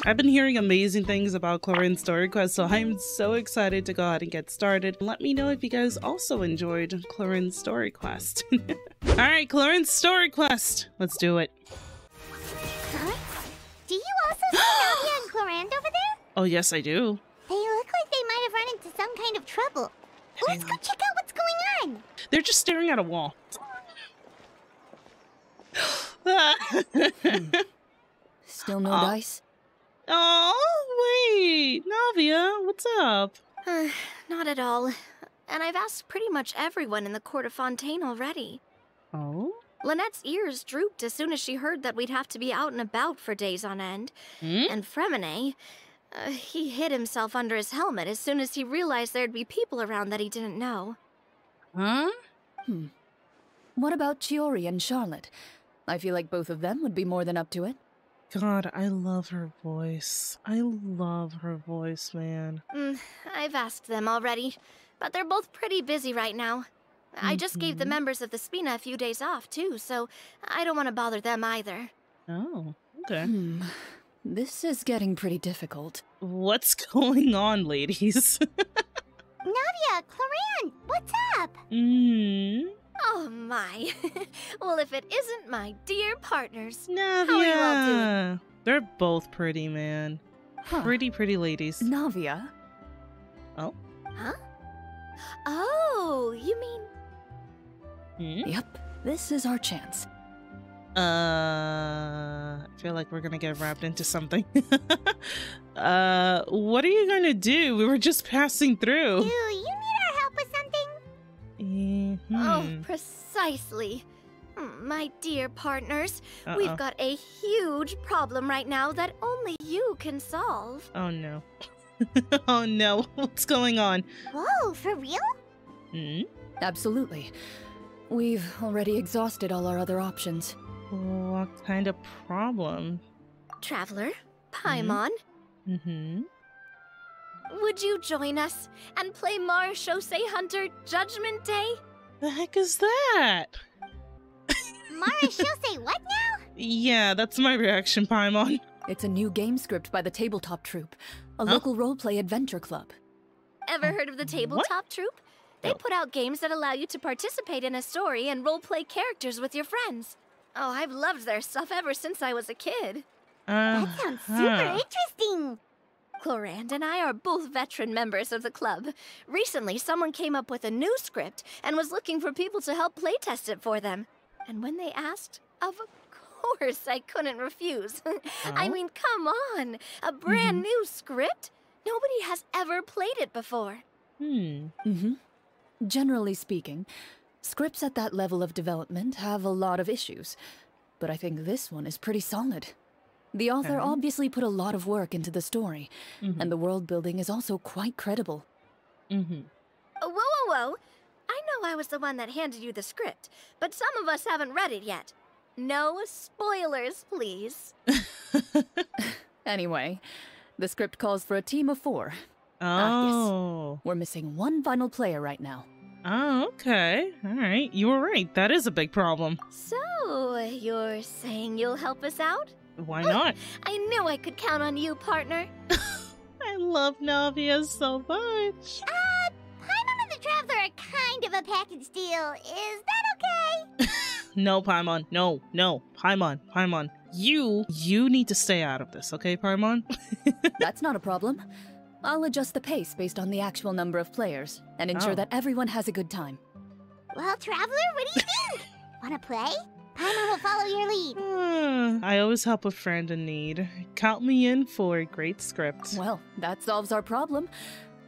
I've been hearing amazing things about Clorinde's story quest, so I'm so excited to go ahead and get started. Let me know if you guys also enjoyed Clorinde's story quest. Alright, Clorinde's story quest! Let's do it. Huh? Do you also see Navia and Clorinde over there? Oh yes, I do. They look like they might have run into some kind of trouble. Let's go check out what's going on. They're just staring at a wall. Still no dice? Oh, wait. Navia, what's up? Not at all. And I've asked pretty much everyone in the court of Fontaine already. Oh? Lynette's ears drooped as soon as she heard that we'd have to be out and about for days on end. And Fremine, he hid himself under his helmet as soon as he realized there'd be people around that he didn't know. Huh? What about Chiori and Charlotte? I feel like both of them would be more than up to it. God, I love her voice. I love her voice, man. I've asked them already, but they're both pretty busy right now. I just gave the members of the Spina a few days off, too, so I don't want to bother them either. Oh, okay. This is getting pretty difficult. What's going on, ladies? Navia, Clorinde, what's up? Oh my. Well, if it isn't my dear partners. Navia. How are you all doing? They're both pretty, man. Pretty ladies. Navia? Oh? Huh? Oh, you mean... Yep, this is our chance. I feel like we're gonna get wrapped into something. What are you gonna do? We were just passing through. Do you need our help with something? Oh, precisely. My dear partners, we've got a huge problem right now that only you can solve. Oh no. Oh no, what's going on? Whoa, for real? Absolutely. We've already exhausted all our other options. What kind of problem? Traveler, Paimon, would you join us and play Marechaussee Hunter Judgment Day? The heck is that? Marechaussee what now? Yeah, that's my reaction, Paimon. It's a new game script by the Tabletop Troupe, a local roleplay adventure club. Ever heard of the Tabletop Troupe? They put out games that allow you to participate in a story and roleplay characters with your friends. Oh, I've loved their stuff ever since I was a kid. That sounds super interesting. Clorinde and I are both veteran members of the club. Recently, someone came up with a new script and was looking for people to help playtest it for them. And when they asked, of course I couldn't refuse. I mean, come on, a brand new script? Nobody has ever played it before. Generally speaking, scripts at that level of development have a lot of issues, but I think this one is pretty solid. The author obviously put a lot of work into the story, and the world building is also quite credible. Whoa. I know I was the one that handed you the script, but some of us haven't read it yet. No spoilers, please. Anyway, the script calls for a team of 4. Oh. Yes. We're missing one final player right now. Oh, okay. Alright, you were right. That is a big problem. So, you're saying you'll help us out? Why not? I knew I could count on you, partner. I love Navia so much. Paimon and the Traveler are kind of a package deal. Is that okay? No, Paimon. No. Paimon. You need to stay out of this, okay, Paimon? That's not a problem. I'll adjust the pace based on the actual number of players and ensure that everyone has a good time. Well, Traveler, what do you think? Wanna play? Paimon will follow your lead. I always help a friend in need. Count me in for a great script. Well, that solves our problem.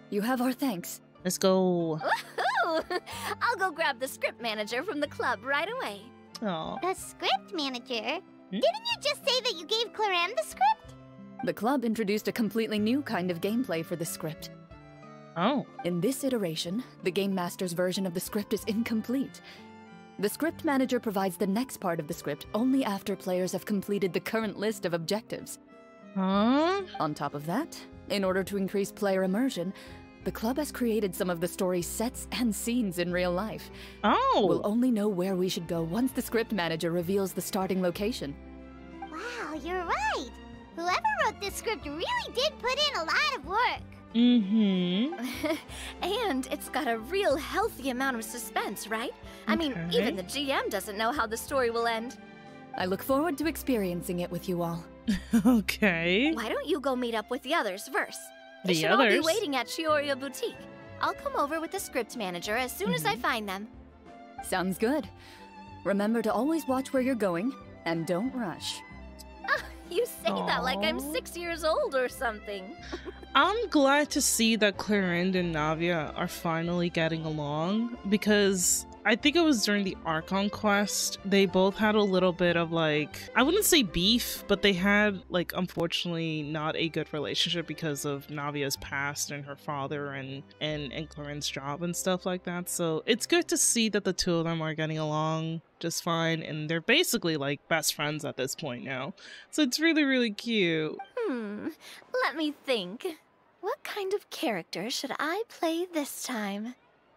You have our thanks. Let's go. Woohoo! I'll go grab the script manager from the club right away. Aw. The script manager? Didn't you just say that you gave Clorinde the script? The club introduced a completely new kind of gameplay for the script. Oh. In this iteration, the Game Master's version of the script is incomplete. The script manager provides the next part of the script only after players have completed the current list of objectives. Huh? On top of that, in order to increase player immersion, the club has created some of the story's sets and scenes in real life. Oh! We'll only know where we should go once the script manager reveals the starting location. Wow, you're right. Whoever wrote this script really did put in a lot of work. And it's got a real healthy amount of suspense, right? I mean, even the GM doesn't know how the story will end. I look forward to experiencing it with you all. Okay. Why don't you go meet up with the others first? They The should others? all be waiting at Shiorya Boutique. I'll come over with the script manager as soon as I find them. Sounds good. Remember to always watch where you're going, and don't rush. You say that like I'm 6 years old or something. I'm glad to see that Clorinde and Navia are finally getting along, because I think it was during the Archon quest, they both had a little bit of like, I wouldn't say beef, but they had like, unfortunately, not a good relationship because of Navia's past and her father and Clorinde's job and stuff like that. So it's good to see that the two of them are getting along just fine, and they're basically like best friends at this point now. So it's really, really cute. Let me think. What kind of character should I play this time?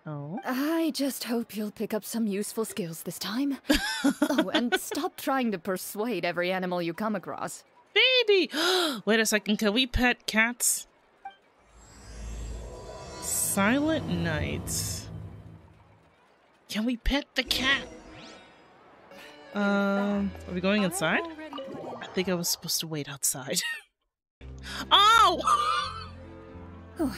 Oh. I just hope you'll pick up some useful skills this time. Oh, and stop trying to persuade every animal you come across. Baby! Wait a second, can we pet cats? Silent Night. Can we pet the cat? Are we going inside? I think I was supposed to wait outside. Oh! Oh,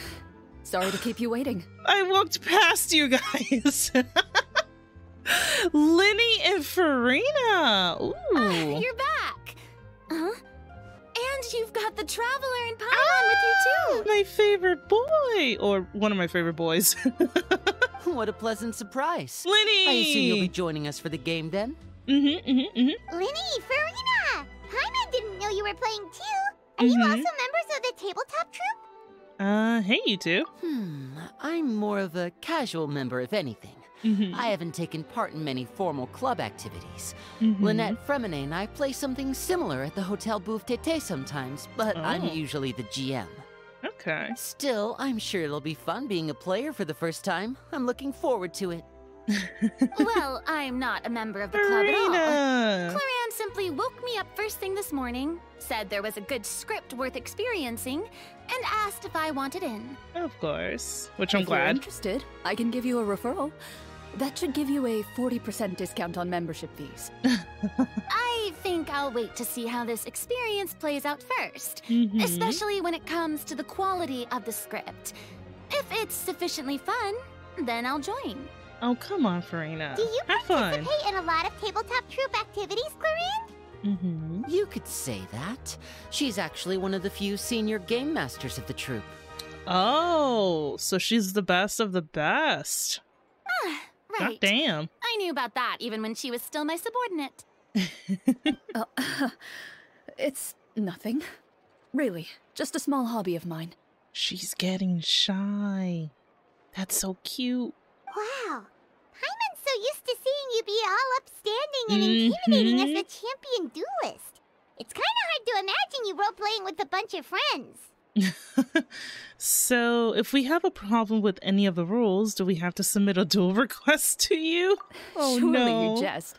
sorry to keep you waiting. I walked past you guys. Linny and Farina. Ooh. You're back. And you've got the Traveler and Paimon with you too. My favorite boy, or one of my favorite boys. What a pleasant surprise. Linny. I assume you'll be joining us for the game then? Linny, Farina! Paimon didn't know you were playing too. Are you also members of the tabletop troupe? Hey you two. I'm more of a casual member, if anything. I haven't taken part in many formal club activities. Lynette, Fremine, and I play something similar at the Hotel Bouffe Tété sometimes, but I'm usually the GM. Okay. Still, I'm sure it'll be fun being a player for the first time. I'm looking forward to it. Well, I'm not a member of the club at all. Clorinde simply woke me up first thing this morning, said there was a good script worth experiencing, and asked if I wanted in. Of course. Which I'm If you're glad. interested, I can give you a referral. That should give you a 40% discount on membership fees. I think I'll wait to see how this experience plays out first, especially when it comes to the quality of the script. If it's sufficiently fun, then I'll join. Oh, come on, Farina. Do you Have fun. participate in a lot of tabletop troupe activities, Clorinde? You could say that. She's actually one of the few senior game masters of the troupe. Oh, so she's the best of the best. Right. God damn. I knew about that even when she was still my subordinate. It's nothing. Really, just a small hobby of mine. She's getting shy. That's so cute. Wow. Paimon's so used to seeing you be all upstanding and intimidating as the champion duelist. It's kind of hard to imagine you role-playing with a bunch of friends. So, if we have a problem with any of the rules, do we have to submit a duel request to you? Oh, Surely no. you jest.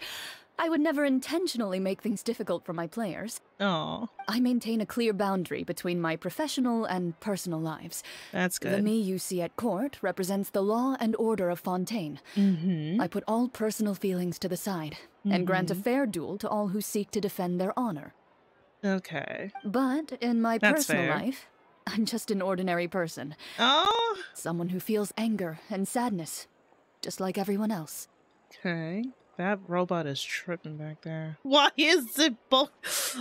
I would never intentionally make things difficult for my players. Oh, I maintain a clear boundary between my professional and personal lives. that's The good. me you see at court represents the law and order of Fontaine. I put all personal feelings to the side and grant a fair duel to all who seek to defend their honor. Okay. But in my That's personal fair. life, I'm just an ordinary person. Oh, Someone who feels anger and sadness, just like everyone else. okay. That robot is tripping back there. Why is it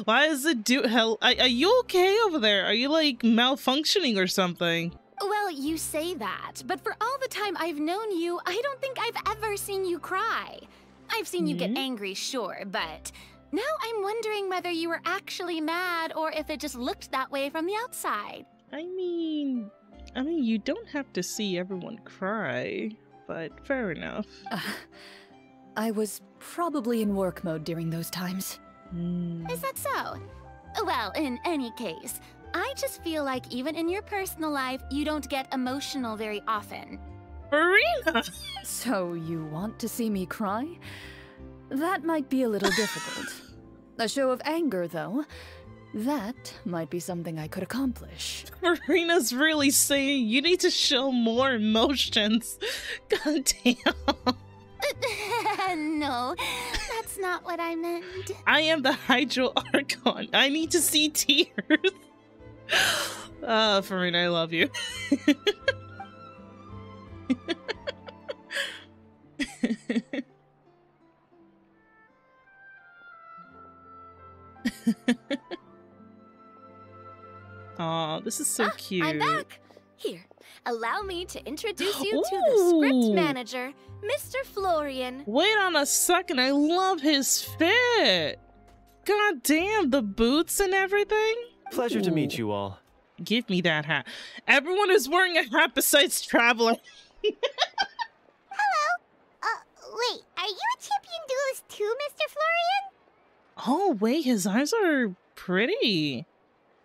Why is it hell? Are you okay over there? Are you like malfunctioning or something? Well, you say that, but for all the time I've known you, I don't think I've ever seen you cry. I've seen you get angry, sure, but now I'm wondering whether you were actually mad or if it just looked that way from the outside. I mean, you don't have to see everyone cry, but fair enough. I was probably in work mode during those times. Is that so? Well, in any case, I just feel like even in your personal life, you don't get emotional very often. Farina! So you want to see me cry? That might be a little difficult. A show of anger, though. That might be something I could accomplish. Marina's really saying you need to show more emotions. God damn. No, that's not what I meant. I am the Hydro Archon. I need to see tears. Farina, I love you. Aw, this is so cute. I'm back. Here, allow me to introduce you to the script manager, Mr. Florian. Wait on a second, I love his fit. God damn, the boots and everything. Pleasure to meet you all. Give me that hat. Everyone is wearing a hat besides Traveler. Hello. Wait, are you a champion duelist too, Mr. Florian? Oh, wait, his eyes are pretty.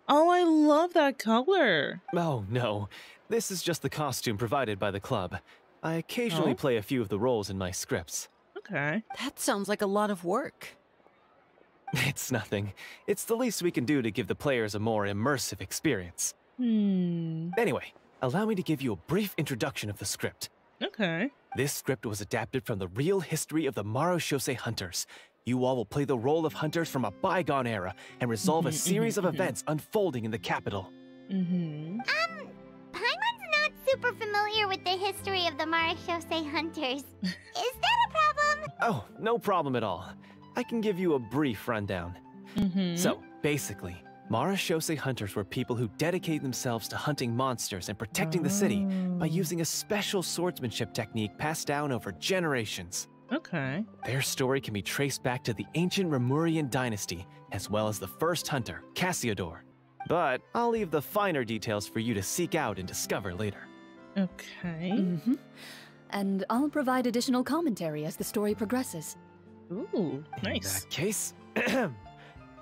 Oh, I love that color. Oh, no. This is just the costume provided by the club. I occasionally play a few of the roles in my scripts. Okay. That sounds like a lot of work. It's nothing. It's the least we can do to give the players a more immersive experience. Anyway, allow me to give you a brief introduction of the script. Okay. This script was adapted from the real history of the Marashose Hunters. You all will play the role of hunters from a bygone era and resolve a series of events unfolding in the capital. Paimon's not super familiar with the history of the Marashose Hunters. Is that a problem? Oh, no problem at all. I can give you a brief rundown. So, basically, Marashose Hunters were people who dedicated themselves to hunting monsters and protecting the city by using a special swordsmanship technique passed down over generations. Okay. Their story can be traced back to the ancient Remurian dynasty, as well as the first hunter, Cassiodor. But I'll leave the finer details for you to seek out and discover later. Okay. And I'll provide additional commentary as the story progresses. Ooh, In nice. that case,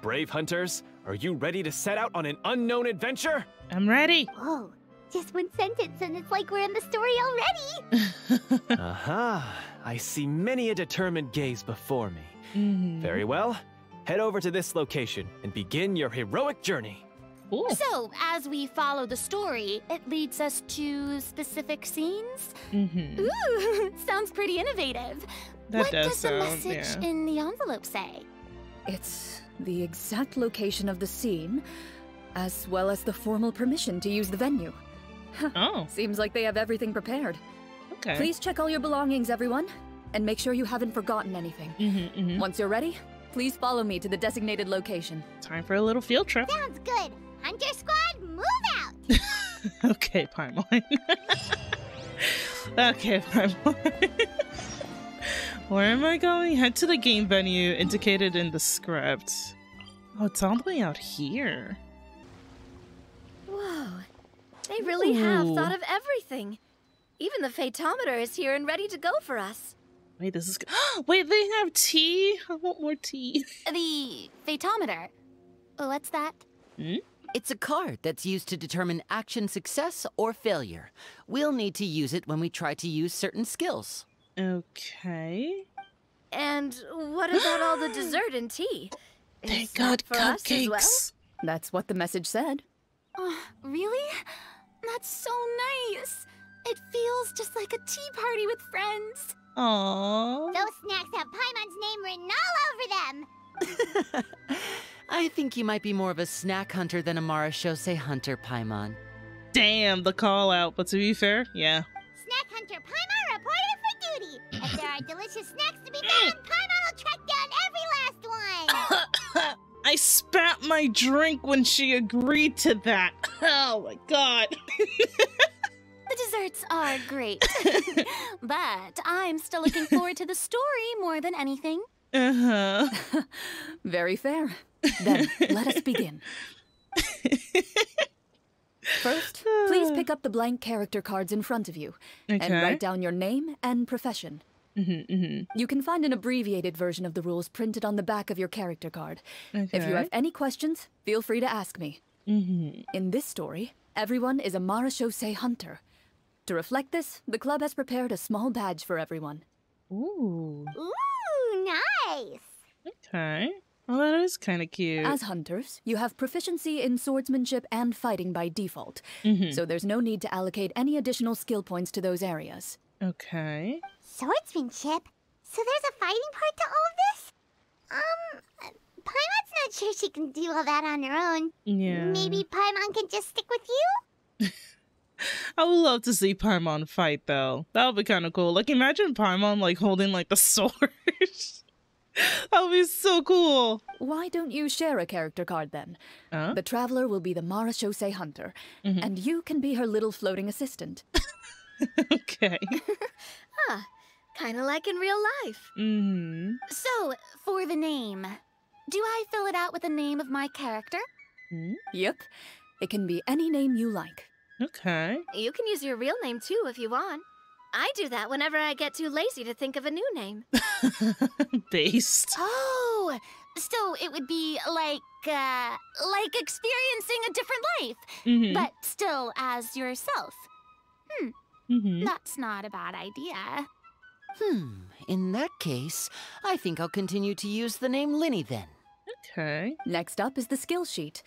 brave hunters, are you ready to set out on an unknown adventure? I'm ready. Whoa, just one sentence and it's like we're in the story already. Aha, I see many a determined gaze before me. Very well, head over to this location and begin your heroic journey. Cool. So, as we follow the story, it leads us to specific scenes? Ooh, sounds pretty innovative. That what does does the sound, message yeah. in the envelope say? It's the exact location of the scene, as well as the formal permission to use the venue. Oh, Seems like they have everything prepared. okay. Please check all your belongings, everyone, and make sure you haven't forgotten anything. Once you're ready, please follow me to the designated location. Time for a little field trip. Sounds good. Hunter Squad, move out! Okay, Paimon. Okay, Paimon. Where am I going? Head to the game venue indicated in the script. Oh, it's all the way out here. Whoa. They really have thought of everything. Even the Fatometer is here and ready to go for us. Wait, this is... Wait, they have tea? I want more tea. The Fatometer. What's that? It's a card that's used to determine action success or failure. We'll need to use it when we try to use certain skills. Okay. And what about all the dessert and tea? They Is got that for us as well? cupcakes. That's what the message said. Really? That's so nice. It feels just like a tea party with friends. Aww. Those snacks have Paimon's name written all over them. I think you might be more of a snack hunter than a Marashose hunter, Paimon. Damn, the call out. But to be fair, yeah. Snack Hunter Paimon reported for duty. If there are delicious snacks to be found, Paimon will track down every last one. I spat my drink when she agreed to that. Oh my god. The desserts are great. But I'm still looking forward to the story more than anything. Uh-huh. Very fair. Then, let us begin. First, please pick up the blank character cards in front of you and Okay. write down your name and profession. You can find an abbreviated version of the rules printed on the back of your character card. If you have any questions, feel free to ask me. In this story, everyone is a Marashose hunter. To reflect this, the club has prepared a small badge for everyone. Ooh. Ooh, nice. Okay. Oh, that is kind of cute. As hunters, you have proficiency in swordsmanship and fighting by default, so there's no need to allocate any additional skill points to those areas. Swordsmanship? Okay. So there's a fighting part to all of this? Paimon's not sure she can do all that on her own. Yeah. Maybe Paimon can just stick with you? I would love to see Paimon fight, though. That would be kind of cool. Like, imagine Paimon, like, holding, like, the sword. That would be so cool. Why don't you share a character card, then? The Traveler will be the Marachose Hunter, and you can be her little floating assistant. Okay. Kind of like in real life. So, for the name, do I fill it out with the name of my character? Yep. It can be any name you like. Okay. You can use your real name too if you want. I do that whenever I get too lazy to think of a new name. Based. Oh, so it would be like experiencing a different life, but still as yourself. That's not a bad idea. In that case, I think I'll continue to use the name Linny then. Okay. Next up is the skill sheet.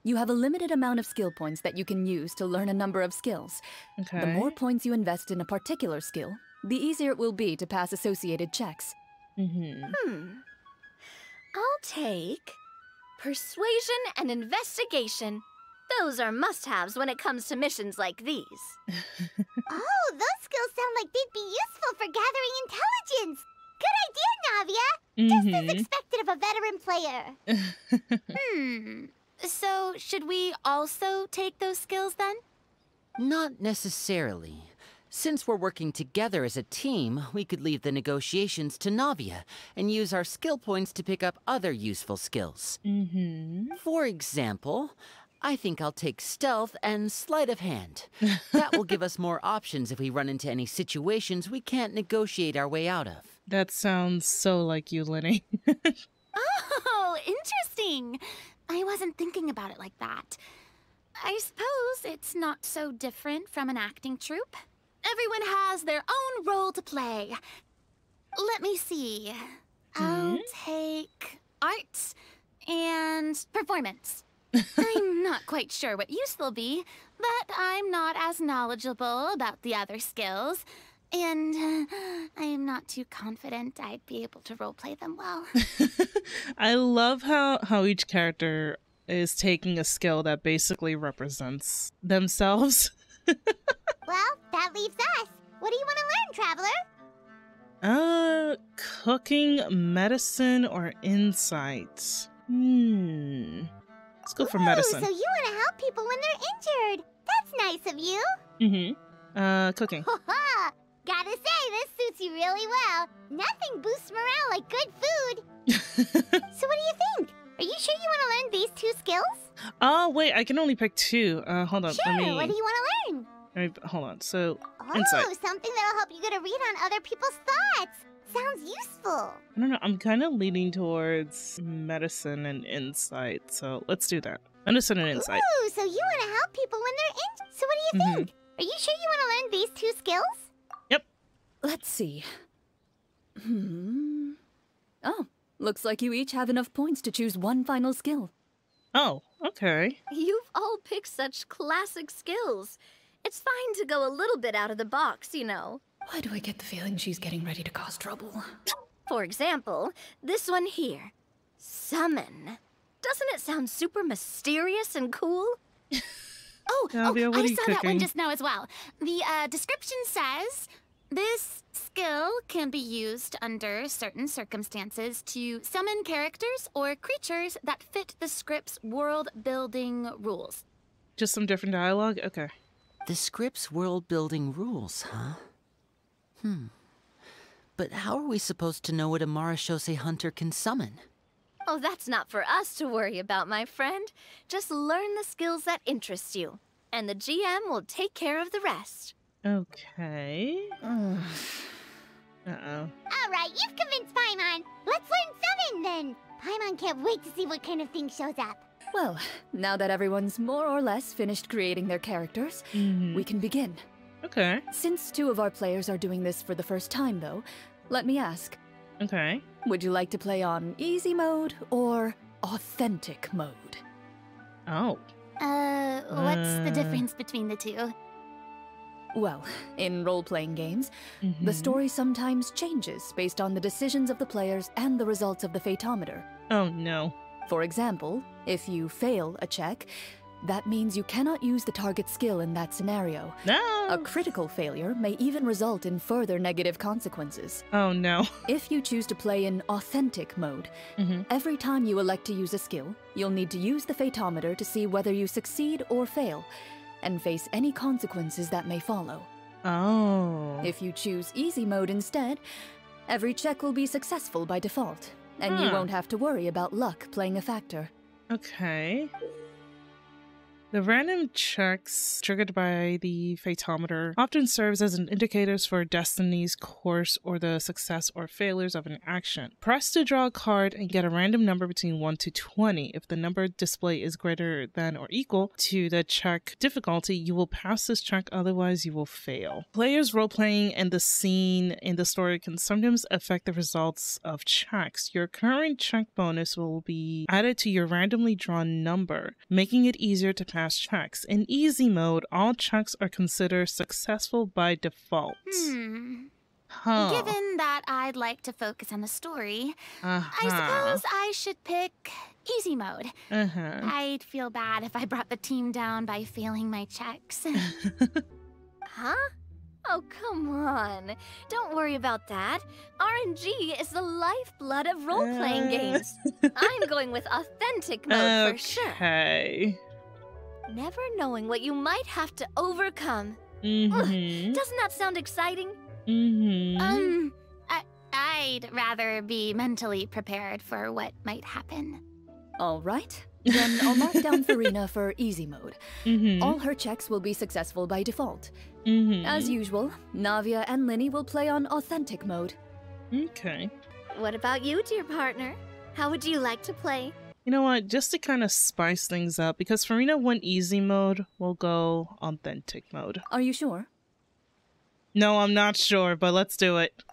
You have a limited amount of skill points that you can use to learn a number of skills. Okay. The more points you invest in a particular skill, the easier it will be to pass associated checks. I'll take persuasion and investigation. Those are must-haves when it comes to missions like these. Oh, those skills sound like they'd be useful for gathering intelligence. Good idea, Navia. Just as expected of a veteran player. So, should we also take those skills then? Not necessarily. Since we're working together as a team, we could leave the negotiations to Navia and use our skill points to pick up other useful skills. For example, I think I'll take stealth and sleight of hand. That will give us more options if we run into any situations we can't negotiate our way out of. That sounds so like you, Linny. Oh, interesting. I wasn't thinking about it like that. I suppose it's not so different from an acting troupe. Everyone has their own role to play. Let me see. I'll take arts and performance. I'm not quite sure what use they'll be, but I'm not as knowledgeable about the other skills, and I'm not too confident I'd be able to roleplay them well. I love how each character is taking a skill that basically represents themselves. Well, that leaves us. What do you want to learn, Traveler? Cooking, medicine, or insight? Let's go for medicine. So you want to help people when they're injured. That's nice of you. Cooking. Gotta say, this suits you really well. Nothing boosts morale like good food. So what do you think? Are you sure you want to learn these two skills? Oh, wait, I can only pick two. Hold on. Sure, what do you want to learn? Hold on. So, Oh, insight. something that'll help you get a read on other people's thoughts. Sounds useful. I don't know. I'm kind of leaning towards medicine and insight. So let's do that. Medicine and insight. Ooh, so you want to help people when they're injured. So what do you think? Are you sure you want to learn these two skills? Yep. Let's see. Oh, looks like you each have enough points to choose one final skill. Oh, okay. You've all picked such classic skills. It's fine to go a little bit out of the box, you know. Why do I get the feeling she's getting ready to cause trouble? For example, this one here. Summon. Doesn't it sound super mysterious and cool? Navia, what are I you saw that one cooking? just now as well. The description says, this skill can be used under certain circumstances to summon characters or creatures that fit the script's world-building rules. Just some different dialogue? Okay. The script's world-building rules, huh? But how are we supposed to know what a Marachose hunter can summon? Oh, that's not for us to worry about, my friend. Just learn the skills that interest you, and the GM will take care of the rest. Okay. Uh-oh. All right, you've convinced Paimon. Let's learn summon then. Paimon can't wait to see what kind of thing shows up. Well, now that everyone's more or less finished creating their characters, we can begin. Okay. Since two of our players are doing this for the first time, though, let me ask, Okay. Would you like to play on easy mode or authentic mode? Oh. What's the difference between the two? Well, in role-playing games, the story sometimes changes based on the decisions of the players and the results of the Fatometer. Oh no. For example, if you fail a check, that means you cannot use the target skill in that scenario. No! A critical failure may even result in further negative consequences. Oh no. If you choose to play in authentic mode, every time you elect to use a skill, you'll need to use the Fatometer to see whether you succeed or fail, and face any consequences that may follow. Oh. If you choose easy mode instead, every check will be successful by default, and you won't have to worry about luck playing a factor. Okay. The random checks triggered by the Fatometer often serves as an indicators for destiny's course or the success or failures of an action. Press to draw a card and get a random number between 1 to 20. If the number displayed is greater than or equal to the check difficulty, you will pass this check, otherwise you will fail. Players role-playing and the scene in the story can sometimes affect the results of checks. Your current check bonus will be added to your randomly drawn number, making it easier to pass checks. In easy mode, all checks are considered successful by default. Given that I'd like to focus on the story, I suppose I should pick easy mode. I'd feel bad if I brought the team down by failing my checks. Huh? Oh, come on. Don't worry about that. RNG is the lifeblood of role-playing games. I'm going with authentic mode for sure. Okay. Never knowing what you might have to overcome. Doesn't that sound exciting? I'd rather be mentally prepared for what might happen. All right. Then I'll mark down Farina for easy mode. All her checks will be successful by default. As usual, Navia and Linny will play on authentic mode. Okay. What about you, dear partner? How would you like to play? You know what? Just to kind of spice things up, because Farina went easy mode, we'll go authentic mode. Are you sure? No, I'm not sure, but let's do it.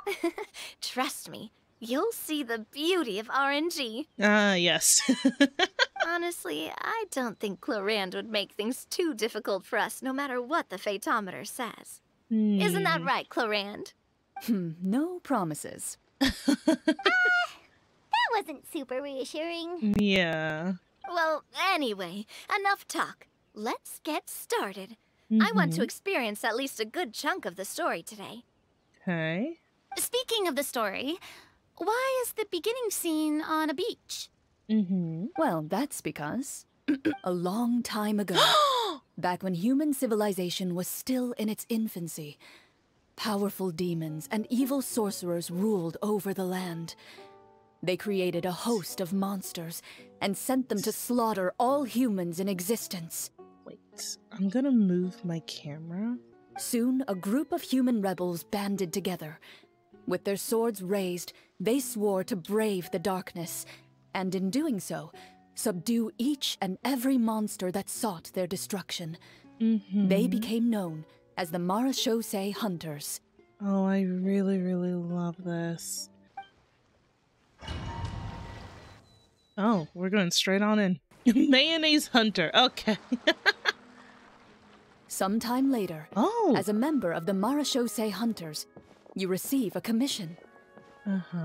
Trust me, you'll see the beauty of RNG. Yes. Honestly, I don't think Clorinde would make things too difficult for us, no matter what the Fatometer says. Isn't that right, Clorinde? No promises. That wasn't super reassuring. Yeah. Well, anyway, enough talk. Let's get started. I want to experience at least a good chunk of the story today. Okay. Speaking of the story, why is the beginning scene on a beach? Well, that's because a long time ago, back when human civilization was still in its infancy, powerful demons and evil sorcerers ruled over the land. They created a host of monsters and sent them to slaughter all humans in existence. Wait, I'm gonna move my camera. Soon, a group of human rebels banded together. With their swords raised, they swore to brave the darkness, and in doing so, subdue each and every monster that sought their destruction. They became known as the Marachose Hunters. Oh, I really, really love this. Oh, we're going straight on in. Mayonnaise Hunter. Okay. Sometime later, as a member of the Marachose Hunters, you receive a commission.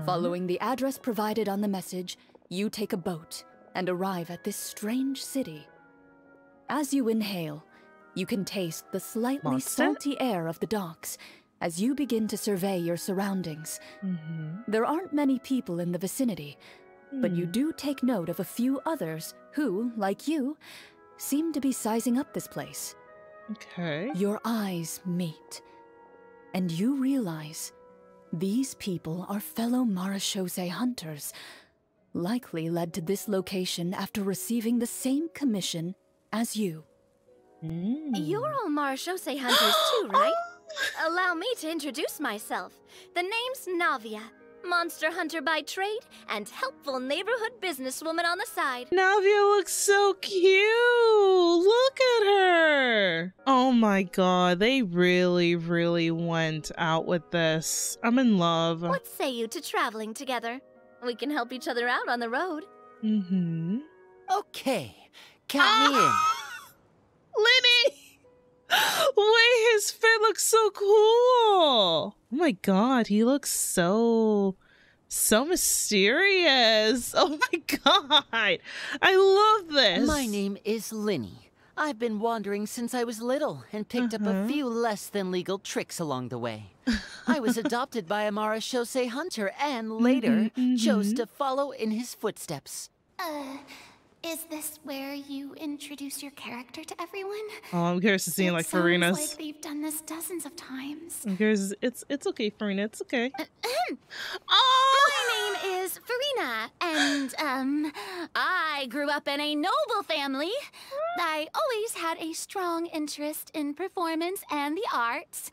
Following the address provided on the message, you take a boat and arrive at this strange city. As you inhale, you can taste the slightly salty air of the docks as you begin to survey your surroundings. There aren't many people in the vicinity, but you do take note of a few others who, like you, seem to be sizing up this place. Okay. Your eyes meet, and you realize these people are fellow Marachose hunters, likely led to this location after receiving the same commission as you. You're all Marachose hunters too, right? Allow me to introduce myself. The name's Navia, monster hunter by trade and helpful neighborhood businesswoman on the side. Navia looks so cute! Look at her! Oh my god, they really, really went out with this. I'm in love. What say you to traveling together? We can help each other out on the road. Mm-hmm. Okay, count me in. Lenny! Wait, his fit looks so cool! Oh my god, he looks so mysterious. Oh my god! I love this! My name is Linny. I've been wandering since I was little and picked up a few less than legal tricks along the way. I was adopted by a Mara Shosei hunter and later chose to follow in his footsteps. Is this where you introduce your character to everyone? Oh, I'm curious to see like Farina's. Sounds like they've done this dozens of times. I'm curious. It's okay, Farina. It's okay. My name is Farina, and I grew up in a noble family. I always had a strong interest in performance and the arts.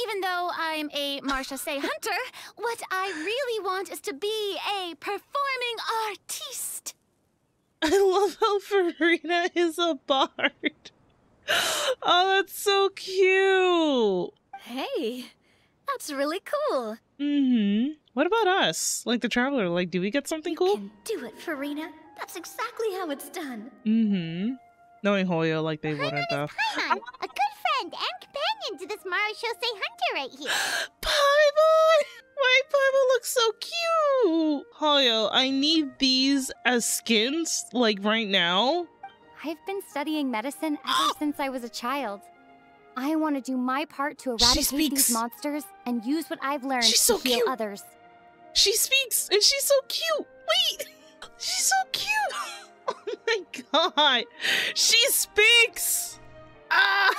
Even though I'm a Marcia Say hunter, what I really want is to be a performing artiste. I love how Farina is a bard. Oh, that's so cute. Hey, that's really cool. Mm-hmm. What about us? Like the Traveler, like, do we get something cool? You can do it, Farina. That's exactly how it's done. Mm-hmm. Knowing Hoyo, like, they wouldn't, though. Paimon, a good friend and companion to this Mara Shosei hunter right here. Paimon! Why, Paimon looks so cute! Hoyo, I need these as skins, like, right now. I've been studying medicine ever since I was a child. I want to do my part to eradicate these monsters and use what I've learned to heal others. She speaks, and she's so cute. Wait, she's so cute. Oh my god, she speaks. Ah.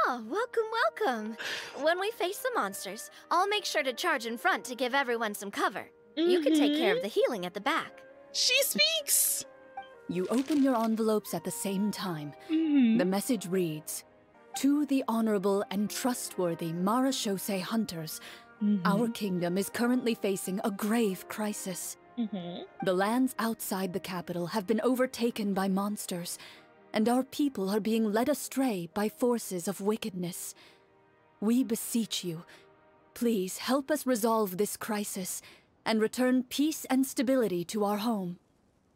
Oh, welcome. When we face the monsters, I'll make sure to charge in front to give everyone some cover. You can take care of the healing at the back. She speaks. You open your envelopes at the same time. The message reads, "To the honorable and trustworthy Mara Shosei hunters, our kingdom is currently facing a grave crisis. The lands outside the capital have been overtaken by monsters, and our people are being led astray by forces of wickedness. We beseech you, please help us resolve this crisis and return peace and stability to our home."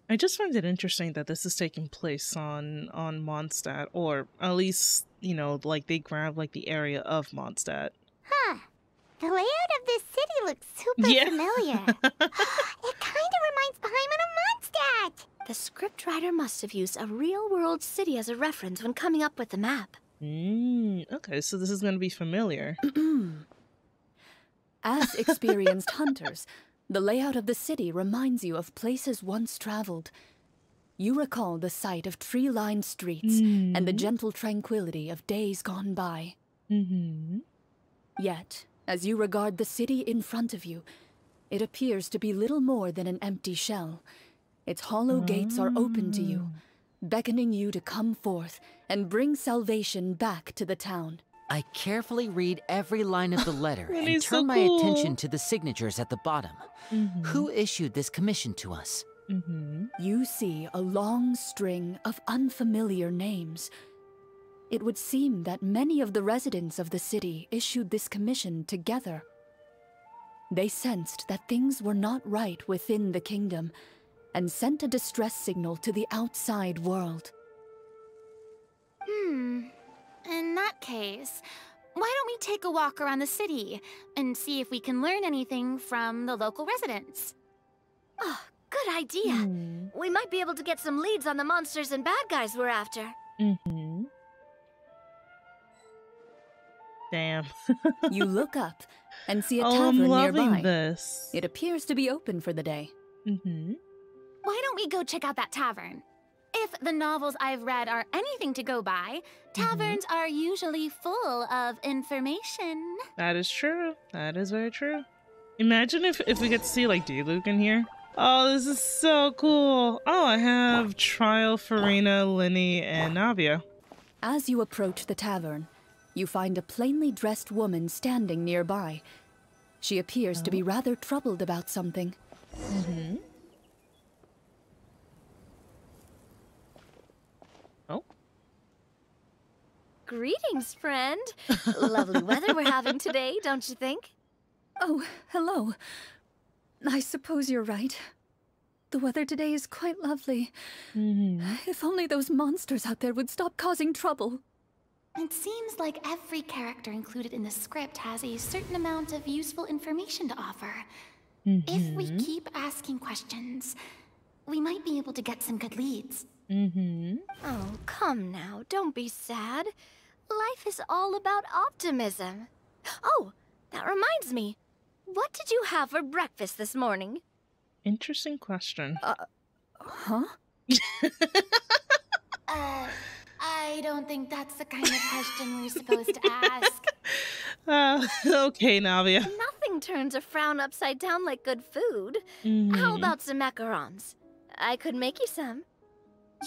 I just find it interesting that this is taking place on Mondstadt, or at least, you know, like they grab like the area of Mondstadt. Huh. The layout of this city looks super familiar. It kind of reminds Paimon of Mondstadt. The scriptwriter must have used a real-world city as a reference when coming up with the map. Okay, so this is going to be familiar. As experienced hunters, the layout of the city reminds you of places once traveled. You recall the sight of tree-lined streets and the gentle tranquility of days gone by. Yet, as you regard the city in front of you, it appears to be little more than an empty shell. Its hollow gates are open to you, beckoning you to come forth and bring salvation back to the town. I carefully read every line of the letter and turn my attention to the signatures at the bottom. Who issued this commission to us? You see a long string of unfamiliar names. It would seem that many of the residents of the city issued this commission together. They sensed that things were not right within the kingdom and sent a distress signal to the outside world. In that case, why don't we take a walk around the city and see if we can learn anything from the local residents? Oh, good idea. We might be able to get some leads on the monsters and bad guys we're after. Damn. You look up and see a tavern I'm loving nearby. this. It appears to be open for the day. Why don't we go check out that tavern? If the novels I've read are anything to go by, taverns are usually full of information. That is true. That is very true. Imagine if we get to see like D-Luke in here. Oh, this is so cool. Oh, I have Trial, Farina, Linny, and Navia. As you approach the tavern, you find a plainly dressed woman standing nearby. She appears to be rather troubled about something. Greetings, friend. Lovely weather we're having today, don't you think? Oh, hello. I suppose you're right. The weather today is quite lovely. If only those monsters out there would stop causing trouble. It seems like every character included in the script has a certain amount of useful information to offer. If we keep asking questions, we might be able to get some good leads. Oh, come now. Don't be sad. Life is all about optimism. Oh, that reminds me. What did you have for breakfast this morning? Interesting question. Huh? I don't think that's the kind of question we're supposed to ask. Okay, Navia. Nothing turns a frown upside down like good food. How about some macarons? I could make you some.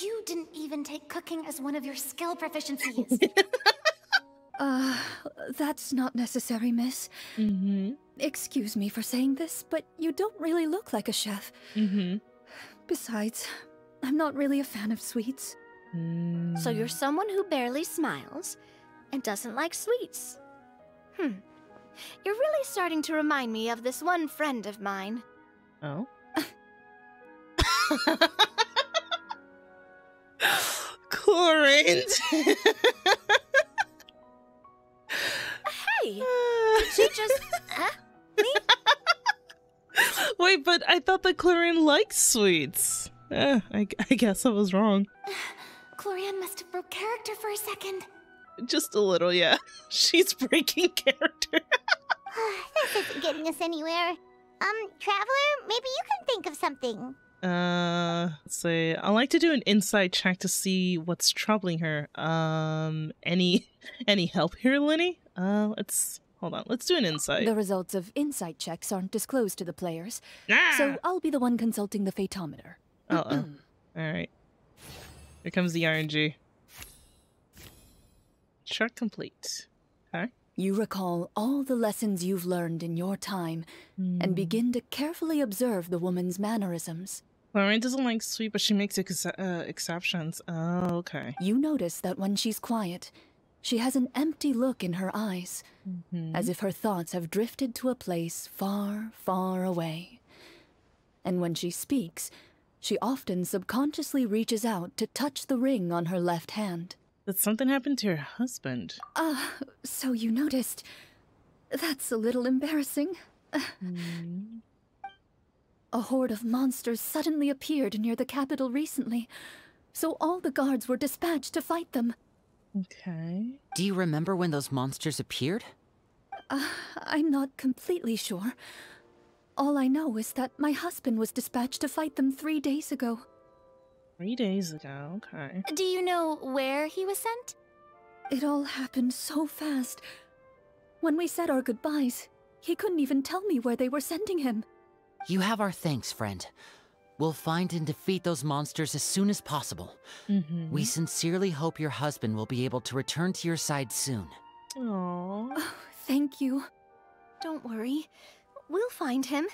You didn't even take cooking as one of your skill proficiencies. That's not necessary, miss. Excuse me for saying this, but you don't really look like a chef. Besides, I'm not really a fan of sweets. So you're someone who barely smiles and doesn't like sweets. You're really starting to remind me of this one friend of mine. Oh? Clorinde! Hey! Did she just... me? Wait, but I thought that Clorinde likes sweets. I guess I was wrong. Clorinde must have broke character for a second. Just a little, yeah. She's breaking character. This isn't getting us anywhere. Traveler, maybe you can think of something. Let's see. I like to do an insight check to see what's troubling her. Any help here, Linny? Hold on. Let's do an insight. The results of insight checks aren't disclosed to the players, so I'll be the one consulting the fatometer. All right. Here comes the RNG. Check complete. Okay. You recall all the lessons you've learned in your time and begin to carefully observe the woman's mannerisms. Clorinde doesn't like sweet, but she makes exceptions. Oh, okay. You notice that when she's quiet, she has an empty look in her eyes, as if her thoughts have drifted to a place far, far away. And when she speaks, she often subconsciously reaches out to touch the ring on her left hand. Did something happen to your husband? So you noticed. That's a little embarrassing. A horde of monsters suddenly appeared near the capital recently, so all the guards were dispatched to fight them. Okay. Do you remember when those monsters appeared? I'm not completely sure. All I know is that my husband was dispatched to fight them 3 days ago. 3 days ago, okay. Do you know where he was sent? It all happened so fast. When we said our goodbyes, he couldn't even tell me where they were sending him. You have our thanks, friend. We'll find and defeat those monsters as soon as possible. We sincerely hope your husband will be able to return to your side soon. Aww. Oh, thank you. Don't worry. We'll find him.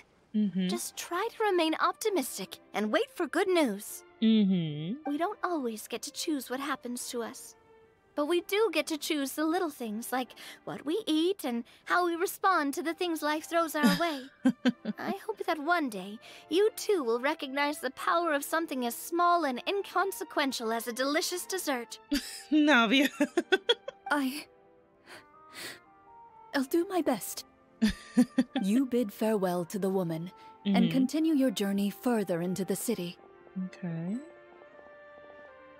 Just try to remain optimistic and wait for good news. We don't always get to choose what happens to us. But we do get to choose the little things, like what we eat and how we respond to the things life throws our way. I hope that one day, you too will recognize the power of something as small and inconsequential as a delicious dessert. Navia. I'll do my best. You bid farewell to the woman and continue your journey further into the city. Okay.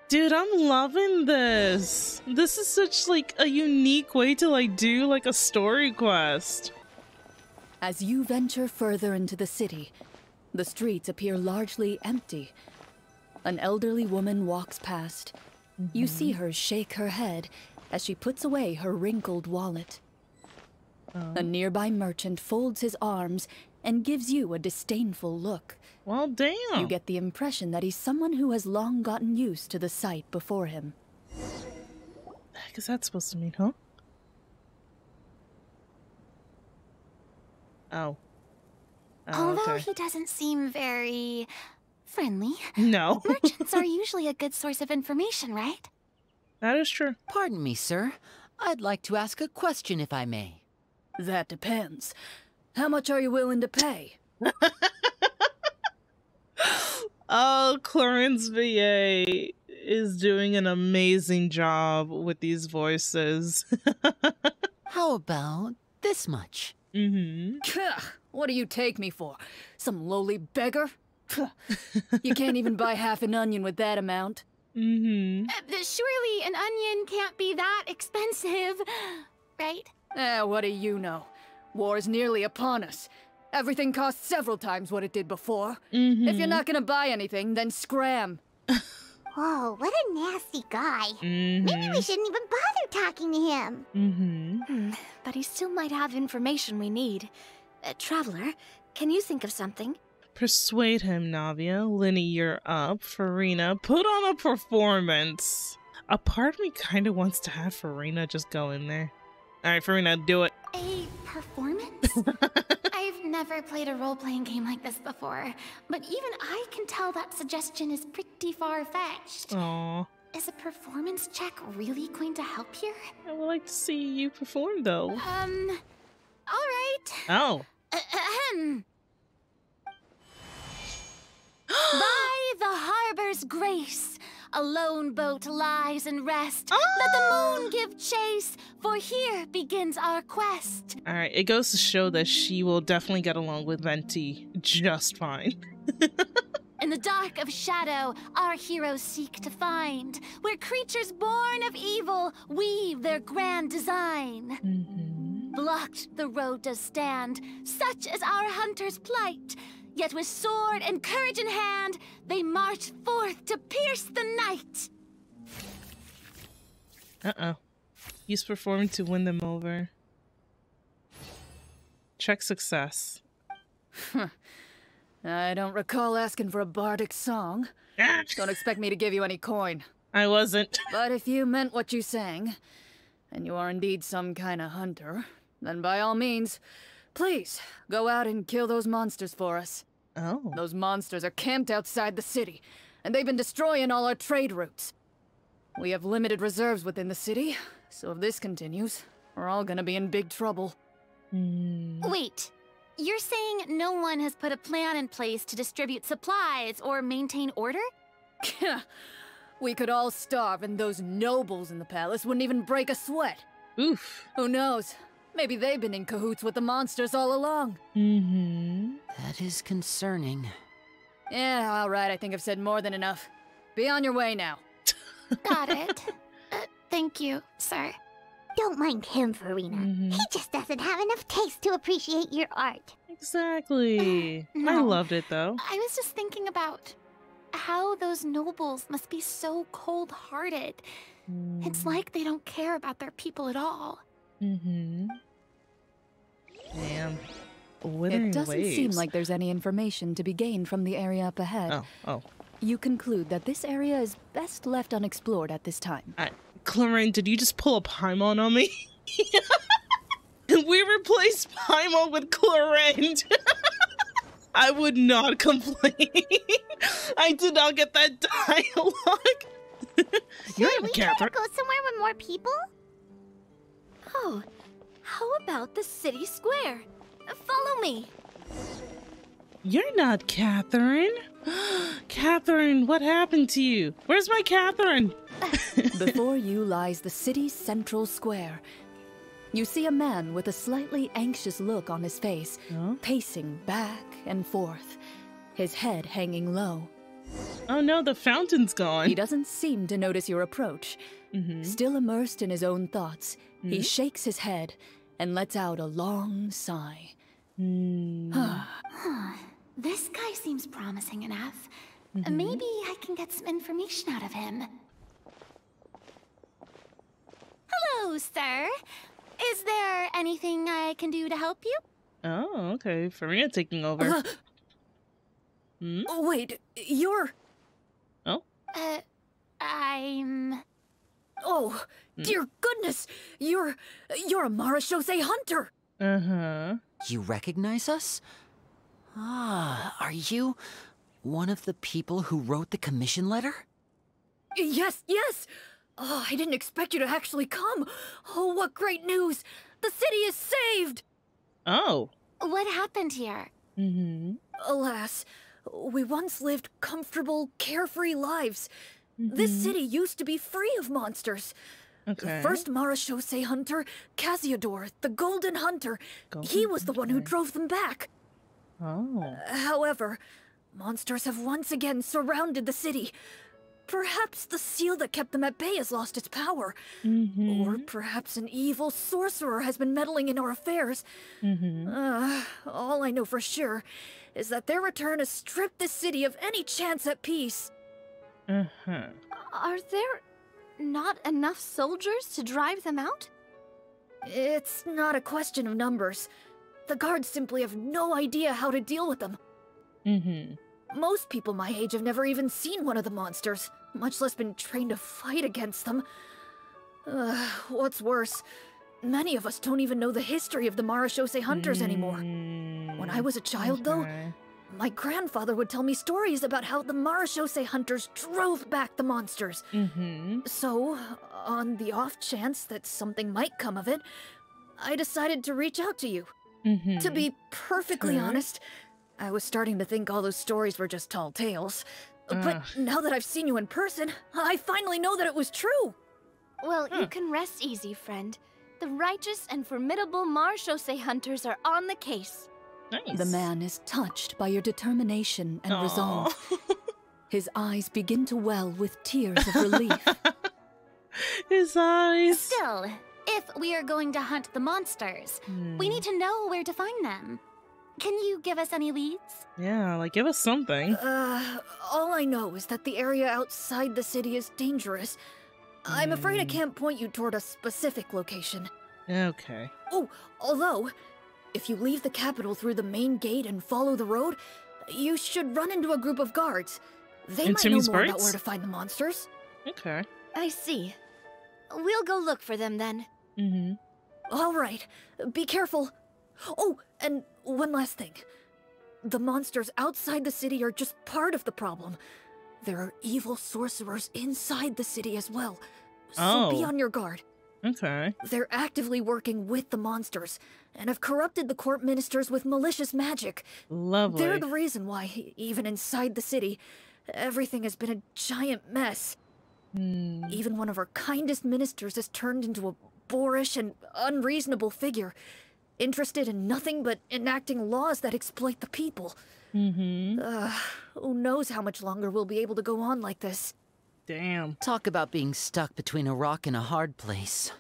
Dude, I'm loving this. This is such like a unique way to do like a story quest. As you venture further into the city, the streets appear largely empty. An elderly woman walks past. You see her shake her head as she puts away her wrinkled wallet. A nearby merchant folds his arms and gives you a disdainful look. Well, damn. You get the impression that he's someone who has long gotten used to the sight before him. What the heck is that supposed to mean, huh? Oh. Although he doesn't seem very friendly. No. Merchants are usually a good source of information, right? That is true. Pardon me, sir. I'd like to ask a question if I may. That depends. How much are you willing to pay? Oh, Clorinde's VA is doing an amazing job with these voices. How about this much? What do you take me for? Some lowly beggar? You can't even buy half an onion with that amount. Surely an onion can't be that expensive, right? What do you know? War's nearly upon us. Everything costs several times what it did before. If you're not gonna buy anything, then scram. Whoa, what a nasty guy. Maybe we shouldn't even bother talking to him. But he still might have information we need. Traveler, can you think of something? Persuade him, Navia. Linny, you're up. Farina, put on a performance. A part of me kind of wants to have Farina just go in there. Alright, Farina, do it. A performance? I've never played a role-playing game like this before, but even I can tell that suggestion is pretty far-fetched. Aww. Is a performance check really going to help here? I would like to see you perform, though. Alright. Oh. By the harbor's grace, a lone boat lies in rest. Let the moon give chase, for here begins our quest. Alright, it goes to show that she will definitely get along with Venti just fine. In the dark of shadow, our heroes seek to find where creatures born of evil weave their grand design. Blocked the road does stand, such is our hunter's plight. Yet with sword and courage in hand, they march forth to pierce the night. Uh-oh. He's performing to win them over. Check success. I don't recall asking for a bardic song. Don't expect me to give you any coin. I wasn't. But if you meant what you sang, and you are indeed some kind of hunter, then by all means, please, go out and kill those monsters for us. Oh. Those monsters are camped outside the city, and they've been destroying all our trade routes. We have limited reserves within the city, so if this continues, we're all gonna be in big trouble. Wait, you're saying no one has put a plan in place to distribute supplies or maintain order? We could all starve, and those nobles in the palace wouldn't even break a sweat. Oof. Who knows? Maybe they've been in cahoots with the monsters all along. That is concerning. Yeah, all right, I think I've said more than enough. Be on your way now. Got it. Thank you, sir. Don't mind him, Farina. He just doesn't have enough taste to appreciate your art. Exactly. No. I loved it, though. I was just thinking about how those nobles must be so cold-hearted. It's like they don't care about their people at all. Damn. It doesn't seem like there's any information to be gained from the area up ahead. Oh. You conclude that this area is best left unexplored at this time. Clorinde, did you just pull a Paimon on me? We replaced Paimon with Clorinde. I would not complain. I did not get that dialogue. You're we Catherine. Go somewhere with more people? Oh, how about the city square? Follow me. You're not Catherine. Catherine, what happened to you? Where's my Catherine? Before you lies the city's central square. You see a man with a slightly anxious look on his face, pacing back and forth, his head hanging low. Oh no, the fountain's gone. He doesn't seem to notice your approach. Still immersed in his own thoughts, he shakes his head and lets out a long sigh. This guy seems promising enough. Maybe I can get some information out of him. Hello, sir. Is there anything I can do to help you? Oh, okay. Farina taking over. Wait, you're... Oh? I'm... Oh, dear goodness! You're a Marashose hunter! You recognize us? Ah, are you one of the people who wrote the commission letter? Yes! Oh, I didn't expect you to actually come! Oh, what great news! The city is saved! Oh. What happened here? Alas, we once lived comfortable, carefree lives. This city used to be free of monsters. The first Marashose hunter, Casiodor, the Golden Hunter, he was the one who drove them back. However, monsters have once again surrounded the city. Perhaps the seal that kept them at bay has lost its power. Or perhaps an evil sorcerer has been meddling in our affairs. All I know for sure is that their return has stripped this city of any chance at peace. Are there not enough soldiers to drive them out? It's not a question of numbers. The guards simply have no idea how to deal with them. Most people my age have never even seen one of the monsters, much less been trained to fight against them. What's worse, many of us don't even know the history of the Marashose hunters anymore. When I was a child, though, my grandfather would tell me stories about how the Marashose hunters drove back the monsters. So, on the off chance that something might come of it, I decided to reach out to you. To be perfectly honest, I was starting to think all those stories were just tall tales. But now that I've seen you in person, I finally know that it was true. Well, you can rest easy, friend. The righteous and formidable Marashose hunters are on the case. The man is touched by your determination and resolve. His eyes begin to well with tears of relief. His eyes. Still, if we are going to hunt the monsters, we need to know where to find them. Can you give us any leads? Yeah, like give us something. All I know is that the area outside the city is dangerous. I'm afraid I can't point you toward a specific location. Okay. Oh, although, if you leave the capital through the main gate and follow the road, you should run into a group of guards. They might know more about where to find the monsters. Okay. I see. We'll go look for them then. All right. Be careful. Oh, and one last thing. The monsters outside the city are just part of the problem. There are evil sorcerers inside the city as well. So be on your guard. Okay. They're actively working with the monsters and have corrupted the court ministers with malicious magic. Lovely. They're the reason why, even inside the city, everything has been a giant mess. Even one of our kindest ministers has turned into a boorish and unreasonable figure, interested in nothing but enacting laws that exploit the people. Who knows how much longer we'll be able to go on like this. Damn. Talk about being stuck between a rock and a hard place.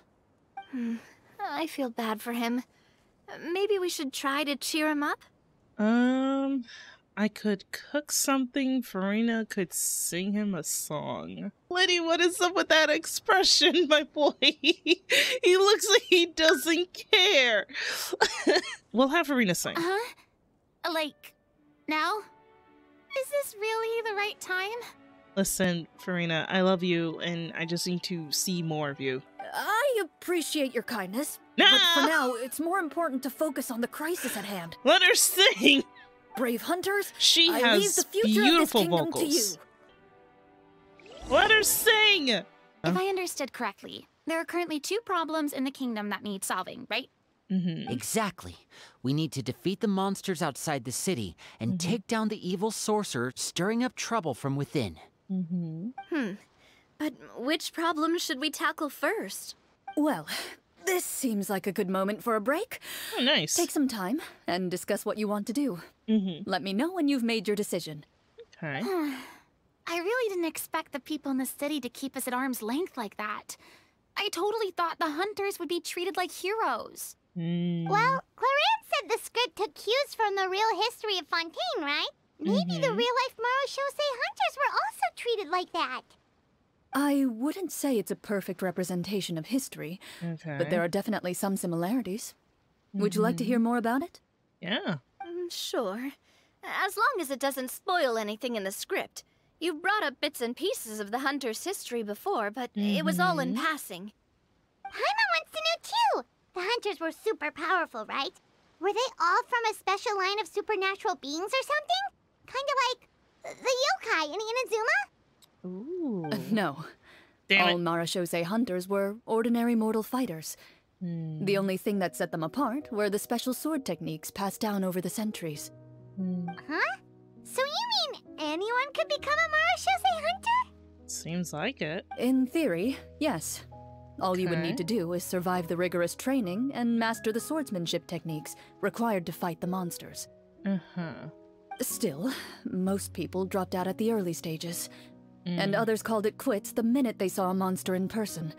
I feel bad for him. Maybe we should try to cheer him up? I could cook something. Farina could sing him a song. Liddy, what is up with that expression, my boy? He looks like he doesn't care. We'll have Farina sing. Like, now? Is this really the right time? Listen, Farina, I love you, and I just need to see more of you. I appreciate your kindness, but for now, it's more important to focus on the crisis at hand. Let her sing! Brave hunters, she I has leave the future beautiful of this kingdom vocals. to you. Let her sing! If I understood correctly, there are currently 2 problems in the kingdom that need solving, right? Exactly. We need to defeat the monsters outside the city and take down the evil sorcerer stirring up trouble from within. But which problem should we tackle first? Well, this seems like a good moment for a break. Oh, nice. Take some time and discuss what you want to do. Let me know when you've made your decision. Okay. I really didn't expect the people in the city to keep us at arm's length like that. I totally thought the hunters would be treated like heroes. Well, Clorinde said the script took cues from the real history of Fontaine, right? Maybe the real-life Marashose hunters were also treated like that. I wouldn't say it's a perfect representation of history, but there are definitely some similarities. Would you like to hear more about it? Yeah. Sure. As long as it doesn't spoil anything in the script. You brought up bits and pieces of the hunter's history before, but it was all in passing. Paimon wants to know too! The hunters were super powerful, right? Were they all from a special line of supernatural beings or something? Kind of like the yokai in Inazuma? Ooh. No. Damn All Marashose hunters were ordinary mortal fighters. The only thing that set them apart were the special sword techniques passed down over the centuries. Huh? So you mean anyone could become a Marashose hunter? Seems like it. In theory, yes. All you would need to do is survive the rigorous training and master the swordsmanship techniques required to fight the monsters. Still, most people dropped out at the early stages, and others called it quits the minute they saw a monster in person.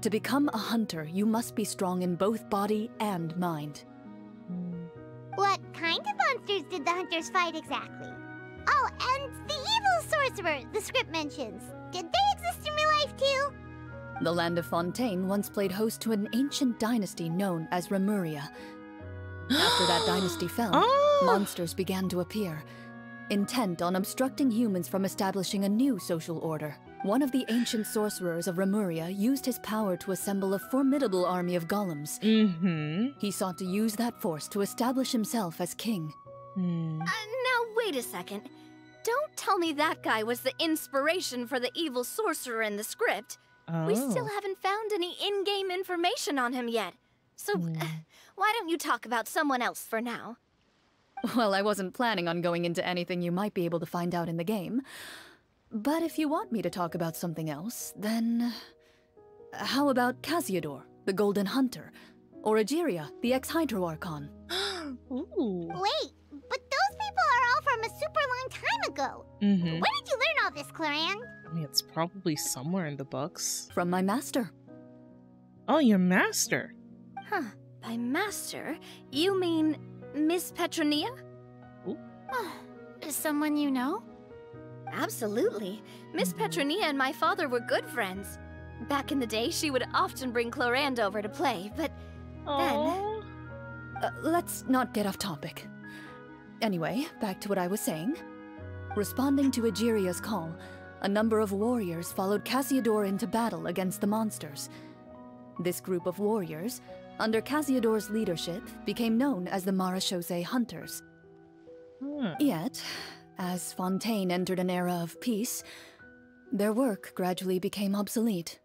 To become a hunter, you must be strong in both body and mind. What kind of monsters did the hunters fight exactly? Oh, and the evil sorcerer the script mentions. Did they exist in real life too? The land of Fontaine once played host to an ancient dynasty known as Remuria. After that dynasty fell, monsters began to appear, intent on obstructing humans from establishing a new social order. One of the ancient sorcerers of Remuria used his power to assemble a formidable army of golems. He sought to use that force to establish himself as king. Now, wait a second. Don't tell me that guy was the inspiration for the evil sorcerer in the script. We still haven't found any in-game information on him yet. So, why don't you talk about someone else for now? Well, I wasn't planning on going into anything you might be able to find out in the game. But if you want me to talk about something else, then... how about Casiodor, the Golden Hunter? Or Egeria, the ex-Hydro Archon? Wait, but those people are all from a super long time ago. Where did you learn all this, Clorinde? I mean, it's probably somewhere in the books. From my master. Oh, your master? Huh. By master, you mean Miss Petronia? Is someone you know? Absolutely. Miss Petronia and my father were good friends. Back in the day, she would often bring Clorinde over to play, but then... Let's not get off topic. Anyway, back to what I was saying. Responding to Egeria's call, a number of warriors followed Casiodor into battle against the monsters. This group of warriors, under Casiodor's leadership, became known as the Marashose Hunters. Yet, as Fontaine entered an era of peace, their work gradually became obsolete.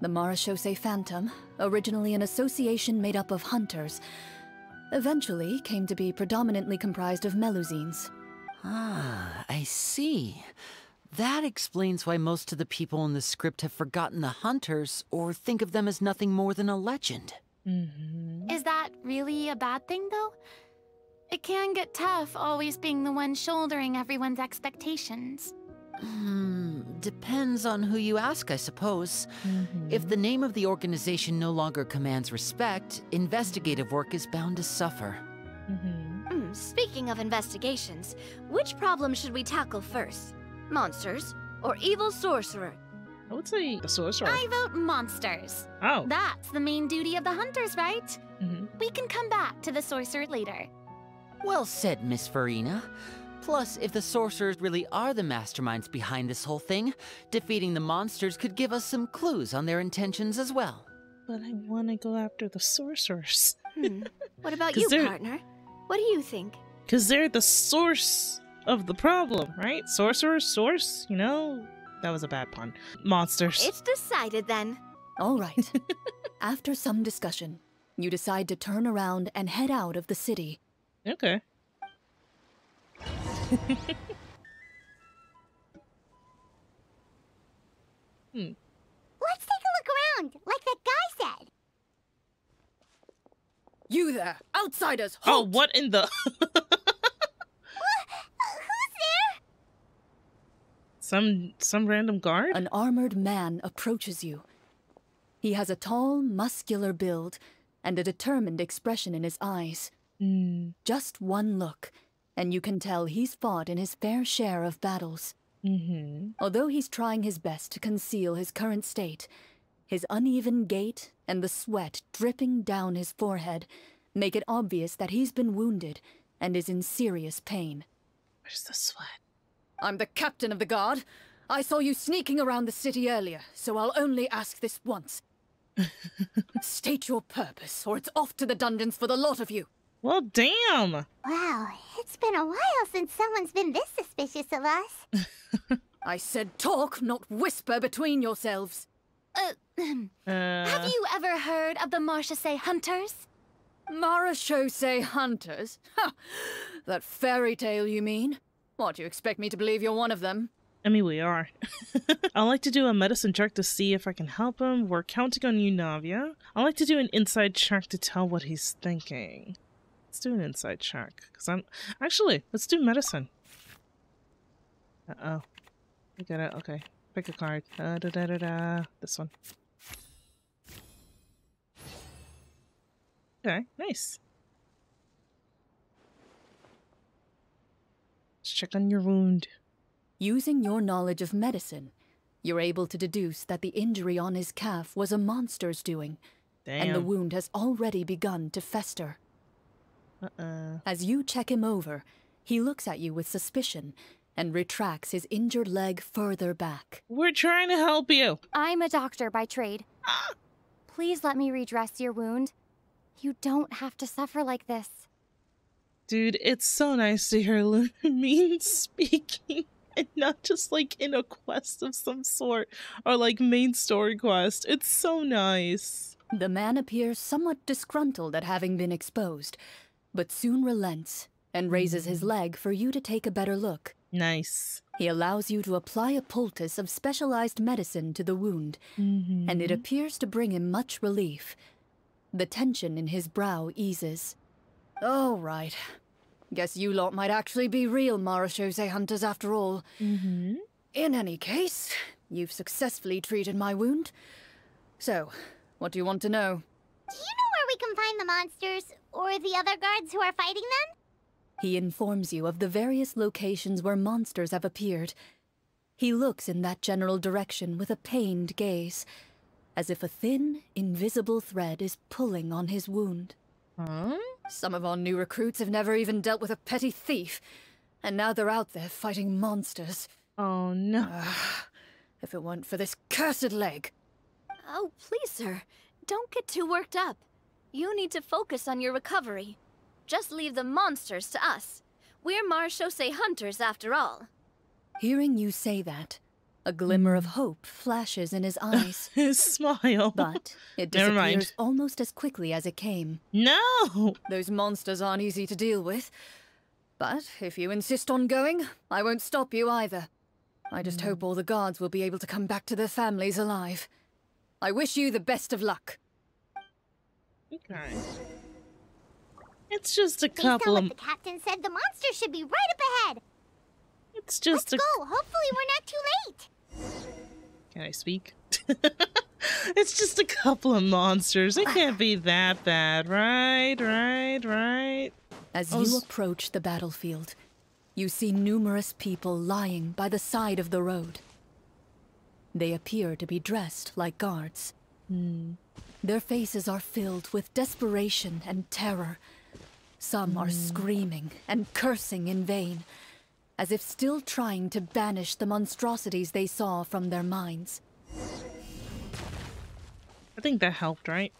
The Marashose Phantom, originally an association made up of hunters, eventually came to be predominantly comprised of Melusines. Ah, I see. That explains why most of the people in the script have forgotten the hunters or think of them as nothing more than a legend. Is that really a bad thing, though? It can get tough always being the one shouldering everyone's expectations. Depends on who you ask, I suppose. If the name of the organization no longer commands respect, investigative work is bound to suffer. Speaking of investigations, which problem should we tackle first? Monsters or evil sorcerer? I would say the sorcerer. I vote monsters. Oh. That's the main duty of the hunters, right? We can come back to the sorcerer later. Well said, Miss Farina. Plus, if the sorcerers really are the masterminds behind this whole thing, defeating the monsters could give us some clues on their intentions as well. But I want to go after the sorcerers. What about you, partner? What do you think? Because they're the source of the problem, right? Sorcerer, source, you know? That was a bad pun. Monsters. It's decided then. All right. After some discussion, you decide to turn around and head out of the city. Okay. Let's take a look around, like that guy said. You there, outsiders! Oh, Halt! what in the... Who's there? Some random guard? An armored man approaches you. He has a tall, muscular build and a determined expression in his eyes. Just one look, and you can tell he's fought in his fair share of battles. Although he's trying his best to conceal his current state, his uneven gait and the sweat dripping down his forehead make it obvious that he's been wounded and is in serious pain. Where's the sweat? I'm the captain of the guard. I saw you sneaking around the city earlier, so I'll only ask this once. State your purpose, or it's off to the dungeons for the lot of you. Well, damn! Wow, it's been a while since someone's been this suspicious of us. I said talk, not whisper between yourselves. Have you ever heard of the Marashose Hunters? Marachose hunters? Ha! That fairy tale, you mean? What, you expect me to believe you're one of them? I mean, we are. I like to do a medicine check to see if I can help him. We're counting on you, Navia. I like to do an inside check to tell what he's thinking. Let's do an inside check. Actually, let's do medicine. Uh-oh. I got it. Okay. Pick a card. This one. Okay, nice. Let's check on your wound. Using your knowledge of medicine, you're able to deduce that the injury on his calf was a monster's doing. Damn. And the wound has already begun to fester. As you check him over, he looks at you with suspicion and retracts his injured leg further back. We're trying to help you. I'm a doctor by trade. Please let me redress your wound. You don't have to suffer like this. Dude, it's so nice to hear Lumine speaking. And not just like in a quest of some sort, or like main story quest. It's so nice. The man appears somewhat disgruntled at having been exposed, but soon relents and raises his leg for you to take a better look. Nice. He allows you to apply a poultice of specialized medicine to the wound, and it appears to bring him much relief. The tension in his brow eases. All right. Guess you lot might actually be real Marachose hunters after all. In any case, you've successfully treated my wound. So, what do you want to know? Do you know where we can find the monsters, or the other guards who are fighting them? He informs you of the various locations where monsters have appeared. He looks in that general direction with a pained gaze, as if a thin, invisible thread is pulling on his wound. Some of our new recruits have never even dealt with a petty thief, and now they're out there fighting monsters. Oh no. If it weren't for this cursed leg. Oh, please, sir. Don't get too worked up. You need to focus on your recovery. Just leave the monsters to us. We're Marachose hunters after all. Hearing you say that, a glimmer of hope flashes in his eyes. His smile. But it disappears almost as quickly as it came. No! Those monsters aren't easy to deal with. But if you insist on going, I won't stop you either. I just hope all the guards will be able to come back to their families alive. I wish you the best of luck. Okay. It's just a couple of... Based on what the captain said, the monsters should be right up ahead. It's just Let's go. Hopefully we're not too late. Can I speak? It's just a couple of monsters. It can't be that bad, right? As you approach the battlefield, you see numerous people lying by the side of the road. They appear to be dressed like guards. Their faces are filled with desperation and terror. Some are screaming and cursing in vain, as if still trying to banish the monstrosities they saw from their minds. I think that helped, right?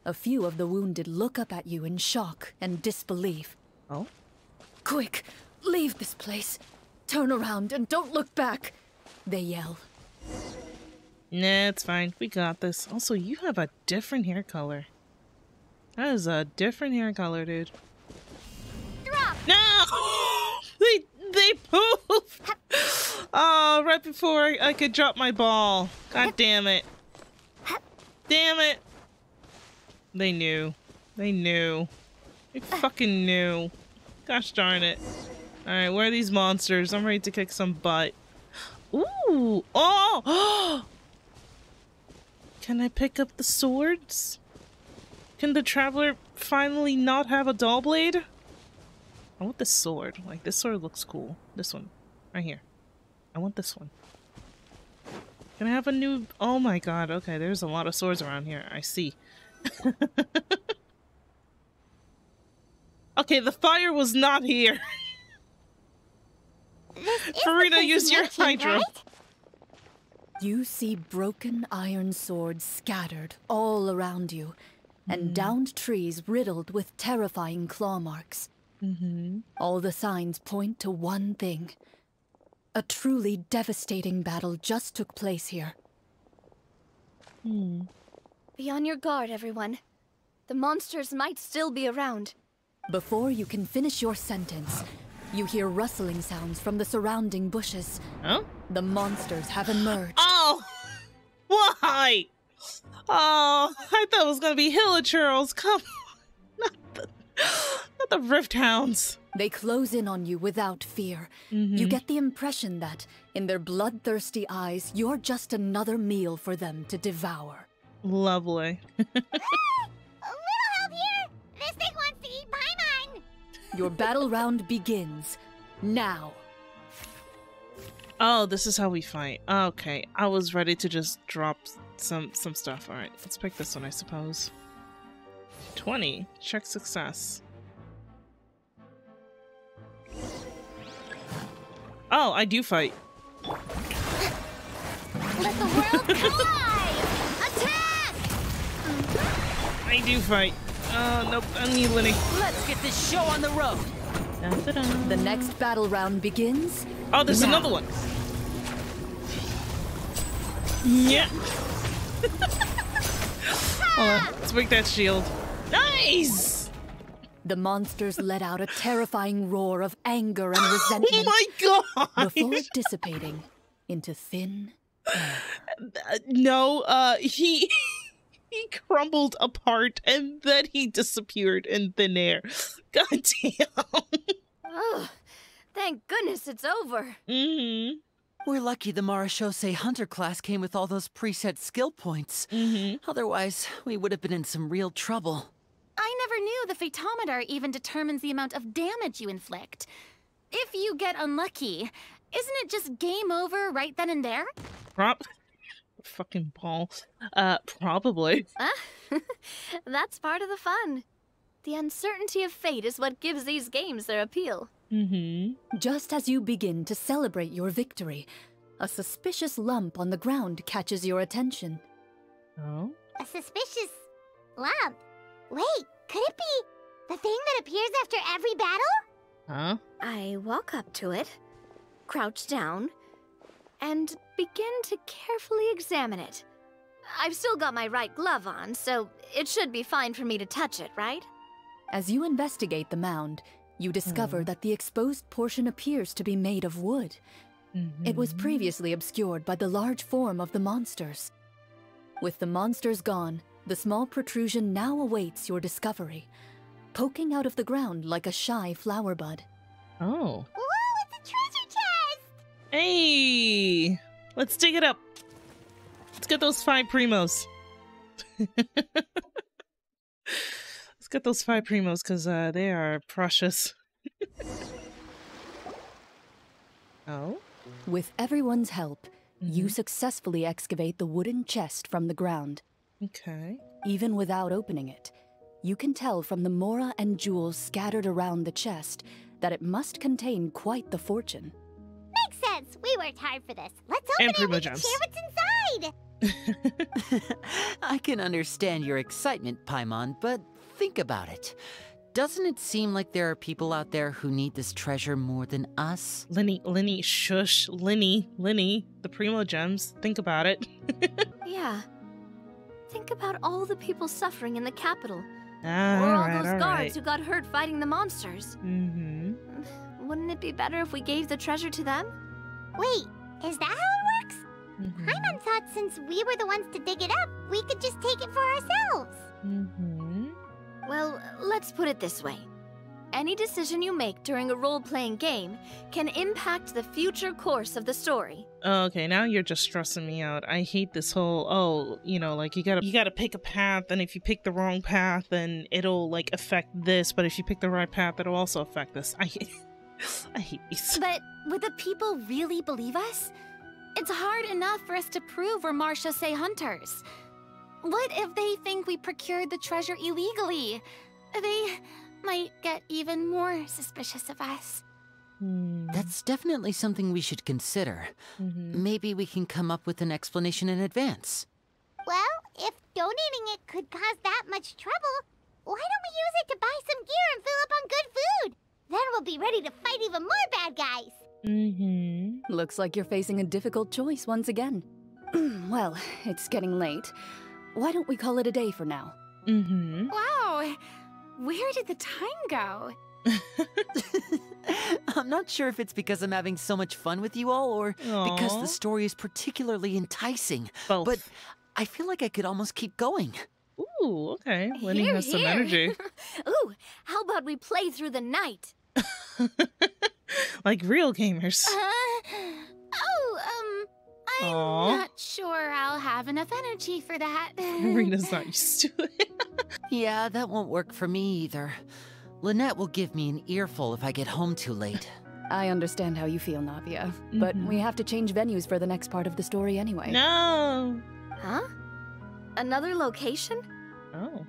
A few of the wounded look up at you in shock and disbelief. Oh? Quick, leave this place. Turn around and don't look back, they yell. Nah, it's fine. We got this. Also, you have a different hair color. That is a different hair color, dude. Drop. No! They poofed! Oh, right before I could drop my ball. God damn it. Damn it. They knew. They knew. They fucking knew. Gosh darn it. Alright, where are these monsters? I'm ready to kick some butt. Ooh! Oh! Can I pick up the swords? Can the traveler finally not have a dull blade? I want this sword. Like, this sword looks cool. This one. Right here. I want this one. Can I have a new... Oh my god. Okay, there's a lot of swords around here. I see. Okay, the fire was not here. Farida, use your hydro. Right? You see broken iron swords scattered all around you, and downed trees riddled with terrifying claw marks. All the signs point to one thing. A truly devastating battle just took place here. Be on your guard, everyone. The monsters might still be around. Before you can finish your sentence, you hear rustling sounds from the surrounding bushes. Huh? The monsters have emerged. Oh! Why? Oh, I thought it was gonna be Hilichurls. Come on. Not the Rift Hounds. They close in on you without fear. You get the impression that, in their bloodthirsty eyes, you're just another meal for them to devour. Lovely. A little help here! This thing wants to eat Paimon! Your battle round begins now. Oh, this is how we fight. Okay, I was ready to just drop some stuff. All right, let's pick this one, I suppose. 20. Check success. Oh, I do fight. Let the world collide! Attack! I do fight. Nope, I need Linny. Let's get this show on the road. The next battle round begins. Oh, there's now. another one. Yeah. Hold on, let's break that shield. Nice! The monsters let out a terrifying roar of anger and resentment. Oh my god! Before dissipating into thin air. No, he crumbled apart and then he disappeared in thin air. God damn. Oh, thank goodness it's over. We're lucky the Marashose Hunter class came with all those preset skill points. Otherwise, we would have been in some real trouble. I never knew the Fatometer even determines the amount of damage you inflict. If you get unlucky, isn't it just game over right then and there? Fucking ball. Probably. That's part of the fun. The uncertainty of fate is what gives these games their appeal. Just as you begin to celebrate your victory, a suspicious lump on the ground catches your attention. Oh? A suspicious lump? Wait, could it be the thing that appears after every battle? Huh? I walk up to it, crouch down, and begin to carefully examine it. I've still got my right glove on, so it should be fine for me to touch it, right? As you investigate the mound, you discover that the exposed portion appears to be made of wood. It was previously obscured by the large form of the monsters. With the monsters gone, the small protrusion now awaits your discovery, poking out of the ground like a shy flower bud. Oh. Whoa, it's a treasure chest! Hey! Let's dig it up. Let's get those 5 primos. Let's get those 5 primos, because they are precious. Oh? With everyone's help, you successfully excavate the wooden chest from the ground. Okay. Even without opening it, you can tell from the mora and jewels scattered around the chest that it must contain quite the fortune. Makes sense. We worked hard for this. Let's open it and share what's inside. I can understand your excitement, Paimon, but think about it. Doesn't it seem like there are people out there who need this treasure more than us? Linny, shush. Linny, the Primo Gems. Think about it. Yeah. Think about all the people suffering in the capital. Or All all right, those guards who got hurt fighting the monsters. Wouldn't it be better if we gave the treasure to them? Wait, is that how it works? Paimon thought since we were the ones to dig it up, we could just take it for ourselves. Well, let's put it this way. Any decision you make during a role-playing game can impact the future course of the story. Okay, now you're just stressing me out. I hate this whole, you know, like you gotta pick a path, and if you pick the wrong path, then it'll like affect this, but if you pick the right path, it'll also affect this. I hate these. But would the people really believe us? It's hard enough for us to prove we're Marashose hunters. What if they think we procured the treasure illegally? They might get even more suspicious of us. That's definitely something we should consider. Maybe we can come up with an explanation in advance. Well, if donating it could cause that much trouble, why don't we use it to buy some gear and fill up on good food? Then we'll be ready to fight even more bad guys. Looks like you're facing a difficult choice once again. Well, it's getting late. why don't we call it a day for now? Wow, where did the time go? I'm not sure if it's because I'm having so much fun with you all or because the story is particularly enticing. Both. But I feel like I could almost keep going. Ooh, okay. Lenny has some energy. Ooh, how about we play through the night? Like real gamers. I'm not sure I'll have enough energy for that. Marina's not used to it. Yeah, that won't work for me either. Lynette will give me an earful if I get home too late. I understand how you feel, Navia, but we have to change venues for the next part of the story anyway. No! Huh? Another location? Oh.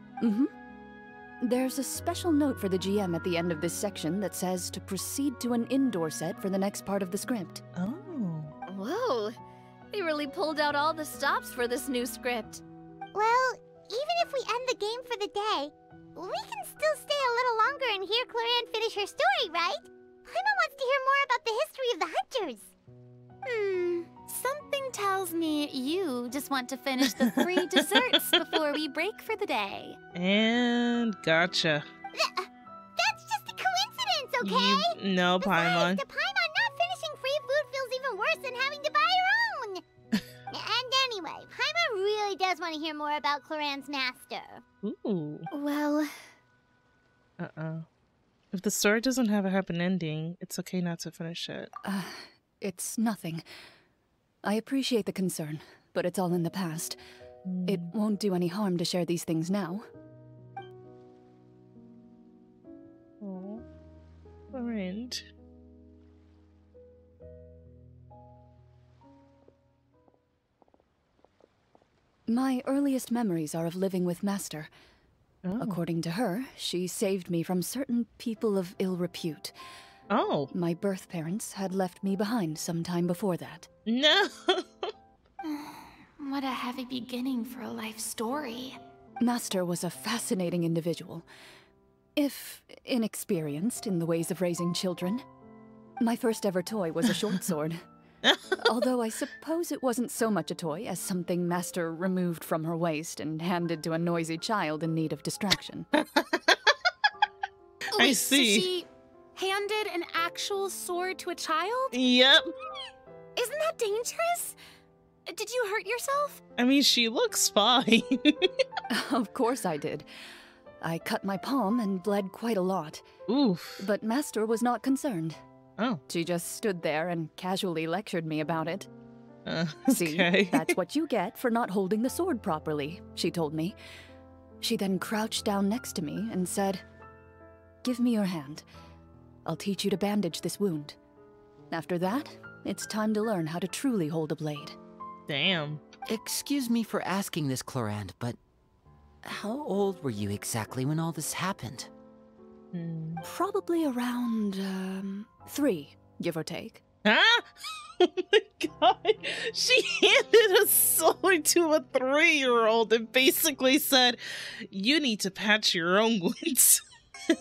There's a special note for the GM at the end of this section that says to proceed to an indoor set for the next part of the script. Oh. Whoa, they really pulled out all the stops for this new script. Well, even if we end the game for the day, we can still stay a little longer and hear Clorinde finish her story, right? Paimon wants to hear more about the history of the hunters. Something tells me you just want to finish the 3 desserts before we break for the day. And gotcha. That's just a coincidence, okay? No, Besides, Paimon. to Paimon, not finishing free food feels even worse than having to buy her own. And anyway, Paimon really does want to hear more about Clorinde's master. Ooh. Well... If the story doesn't have a happy ending, it's okay not to finish it. It's nothing. I appreciate the concern, but it's all in the past. It won't do any harm to share these things now. Oh, Clorinde. My earliest memories are of living with Master. According to her, she saved me from certain people of ill repute. Oh. My birth parents had left me behind some time before that. No. What a heavy beginning for a life story. Master was a fascinating individual, if inexperienced in the ways of raising children. My first ever toy was a short sword. Although I suppose it wasn't so much a toy as something Master removed from her waist and handed to a noisy child in need of distraction. I see. So she handed an actual sword to a child? Yep. Isn't that dangerous? Did you hurt yourself? I mean, she looks fine. Of course I did. I cut my palm and bled quite a lot. Oof. But Master was not concerned. Oh. She just stood there and casually lectured me about it. Okay. See, that's what you get for not holding the sword properly, she told me. She then crouched down next to me and said, "Give me your hand. I'll teach you to bandage this wound. After that, it's time to learn how to truly hold a blade." Damn. Excuse me for asking this, Clorinde, but how old were you exactly when all this happened? Probably around, 3, give or take. Huh? Oh my god. She handed a sword to a 3-year-old and basically said, "You need to patch your own wounds." 3?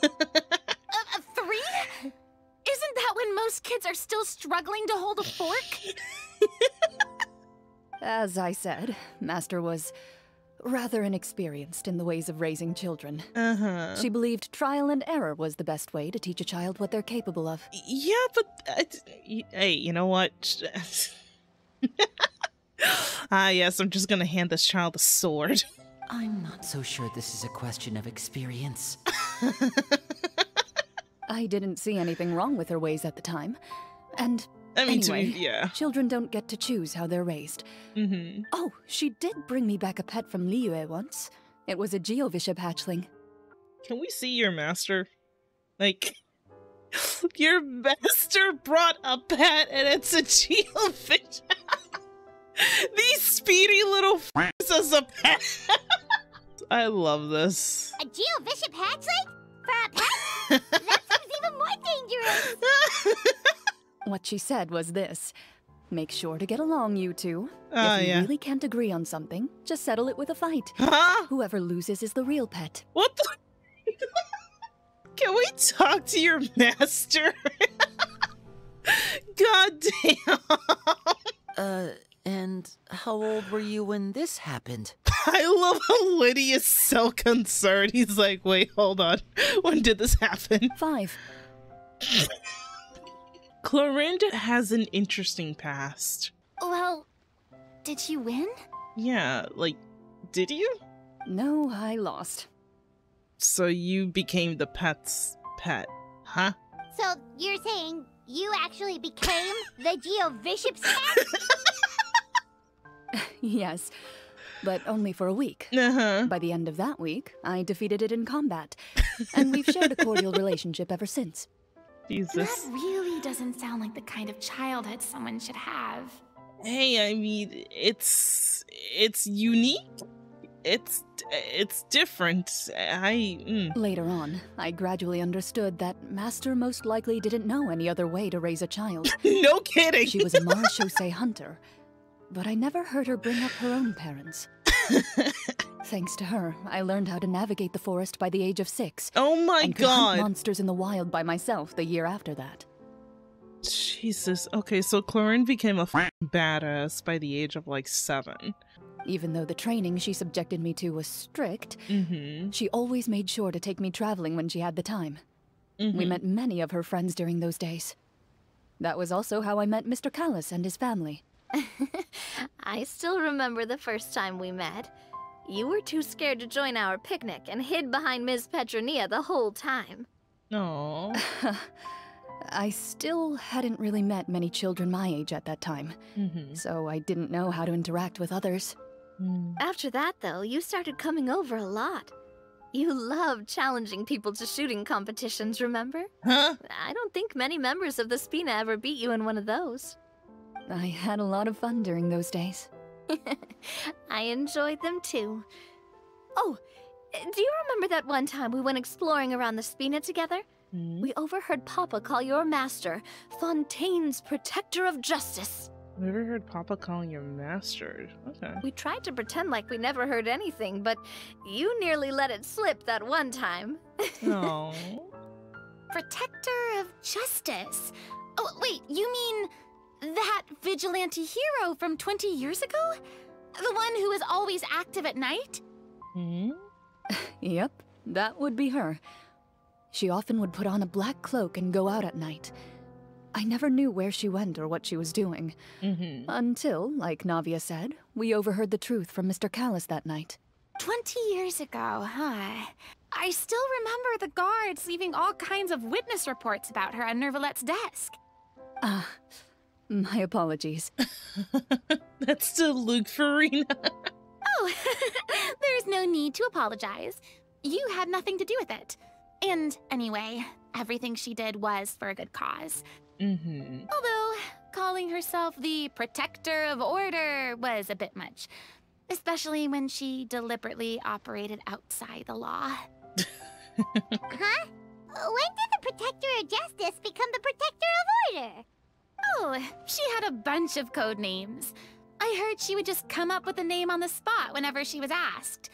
Isn't that when most kids are still struggling to hold a fork? As I said, Master was rather inexperienced in the ways of raising children. She believed trial and error was the best way to teach a child what they're capable of. Yeah, but hey, you know what? Yes, I'm just gonna hand this child a sword. I'm not so sure this is a question of experience. I didn't see anything wrong with her ways at the time. And I mean, anyway, children don't get to choose how they're raised. Oh, she did bring me back a pet from Liyue once. It was a Geovishap hatchling. Can we see your master? Like, your master brought a pet and it's a Geofish. These speedy little f***s as a pet. I love this. A Geovishap hatchling? For a pet? That seems even more dangerous. What she said was this: make sure to get along, you two. If you really can't agree on something, just settle it with a fight. Whoever loses is the real pet. What the? Can we talk to your master? God damn. And how old were you when this happened? I love how Liddy is so concerned. He's like, wait, hold on. When did this happen? 5. Clorinde has an interesting past. Well, did you win? Yeah, like, did you? No, I lost. So you became the pet's pet, huh? So you're saying you actually became the Geobishop's pet? Yes, but only for a week. By the end of that week, I defeated it in combat, and we've shared a cordial relationship ever since. Jesus. That really doesn't sound like the kind of childhood someone should have. Hey, I mean, it's unique. It's different. Later on, I gradually understood that Master most likely didn't know any other way to raise a child. No kidding! She was a marechaussee hunter, but I never heard her bring up her own parents. Thanks to her, I learned how to navigate the forest by the age of 6. Oh my and could hunt god! monsters in the wild by myself the year after that. Jesus. Okay, so Clorinde became a badass by the age of like 7. Even though the training she subjected me to was strict, she always made sure to take me traveling when she had the time. We met many of her friends during those days. That was also how I met Mr. Callis and his family. I still remember the first time we met. You were too scared to join our picnic and hid behind Ms. Petronia the whole time. No. I still hadn't really met many children my age at that time, so I didn't know how to interact with others. After that, though, you started coming over a lot. You loved challenging people to shooting competitions, remember? Huh? I don't think many members of the Spina ever beat you in one of those. I had a lot of fun during those days. I enjoyed them too. Oh, do you remember that one time we went exploring around the Spina together? We overheard Papa call your master Fontaine's Protector of Justice. Never heard Papa calling your master. Okay. We tried to pretend like we never heard anything, but you nearly let it slip that one time. No. Protector of Justice? Oh, wait, you mean that vigilante hero from 20 years ago? The one who is always active at night? Yep, that would be her. She often would put on a black cloak and go out at night. I never knew where she went or what she was doing. Until, like Navia said, we overheard the truth from Mr. Callis that night. 20 years ago, huh? I still remember the guards leaving all kinds of witness reports about her on Nervalette's desk. My apologies. That's still Luke Farina. Oh, there's no need to apologize. You had nothing to do with it. And anyway, everything she did was for a good cause. Although, calling herself the Protector of Order was a bit much. Especially when she deliberately operated outside the law. Huh? When did the Protector of Justice become the Protector of Order? Oh, she had a bunch of code names. I heard she would just come up with a name on the spot whenever she was asked.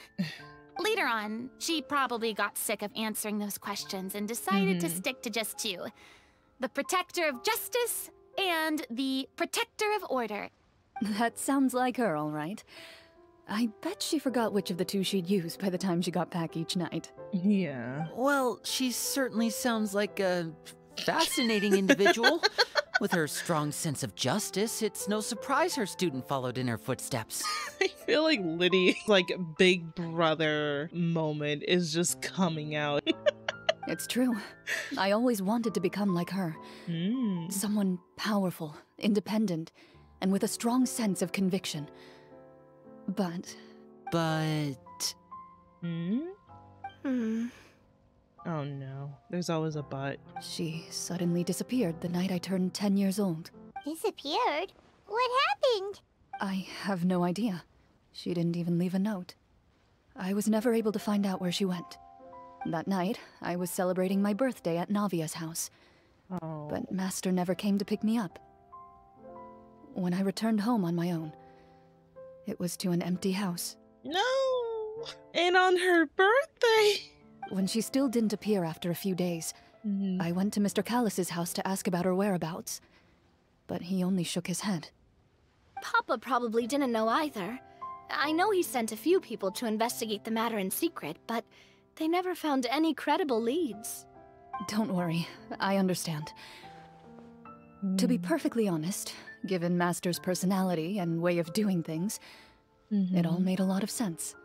Later on, she probably got sick of answering those questions and decided to stick to just 2. The Protector of Justice and the Protector of Order. That sounds like her, all right. I bet she forgot which of the 2 she'd use by the time she got back each night. Yeah. Well, she certainly sounds like a fascinating individual. With her strong sense of justice, it's no surprise her student followed in her footsteps. I feel like Liddy's like big brother moment is just coming out. It's true. I always wanted to become like her. Someone powerful, independent, and with a strong sense of conviction. But... Oh no, there's always a but. She suddenly disappeared the night I turned 10 years old. Disappeared? What happened? I have no idea. She didn't even leave a note. I was never able to find out where she went. That night, I was celebrating my birthday at Navia's house. But Master never came to pick me up. When I returned home on my own, it was to an empty house. No! And on her birthday! When she still didn't appear after a few days, I went to Mr. Callis's house to ask about her whereabouts. But he only shook his head. Papa probably didn't know either. I know he sent a few people to investigate the matter in secret, but they never found any credible leads. Don't worry, I understand. To be perfectly honest, given Master's personality and way of doing things, it all made a lot of sense.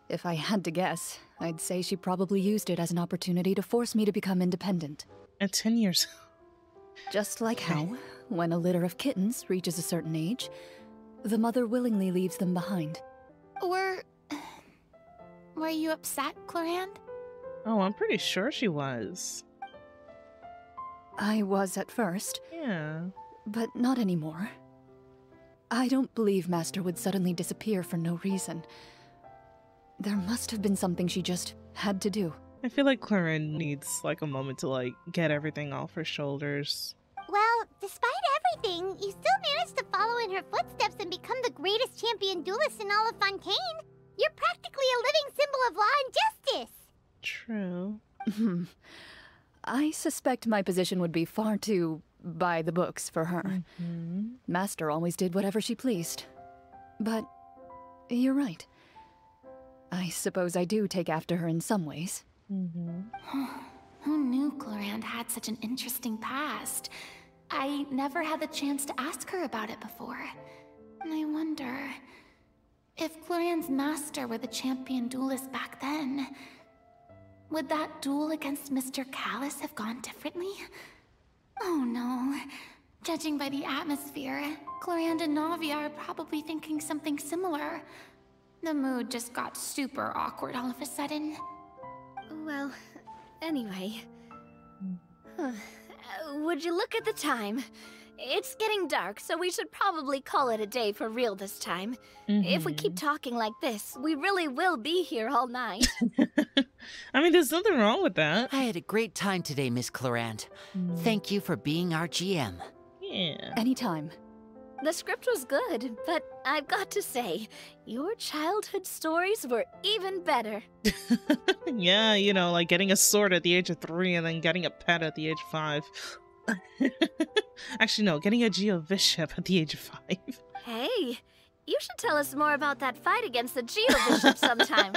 If I had to guess, I'd say she probably used it as an opportunity to force me to become independent. At 10 years. Just like how, when a litter of kittens reaches a certain age, the mother willingly leaves them behind. Were you upset, Clorinde? Oh, I'm pretty sure she was. I was at first. Yeah. But not anymore. I don't believe Master would suddenly disappear for no reason. There must have been something she just had to do. I feel like Clorinde needs like a moment to like get everything off her shoulders. Well, despite everything, you still managed to follow in her footsteps and become the greatest champion duelist in all of Fontaine. You're practically a living symbol of law and justice. True. I suspect my position would be far too by the books for her. Master always did whatever she pleased. But you're right. I suppose I do take after her in some ways. Who knew Clorinde had such an interesting past? I never had the chance to ask her about it before. And I wonder, if Clorinde's master were the champion duelist back then, would that duel against Mr. Callus have gone differently? Oh no. Judging by the atmosphere, Clorinde and Navi are probably thinking something similar. The mood just got super awkward all of a sudden. Well, anyway. Would you look at the time? It's getting dark, so we should probably call it a day for real this time. If we keep talking like this, we really will be here all night. I mean, there's nothing wrong with that. I had a great time today, Miss Clorinde. Thank you for being our GM. Yeah. Anytime. The script was good, but I've got to say, your childhood stories were even better. Yeah, you know, like getting a sword at the age of 3 and then getting a pet at the age of 5. Actually, no, getting a Geobishop at the age of 5. Hey, you should tell us more about that fight against the Geobishop sometime.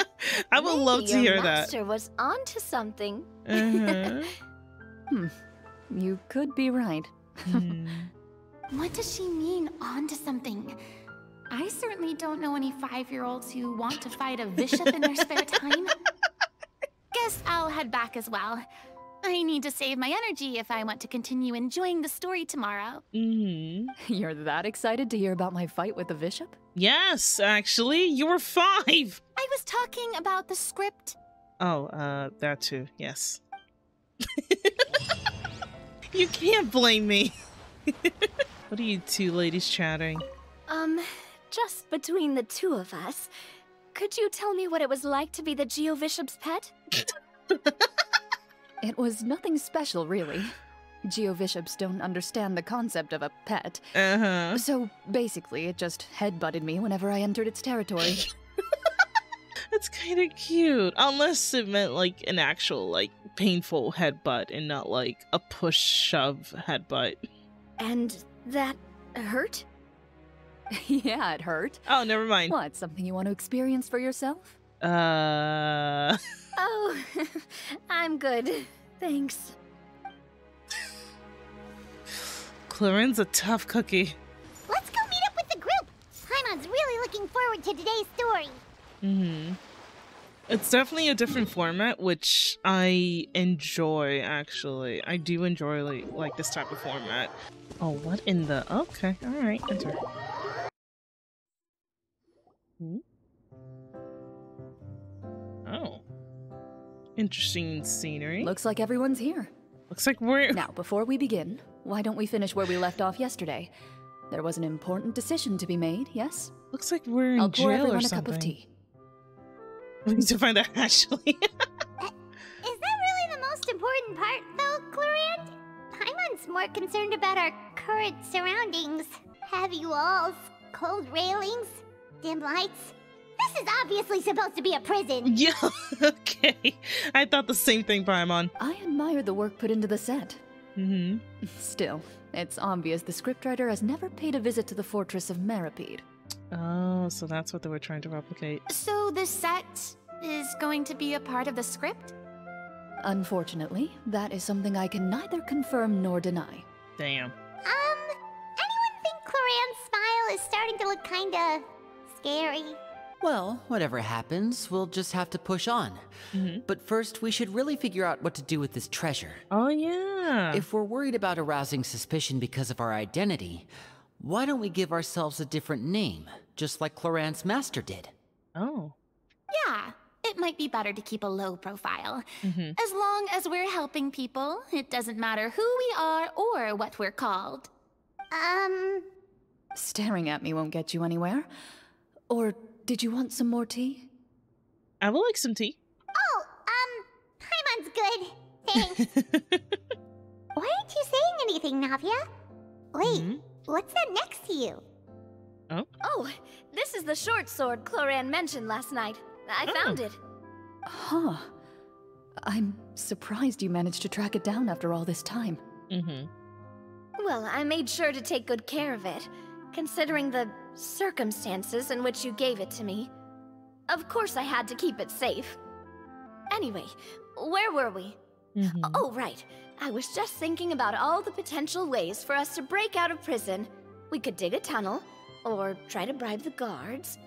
I would love to hear that. Your master was onto something. You could be right. What does she mean, onto something? I certainly don't know any 5-year-olds who want to fight a bishop in their spare time. Guess I'll head back as well. I need to save my energy if I want to continue enjoying the story tomorrow. You're that excited to hear about my fight with the bishop? Yes, actually, you were 5. I was talking about the script. Oh, that too, yes. You can't blame me. What are you two ladies chatting? Just between the two of us, could you tell me what it was like to be the Geobishop's pet? It was nothing special, really. Geobishops don't understand the concept of a pet. So basically, it just headbutted me whenever I entered its territory. That's kind of cute. Unless it meant like an actual, like, painful headbutt and not like a push-shove headbutt. And that hurt? Yeah, it hurt. Oh, never mind. What, something you want to experience for yourself? Oh, I'm good. Thanks. Clorinde's a tough cookie. Let's go meet up with the group. Paimon's really looking forward to today's story. It's definitely a different format, which I enjoy, actually. I do enjoy, like this type of format. Oh, what in the... Okay, alright, enter. Oh. Interesting scenery. Looks like everyone's here. Looks like we're... Now, before we begin, why don't we finish where we left off yesterday? There was an important decision to be made, yes? Looks like we're in I'll pour jail everyone or a something. cup of tea. We need to find out, Ashley. Is that really the most important part, though, Clorinde? Paimon's more concerned about our current surroundings. Heavy walls, cold railings, dim lights. This is obviously supposed to be a prison. Yeah, okay. I thought the same thing, Paimon. I admire the work put into the set. Still, It's obvious the scriptwriter has never paid a visit to the fortress of Meripede. Oh, so that's what they were trying to replicate. So the set is going to be a part of the script? Unfortunately, that is something I can neither confirm nor deny. Damn. Anyone think Clorinde's smile is starting to look kinda scary? Well, whatever happens, we'll just have to push on. But first, we should really figure out what to do with this treasure. Oh, yeah. If we're worried about arousing suspicion because of our identity, why don't we give ourselves a different name, just like Clorinde's master did? Oh. Yeah, it might be better to keep a low profile. As long as we're helping people, it doesn't matter who we are or what we're called. Staring at me won't get you anywhere. Or did you want some more tea? I would like some tea. Oh, Paimon's good. Thanks. Why aren't you saying anything, Navia? Wait, what's that next to you? Oh, this is the short sword Clorinde mentioned last night. I found it. Huh. I'm surprised you managed to track it down after all this time. Well, I made sure to take good care of it, considering the circumstances in which you gave it to me. Of course I had to keep it safe. Anyway, where were we? Oh, right. I was just thinking about all the potential ways for us to break out of prison. We could dig a tunnel, or try to bribe the guards.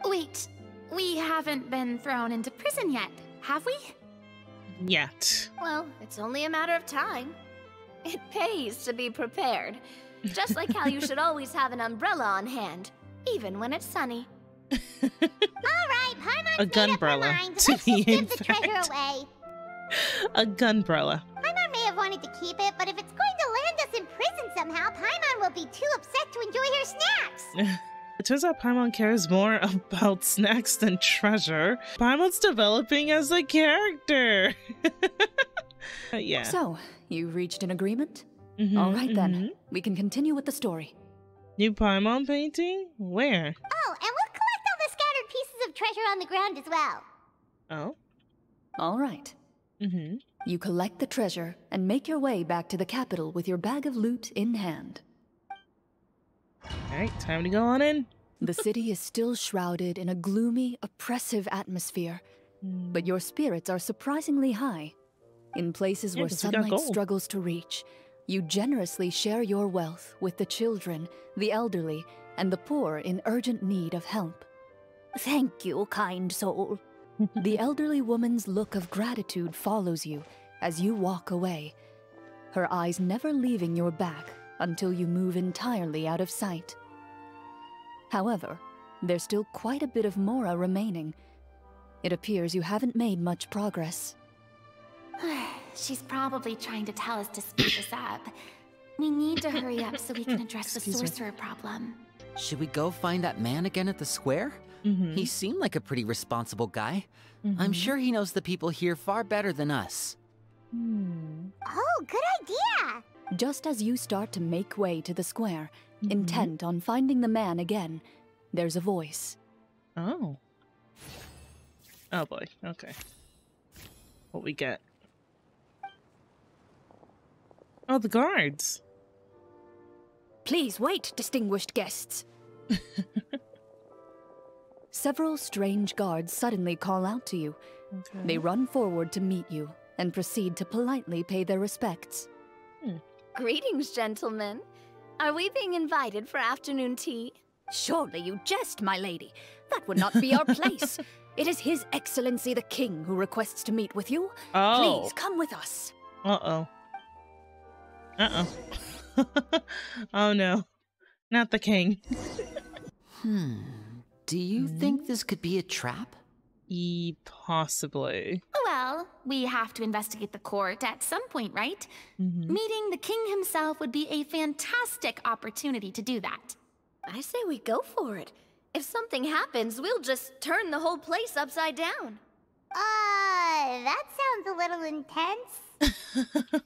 Wait, we haven't been thrown into prison yet, have we? Yet. Well, it's only a matter of time. It pays to be prepared. Just like how you should always have an umbrella on hand, even when it's sunny. Alright, Paimon's A made up her gunbrella, mind. to Let's be just give in the treasure fact. away. A gunbrella. Paimon may have wanted to keep it, but if it's going to land us in prison somehow, Paimon will be too upset to enjoy her snacks. It turns out Paimon cares more about snacks than treasure. Paimon's developing as a character. Yeah. So, you reached an agreement? All right then, we can continue with the story. New Paimon painting? Where? Oh, and we'll collect all the scattered pieces of treasure on the ground as well. Oh. All right. You collect the treasure and make your way back to the capital with your bag of loot in hand. Alright, time to go on in. The city is still shrouded in a gloomy, oppressive atmosphere, but your spirits are surprisingly high. In places where 'cause we got sunlight gold. struggles to reach, you generously share your wealth with the children, the elderly, and the poor in urgent need of help. Thank you, kind soul. The elderly woman's look of gratitude follows you as you walk away, her eyes never leaving your back until you move entirely out of sight. However, there's still quite a bit of Mora remaining. It appears you haven't made much progress. She's probably trying to tell us to speed this up. We need to hurry up so we can address the Excuse me. sorcerer problem. Should we go find that man again at the square? He seemed like a pretty responsible guy. I'm sure he knows the people here far better than us. Oh, good idea! Just as you start to make way to the square, intent on finding the man again, there's a voice. Oh. Oh boy, okay. What we get? Oh, the guards. Please wait, distinguished guests. Several strange guards suddenly call out to you. Okay. They run forward to meet you and proceed to politely pay their respects. Greetings, gentlemen. Are we being invited for afternoon tea? Surely you jest, my lady. That would not be our place. It is His Excellency the King who requests to meet with you. Oh. Please come with us. Uh-oh. Uh-oh. Oh no. Not the king. Do you think this could be a trap? Possibly. Well, we have to investigate the court at some point, right? Meeting the king himself would be a fantastic opportunity to do that. I say we go for it. If something happens, we'll just turn the whole place upside down. That sounds a little intense.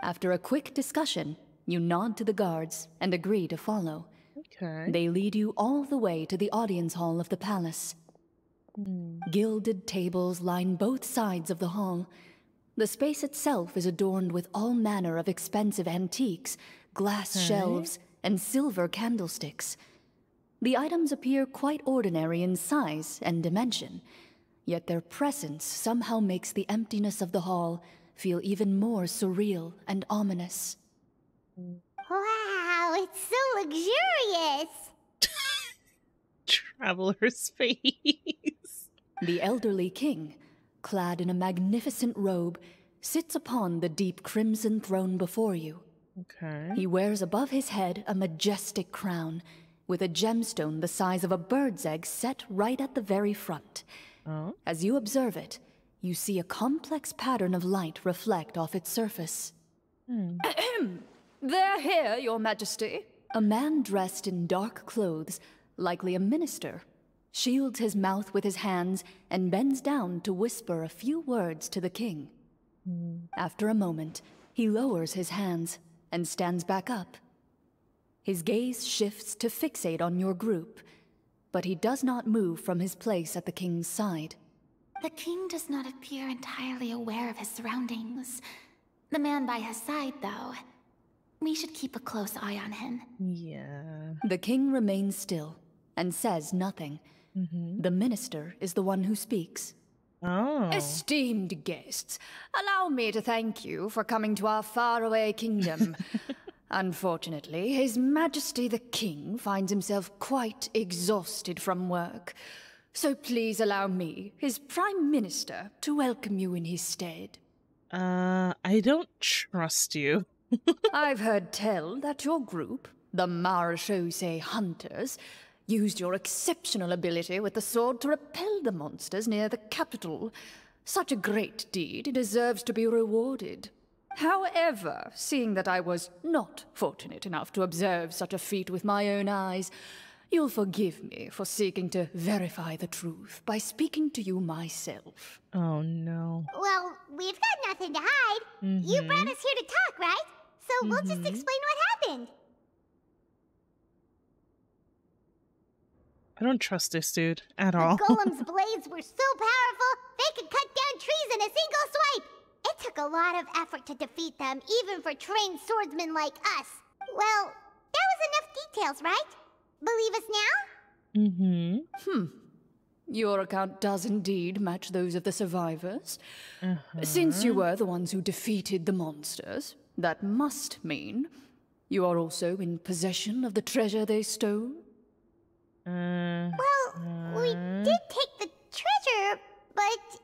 After a quick discussion, you nod to the guards and agree to follow. Okay. They lead you all the way to the audience hall of the palace. Gilded tables line both sides of the hall. The space itself is adorned with all manner of expensive antiques, glass shelves and silver candlesticks. The items appear quite ordinary in size and dimension, yet their presence somehow makes the emptiness of the hall feel even more surreal and ominous. Wow, it's so luxurious! Traveler's face. The elderly king, clad in a magnificent robe, sits upon the deep crimson throne before you. Okay. He wears above his head a majestic crown, with a gemstone the size of a bird's egg set right at the very front. Oh. As you observe it, you see a complex pattern of light reflect off its surface. They're here, Your Majesty. A man dressed in dark clothes, likely a minister, shields his mouth with his hands and bends down to whisper a few words to the king. After a moment, he lowers his hands and stands back up. His gaze shifts to fixate on your group, but he does not move from his place at the king's side. The king does not appear entirely aware of his surroundings. The man by his side, though. We should keep a close eye on him. Yeah. The king remains still and says nothing. The minister is the one who speaks. Oh. Esteemed guests, allow me to thank you for coming to our faraway kingdom. Unfortunately, His Majesty the King finds himself quite exhausted from work. So please allow me, his Prime Minister, to welcome you in his stead. I don't trust you. I've heard tell that your group, the Marechaussee Hunters, used your exceptional ability with the sword to repel the monsters near the capital. Such a great deed deserves to be rewarded. However, seeing that I was not fortunate enough to observe such a feat with my own eyes, you'll forgive me for seeking to verify the truth by speaking to you myself. Oh, no. Well, we've got nothing to hide. You brought us here to talk, right? So we'll just explain what happened. I don't trust this dude at all. The golem's blades were so powerful, they could cut down trees in a single swipe. It took a lot of effort to defeat them, even for trained swordsmen like us. Well, there was enough details, right? Believe us now? Your account does indeed match those of the survivors. Since you were the ones who defeated the monsters, that must mean you are also in possession of the treasure they stole? Well, we did take the treasure, but...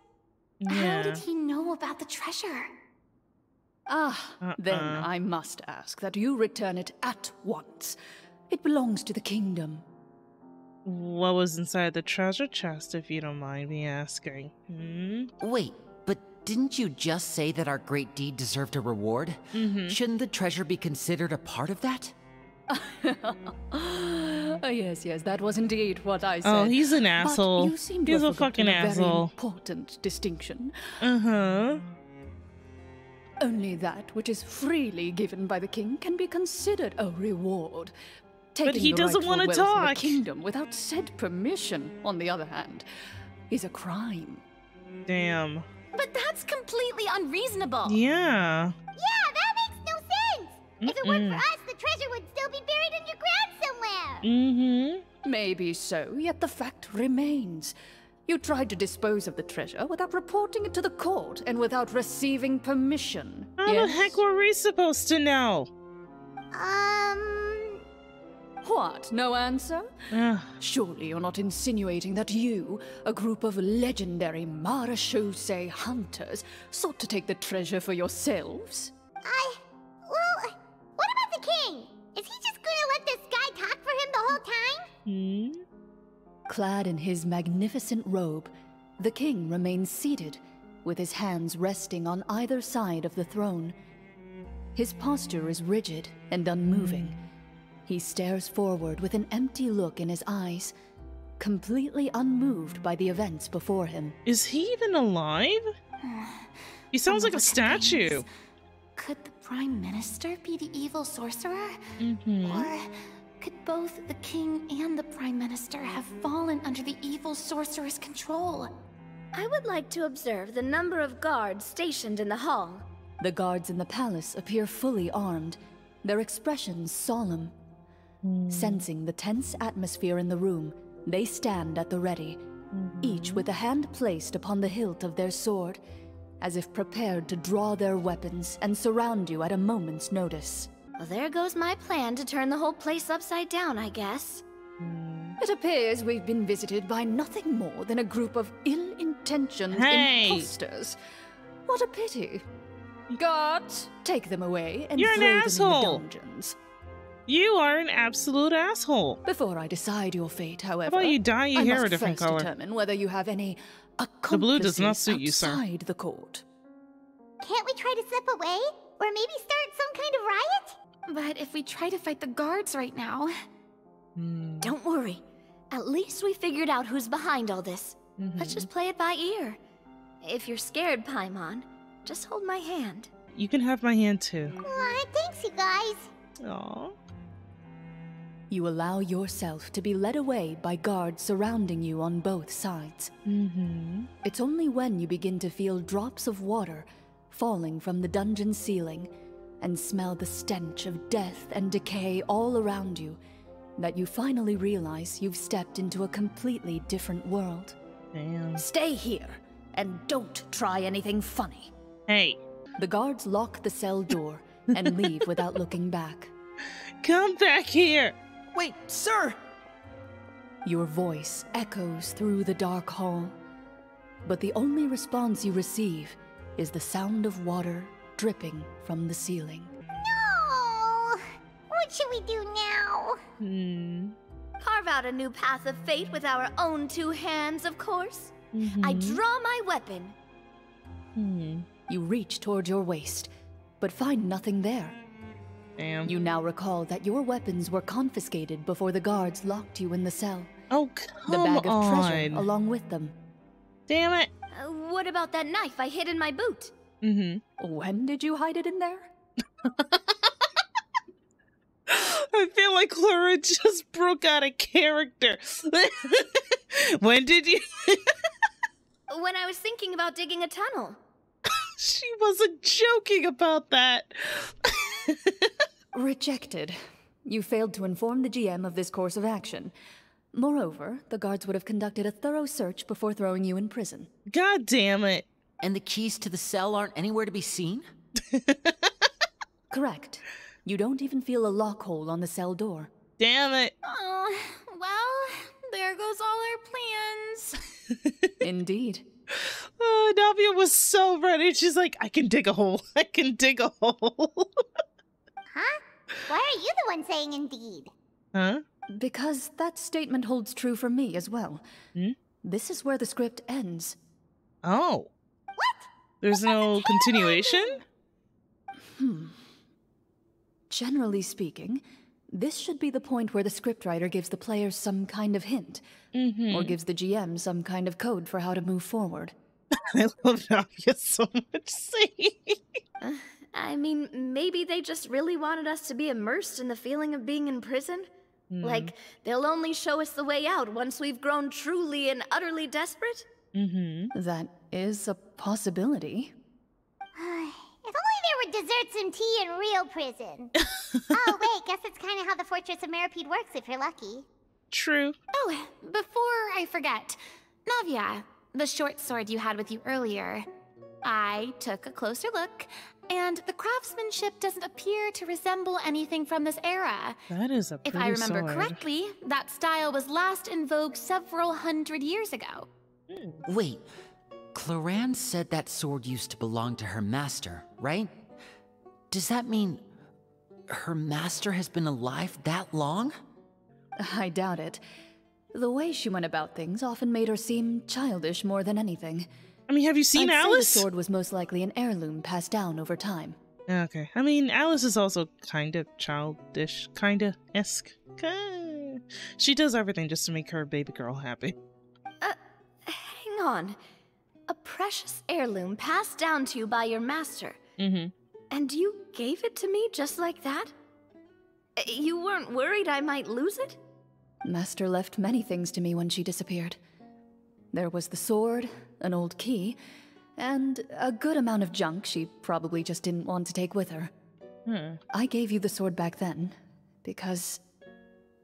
How did he know about the treasure? Then I must ask that you return it at once. It belongs to the kingdom. What was inside the treasure chest, if you don't mind me asking? Wait, but didn't you just say that our great deed deserved a reward? Shouldn't the treasure be considered a part of that? Yes, that was indeed what I said. Oh, he's an asshole. He's a fucking asshole. Very important distinction. Only that which is freely given by the king can be considered a reward. But he doesn't want to talk. The kingdom without said permission, on the other hand, is a crime. Damn. But that's completely unreasonable. Yeah. Yeah, that makes no sense! If it weren't for us, the treasure would still be buried underground somewhere! Maybe so, yet the fact remains. You tried to dispose of the treasure without reporting it to the court and without receiving permission. How the heck were we supposed to know? What, no answer? Surely you're not insinuating that you, a group of legendary Marechaussee hunters, sought to take the treasure for yourselves? Well, what about the king? Is he just gonna let this guy talk for him the whole time? Clad in his magnificent robe, the king remains seated, with his hands resting on either side of the throne. His posture is rigid and unmoving. He stares forward with an empty look in his eyes, completely unmoved by the events before him. Is he even alive? He sounds like a statue. Could the Prime Minister be the evil sorcerer? Or could both the king and the Prime Minister have fallen under the evil sorcerer's control? I would like to observe the number of guards stationed in the hall. The guards in the palace appear fully armed, their expressions solemn. Sensing the tense atmosphere in the room, they stand at the ready, each with a hand placed upon the hilt of their sword, as if prepared to draw their weapons and surround you at a moment's notice. Well, there goes my plan to turn the whole place upside down, I guess. It appears we've been visited by nothing more than a group of ill-intentioned imposters. What a pity. Guards, take them away and throw them in the dungeons. You are an absolute asshole. Before I decide your fate, however, how about you dye your hair a different color? Determine whether you have any accomplices the blue does not suit you, sir. Outside the court. Can't we try to slip away? Or maybe start some kind of riot? But if we try to fight the guards right now... Don't worry. At least we figured out who's behind all this. Let's just play it by ear. If you're scared, Paimon, just hold my hand. You can have my hand too. Aw, thanks you guys. Aww. You allow yourself to be led away by guards surrounding you on both sides. It's only when you begin to feel drops of water falling from the dungeon ceiling and smell the stench of death and decay all around you that you finally realize you've stepped into a completely different world. Damn. Stay here and don't try anything funny. Hey. The guards lock the cell door and leave without looking back. Come back here! Wait, sir! Your voice echoes through the dark hall, but the only response you receive is the sound of water dripping from the ceiling. No! What should we do now? Carve out a new path of fate with our own two hands, of course. I draw my weapon. You reach toward your waist, but find nothing there. Damn. You now recall that your weapons were confiscated before the guards locked you in the cell. Oh, come the bag of treasure on. along with them. Damn it. What about that knife I hid in my boot? When did you hide it in there? I feel like Clorinde just broke out of character. When did you? When I was thinking about digging a tunnel. She wasn't joking about that. Rejected. You failed to inform the GM of this course of action. Moreover, the guards would have conducted a thorough search before throwing you in prison. God damn it. And the keys to the cell aren't anywhere to be seen? Correct. You don't even feel a lock hole on the cell door. Damn it. Oh, well, there goes all our plans. Indeed. Navia was so ready. She's like, I can dig a hole. I can dig a hole. Huh? Why are you the one saying indeed? Huh? Because that statement holds true for me as well. This is where the script ends. Oh. What? There's no continuation? Generally speaking, this should be the point where the scriptwriter gives the players some kind of hint, or gives the GM some kind of code for how to move forward. I love Navia so much. See? I mean, maybe they just really wanted us to be immersed in the feeling of being in prison. Like, they'll only show us the way out once we've grown truly and utterly desperate? That is a possibility. If only there were desserts and tea in real prison. Oh, wait, guess it's kind of how the Fortress of Meripede works if you're lucky. True. Oh, before I forget, Navia, the short sword you had with you earlier, I took a closer look, and the craftsmanship doesn't appear to resemble anything from this era. That is a pretty sword. If I remember correctly, that style was last in vogue several hundred years ago. Wait, Clorinde said that sword used to belong to her master, right? Does that mean her master has been alive that long? I doubt it. The way she went about things often made her seem childish more than anything. I mean, have you seen I'd Alice? say the sword was most likely an heirloom passed down over time. Okay. I mean, Alice is also kind of childish, kind of esque. She does everything just to make her baby girl happy. Hang on. A precious heirloom passed down to you by your master. And you gave it to me just like that? You weren't worried I might lose it? Master left many things to me when she disappeared. There was the sword, an old key, and a good amount of junk she probably just didn't want to take with her. I gave you the sword back then because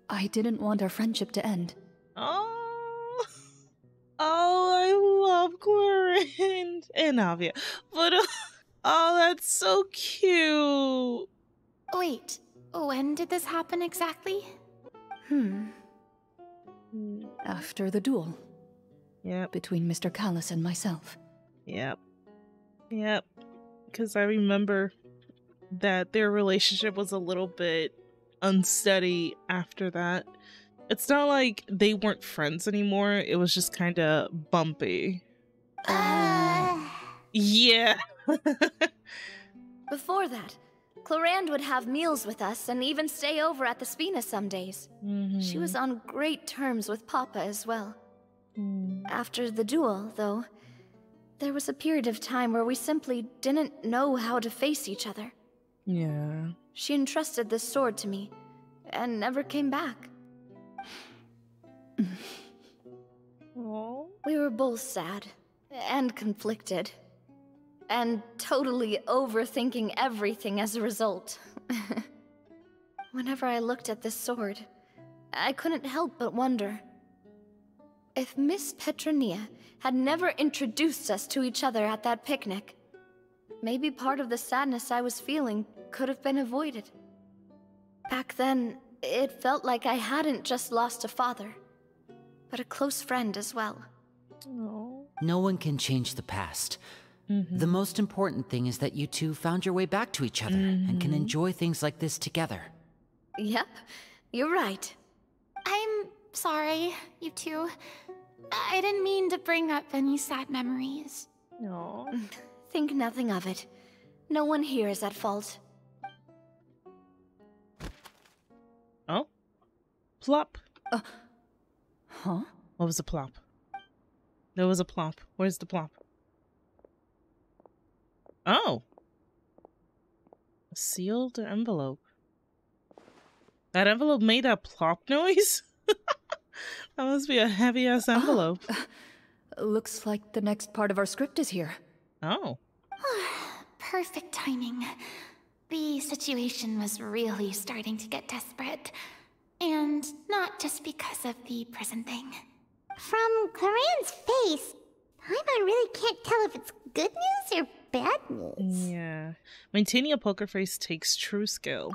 I didn't want our friendship to end. Oh, I love Clorinde and Avia, but oh, that's so cute. Wait, when did this happen exactly? After the duel. Yep. Between Mr. Callus and myself. Yep. Because I remember that their relationship was a little bit unsteady after that. It's not like they weren't friends anymore. It was just kind of bumpy. Yeah. Before that, Clorinde would have meals with us and even stay over at the Spina some days. She was on great terms with Papa as well. After the duel, though, there was a period of time where we simply didn't know how to face each other. Yeah. She entrusted this sword to me and never came back. Aww. We were both sad and conflicted and totally overthinking everything as a result. Whenever I looked at this sword, I couldn't help but wonder if Miss Petronia had never introduced us to each other at that picnic. Maybe part of the sadness I was feeling could have been avoided. Back then, it felt like I hadn't just lost a father, but a close friend as well. Aww. No one can change the past. The most important thing is that you two found your way back to each other and can enjoy things like this together. Yep, you're right. I'm sorry, you two. I didn't mean to bring up any sad memories. No. Think nothing of it. No one here is at fault. Oh? Plop. Huh? What was a plop? There was a plop. Where's the plop? Oh. A sealed envelope. That envelope made that plop noise? That must be a heavy-ass envelope. Looks like the next part of our script is here. Oh. Perfect timing. The situation was really starting to get desperate. And not just because of the prison thing. From Clorinde's face, I really can't tell if it's good news or bad news. Yeah. Maintaining a poker face takes true skill.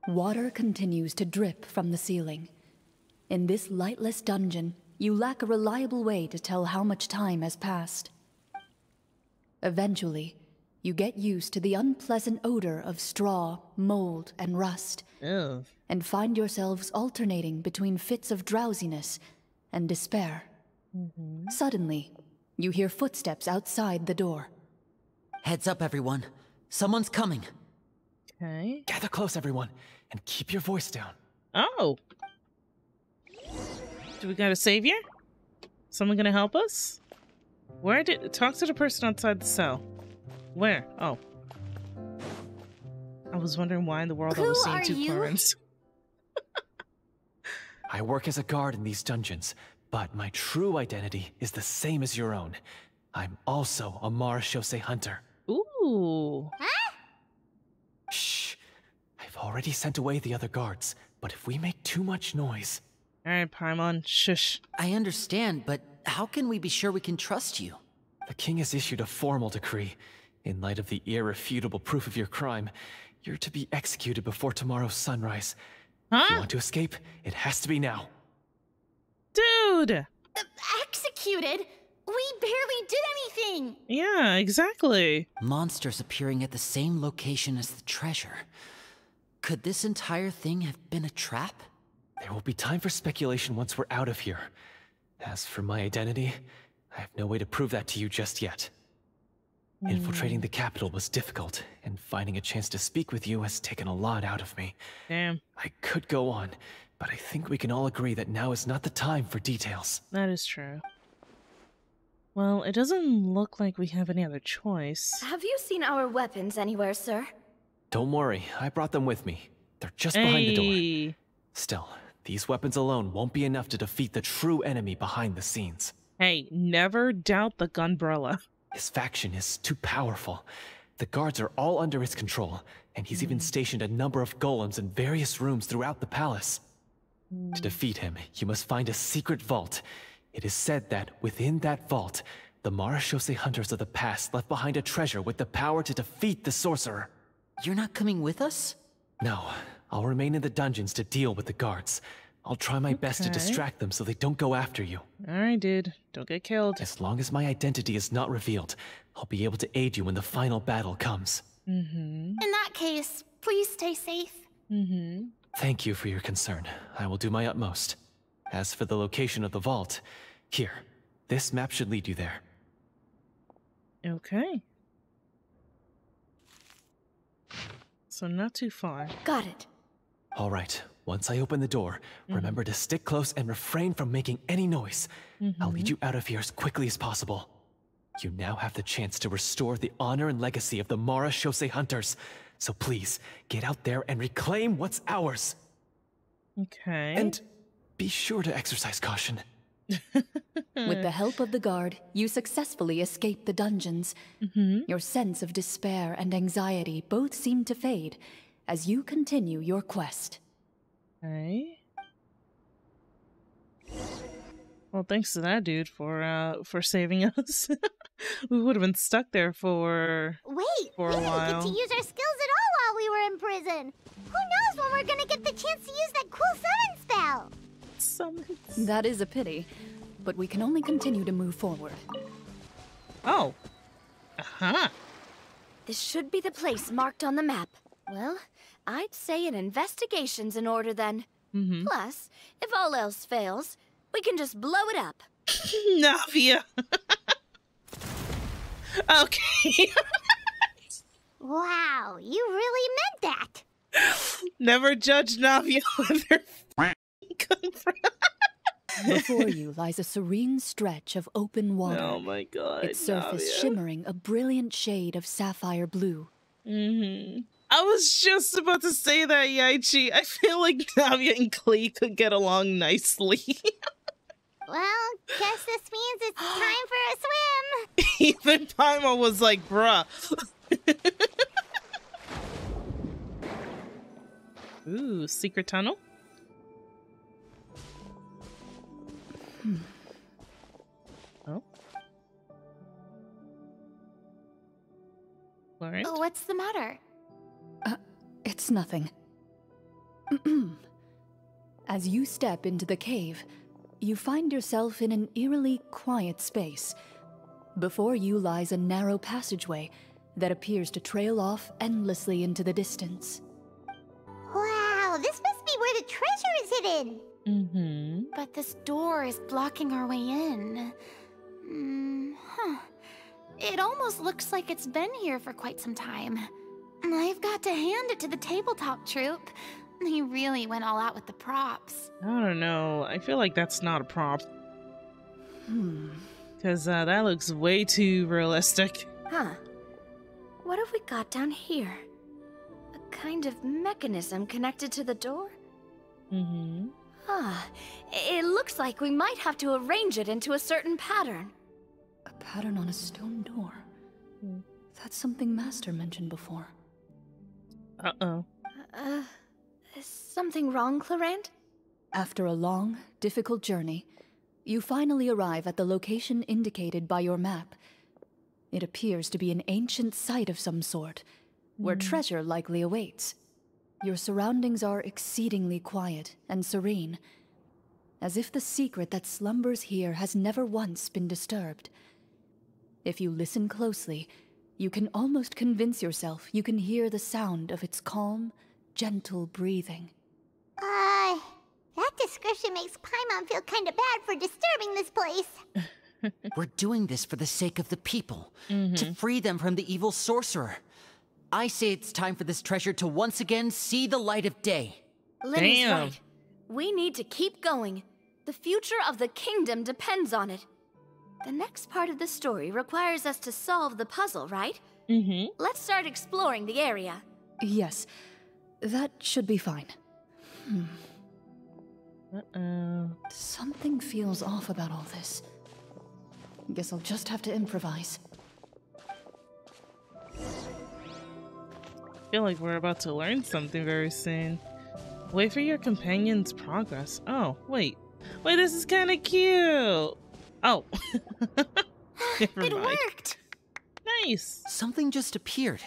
Water continues to drip from the ceiling. In this lightless dungeon, you lack a reliable way to tell how much time has passed. Eventually, you get used to the unpleasant odor of straw, mold, and rust, and find yourselves alternating between fits of drowsiness and despair. Suddenly, you hear footsteps outside the door. Heads up, everyone. Someone's coming. Okay. Gather close, everyone, and keep your voice down. Oh. Do we got a savior? Someone gonna help us? Where did... Talk to the person outside the cell. Where? Oh. I was wondering why in the world I was seeing two Clorines. I work as a guard in these dungeons, but my true identity is the same as your own. I'm also a Marechaussee hunter. Ooh. Huh? Shh. I've already sent away the other guards, but if we make too much noise... Alright, Paimon, shush. I understand, but how can we be sure we can trust you? The king has issued a formal decree. In light of the irrefutable proof of your crime, you're to be executed before tomorrow's sunrise. If you want to escape, it has to be now. Dude! Executed? We barely did anything! Yeah, exactly. Monsters appearing at the same location as the treasure. Could this entire thing have been a trap? There will be time for speculation once we're out of here. As for my identity, I have no way to prove that to you just yet. Infiltrating the capital was difficult, and finding a chance to speak with you has taken a lot out of me. Damn. I could go on, but I think we can all agree that now is not the time for details. That is true. Well, it doesn't look like we have any other choice. Have you seen our weapons anywhere, sir? Don't worry, I brought them with me. They're just behind the door. Still, these weapons alone won't be enough to defeat the true enemy behind the scenes. Hey, never doubt the Gunbrella. His faction is too powerful. The guards are all under his control, and he's even stationed a number of golems in various rooms throughout the palace. To defeat him, you must find a secret vault. It is said that within that vault, the Marashose hunters of the past left behind a treasure with the power to defeat the sorcerer. You're not coming with us? No, I'll remain in the dungeons to deal with the guards. I'll try my best to distract them so they don't go after you. Alright, dude. Don't get killed. As long as my identity is not revealed, I'll be able to aid you when the final battle comes. In that case, please stay safe. Thank you for your concern. I will do my utmost. As for the location of the vault, here, this map should lead you there. Okay. So not too far. Got it. All right, once I open the door, remember to stick close and refrain from making any noise. I'll lead you out of here as quickly as possible. You now have the chance to restore the honor and legacy of the Marashose hunters. So please, get out there and reclaim what's ours. Okay. And be sure to exercise caution. With the help of the guard, you successfully escape the dungeons. Your sense of despair and anxiety both seem to fade as you continue your quest. Okay. Well, thanks to that dude for saving us. We would have been stuck there for a while. We didn't get to use our skills at all while we were in prison. Who knows when we're gonna get the chance to use that cool summon spell? That is a pity, but we can only continue to move forward. Oh. This should be the place marked on the map. Well, I'd say an investigation's in order then. Plus, if all else fails, we can just blow it up. Navia. Okay. Wow, you really meant that. Never judge Navia with her come from. Before you lies a serene stretch of open water. Oh my god. Its surface shimmering a brilliant shade of sapphire blue. I was just about to say that, Yaichi. I feel like Navia and Klee could get along nicely. Well, guess this means it's time for a swim. Even Paimon was like, bruh. Ooh, secret tunnel? Oh. Clorinde? Oh, what's the matter? It's nothing. As you step into the cave, you find yourself in an eerily quiet space. Before you lies a narrow passageway that appears to trail off endlessly into the distance. Wow, this must be where the treasure is hidden. But this door is blocking our way in. It almost looks like it's been here for quite some time. I've got to hand it to the tabletop troupe. They really went all out with the props. I don't know. I feel like that's not a prop. Because that looks way too realistic. What have we got down here? A kind of mechanism connected to the door? It looks like we might have to arrange it into a certain pattern. A pattern on a stone door. That's something Master mentioned before. Uh-oh. Is something wrong, Clorinde? After a long, difficult journey, you finally arrive at the location indicated by your map. It appears to be an ancient site of some sort, where treasure likely awaits. Your surroundings are exceedingly quiet and serene, as if the secret that slumbers here has never once been disturbed. If you listen closely, you can almost convince yourself you can hear the sound of its calm, gentle breathing. That description makes Paimon feel kind of bad for disturbing this place. We're doing this for the sake of the people, to free them from the evil sorcerer. I say it's time for this treasure to once again see the light of day. Linny's right. We need to keep going. The future of the kingdom depends on it. The next part of the story requires us to solve the puzzle, right? Let's start exploring the area. Yes, that should be fine. Something feels off about all this. Guess I'll just have to improvise. feel like we're about to learn something very soon. Wait for your companion's progress. Oh, wait. Wait, this is kind of cute. Oh. It worked. Nice. Something just appeared.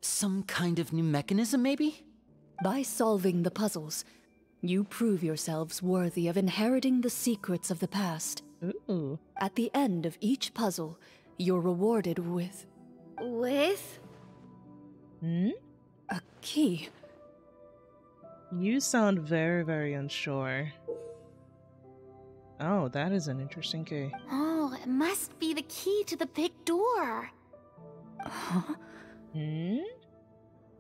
Some kind of new mechanism, maybe? By solving the puzzles, you prove yourselves worthy of inheriting the secrets of the past. Ooh. At the end of each puzzle, you're rewarded with... With? a key. You sound very, very unsure. Oh, that is an interesting key. Oh, it must be the key to the big door. Huh?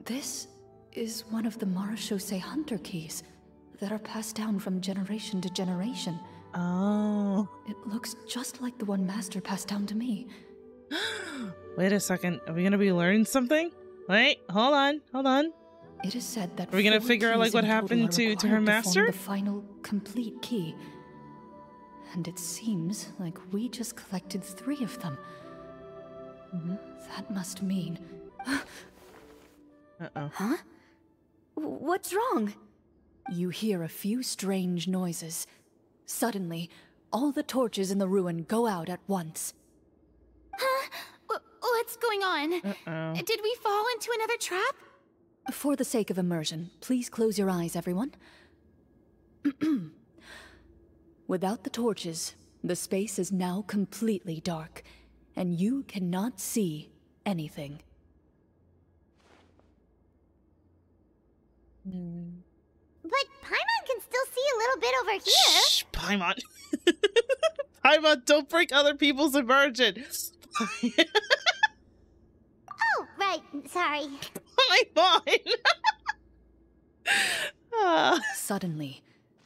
This is one of the Marechaussee Hunter keys that are passed down from generation to generation. Oh. It looks just like the one Master passed down to me. Wait a second. Are we gonna be learning something? Wait, hold on. It is said that are we gonna figure out like what happened to her master? The final complete key. And it seems like we just collected 3 of them. That must mean... Uh-oh. Huh? What's wrong? You hear a few strange noises. Suddenly, all the torches in the ruin go out at once. Huh? What's going on? Uh-oh. Did we fall into another trap? For the sake of immersion, please close your eyes, everyone. Without the torches, the space is now completely dark, and you cannot see anything. But Paimon can still see a little bit over here. Shh, Paimon. Paimon, don't break other people's immersion. Oh, right. Sorry. Paimon. Suddenly,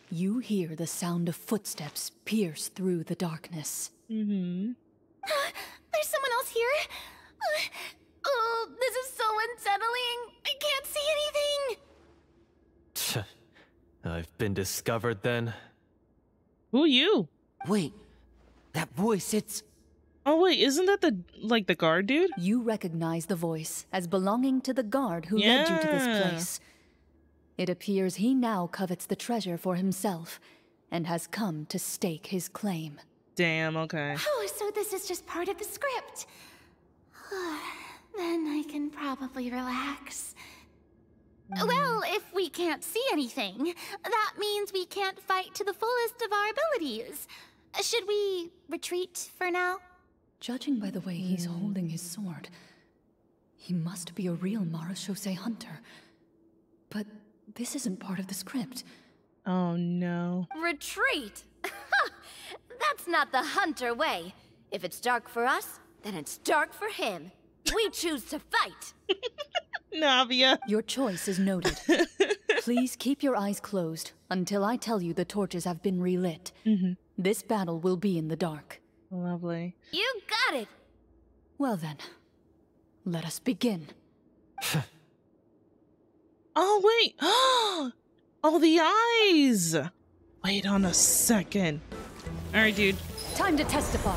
you hear the sound of footsteps pierce through the darkness. There's someone else here? Oh, this is so unsettling. I can't see anything. I've been discovered then. Who are you? Wait, that voice, it's... Oh wait, isn't that the guard dude? You recognize the voice as belonging to the guard who led you to this place. It appears he now covets the treasure for himself and has come to stake his claim. Damn, okay. Oh, so this is just part of the script. Then I can probably relax. Well, if we can't see anything, that means we can't fight to the fullest of our abilities. Should we retreat for now? Judging by the way he's holding his sword, he must be a real Marechaussee hunter. But this isn't part of the script. Oh no. Retreat? That's not the hunter way. If it's dark for us, then it's dark for him. We choose to fight. Navia. Your choice is noted. Please keep your eyes closed until I tell you the torches have been relit. This battle will be in the dark. Lovely. You got it. Well then, let us begin. Oh wait. Oh, the eyes. Wait on a second. All right, dude. Time to testify.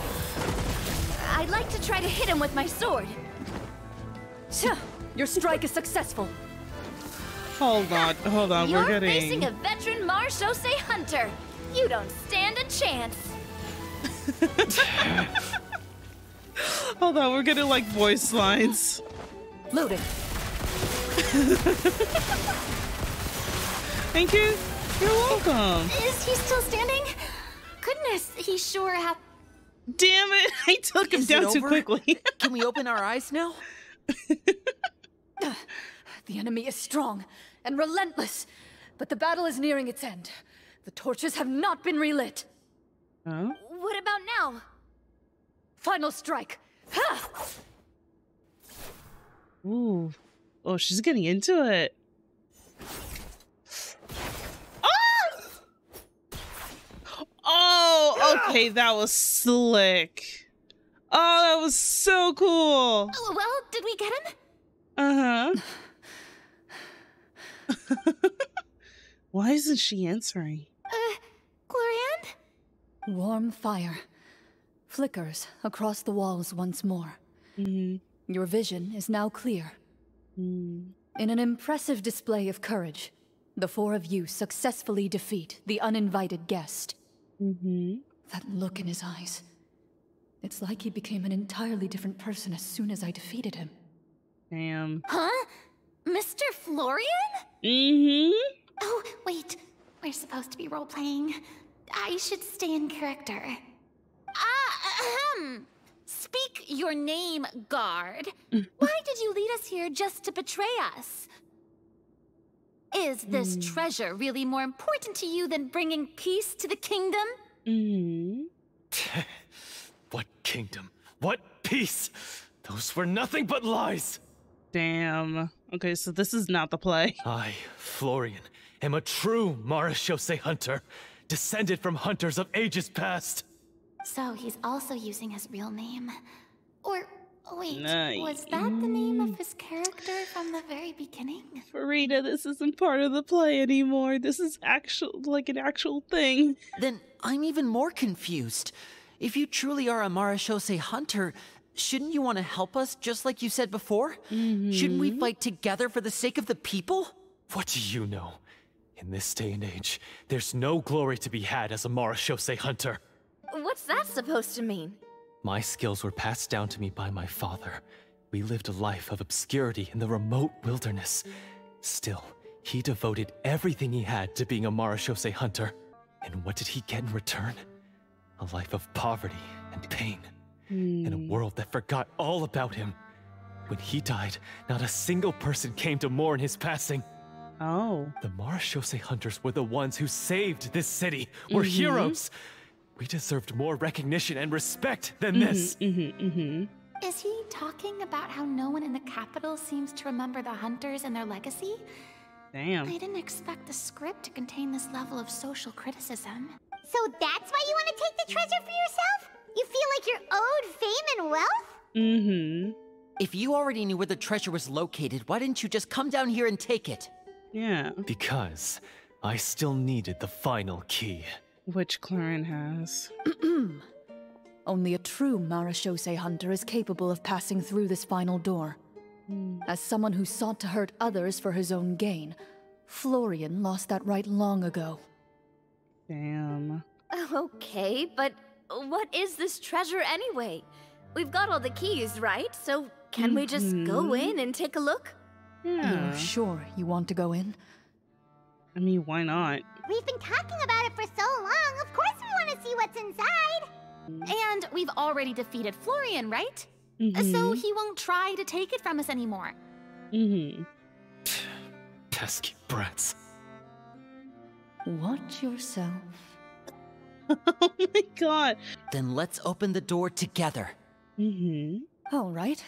I'd like to try to hit him with my sword. Your strike is successful. Hold on. You're We're getting... facing a veteran Marechaussee hunter. You don't stand a chance. Hold on, we're getting like voice lines. Loading. Thank you. You're welcome. Is he still standing? Goodness, he sure have... Damn it, I took him down too quickly. Can we open our eyes now? The enemy is strong and relentless, but the battle is nearing its end. The torches have not been relit. Huh? What about now? Final strike. Ha! Ooh. Oh, she's getting into it. Oh, okay, that was slick. Oh, that was so cool. Oh, well, did we get him? Uh-huh. Why isn't she answering? Clorinde? Warm fire flickers across the walls once more. Your vision is now clear. In an impressive display of courage, the four of you successfully defeat the uninvited guest. That look in his eyes. It's like he became an entirely different person as soon as I defeated him. Damn. Huh? Mr. Florian? Oh, wait. We're supposed to be role-playing. I should stay in character. Speak your name, guard. Why did you lead us here just to betray us? Is this treasure really more important to you than bringing peace to the kingdom? What kingdom? What peace? Those were nothing but lies! Damn. Okay, so this is not the play. I, Florian, am a true Marashose hunter, descended from hunters of ages past. So he's also using his real name. Or, wait, Nice. was that the name of his character from the very beginning? Farida, this isn't part of the play anymore. This is an actual thing. Then I'm even more confused. If you truly are a Marashose hunter, shouldn't you want to help us just like you said before? Shouldn't we fight together for the sake of the people? What do you know? In this day and age, there's no glory to be had as a Marashose hunter. What's that supposed to mean? My skills were passed down to me by my father. We lived a life of obscurity in the remote wilderness. Still, he devoted everything he had to being a Marashose hunter. And what did he get in return? A life of poverty and pain. In a world that forgot all about him. When he died, not a single person came to mourn his passing. Oh. The Marashose hunters were the ones who saved this city. We're heroes. We deserved more recognition and respect than this. Is he talking about how no one in the capital seems to remember the hunters and their legacy? Damn. I didn't expect the script to contain this level of social criticism. So that's why you want to take the treasure for yourself? You feel like you're owed fame and wealth? If you already knew where the treasure was located, why didn't you just come down here and take it? Yeah. Because I still needed the final key. Which Clorinde has. Only a true Marashose hunter is capable of passing through this final door. As someone who sought to hurt others for his own gain, Florian lost that right long ago. Damn. Okay, but what is this treasure anyway? We've got all the keys, right? So can we just go in and take a look? Yeah. You're sure you want to go in? I mean, why not? We've been talking about it for so long. Of course we want to see what's inside. And we've already defeated Florian, right? So he won't try to take it from us anymore. Pesky brats. Watch yourself. Oh my god. Then let's open the door together. All right.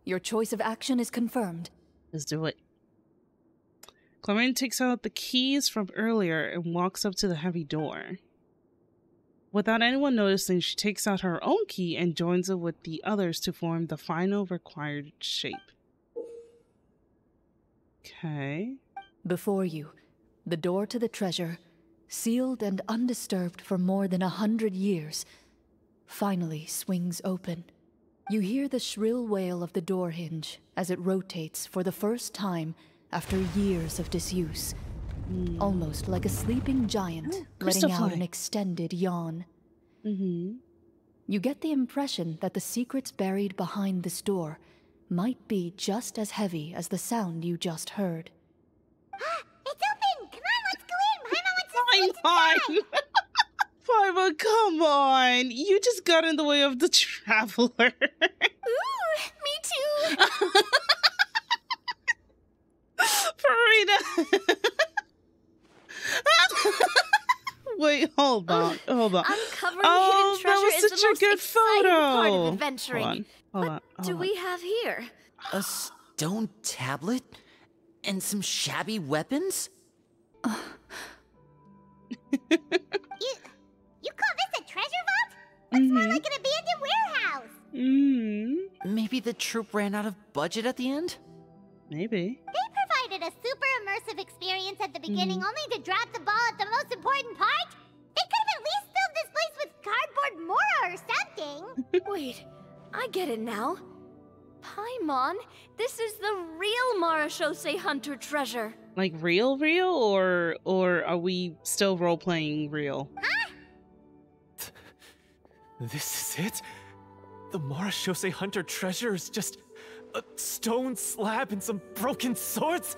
Your choice of action is confirmed. Let's do it. Clorinde takes out the keys from earlier and walks up to the heavy door. Without anyone noticing, she takes out her own key and joins it with the others to form the final required shape. Okay. Before you, the door to the treasure, sealed and undisturbed for more than 100 years, finally swings open. You hear the shrill wail of the door hinge as it rotates for the first time after years of disuse. Almost like a sleeping giant letting out an extended yawn. You get the impression that the secrets buried behind this door might be just as heavy as the sound you just heard. It's open! Come on, let's go in! Paimon wants to see inside! Paimon, come on! You just got in the way of the traveler. Ooh, me too! Farida! Wait, hold on. Uncovering hidden treasure is the most exciting part of adventuring. Hold What do we have here? A stone tablet? And some shabby weapons? You call this a treasure vault? Looks more like an abandoned warehouse. Maybe the troop ran out of budget at the end? Maybe. They provided a super immersive experience at the beginning only to drop the ball at the most important part? They could have at least filled this place with cardboard Mora or something. Wait, I get it now. Paimon This is the real Marachose Hunter treasure. Like real, or are we still role-playing real? Huh? This is it? The Marachose Hunter treasure is just a stone slab and some broken swords?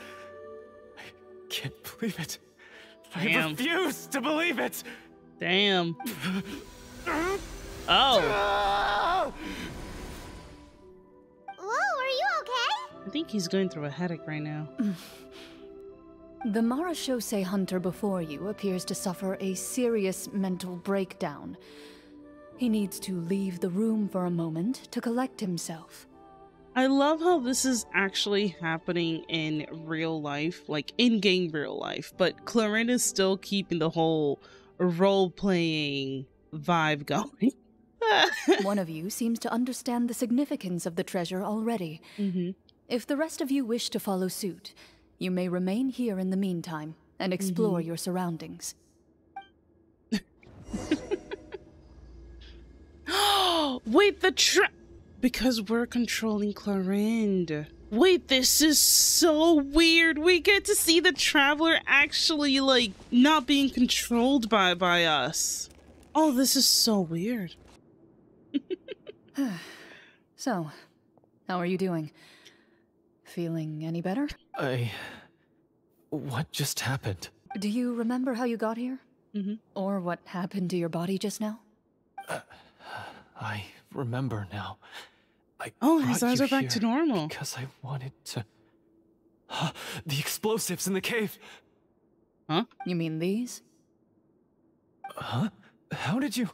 I can't believe it. I refuse to believe it! Damn. Oh. Whoa, are you okay? I think he's going through a headache right now. The Marachose Hunter before you appears to suffer a serious mental breakdown. He needs to leave the room for a moment to collect himself. I love how this is actually happening in real life, like in-game real life, but Clorinde is still keeping the whole role-playing vibe going. One of you seems to understand the significance of the treasure already. If the rest of you wish to follow suit, you may remain here in the meantime and explore your surroundings. Wait, because we're controlling Clorinde. Wait, this is so weird. We get to see the Traveler actually, like, not being controlled by us. Oh, this is so weird. So, how are you doing? Feeling any better? What just happened? Do you remember how you got here? Or what happened to your body just now? I remember now. His eyes are back to normal. Because I wanted to... the explosives in the cave! Huh? You mean these? Huh? How did you...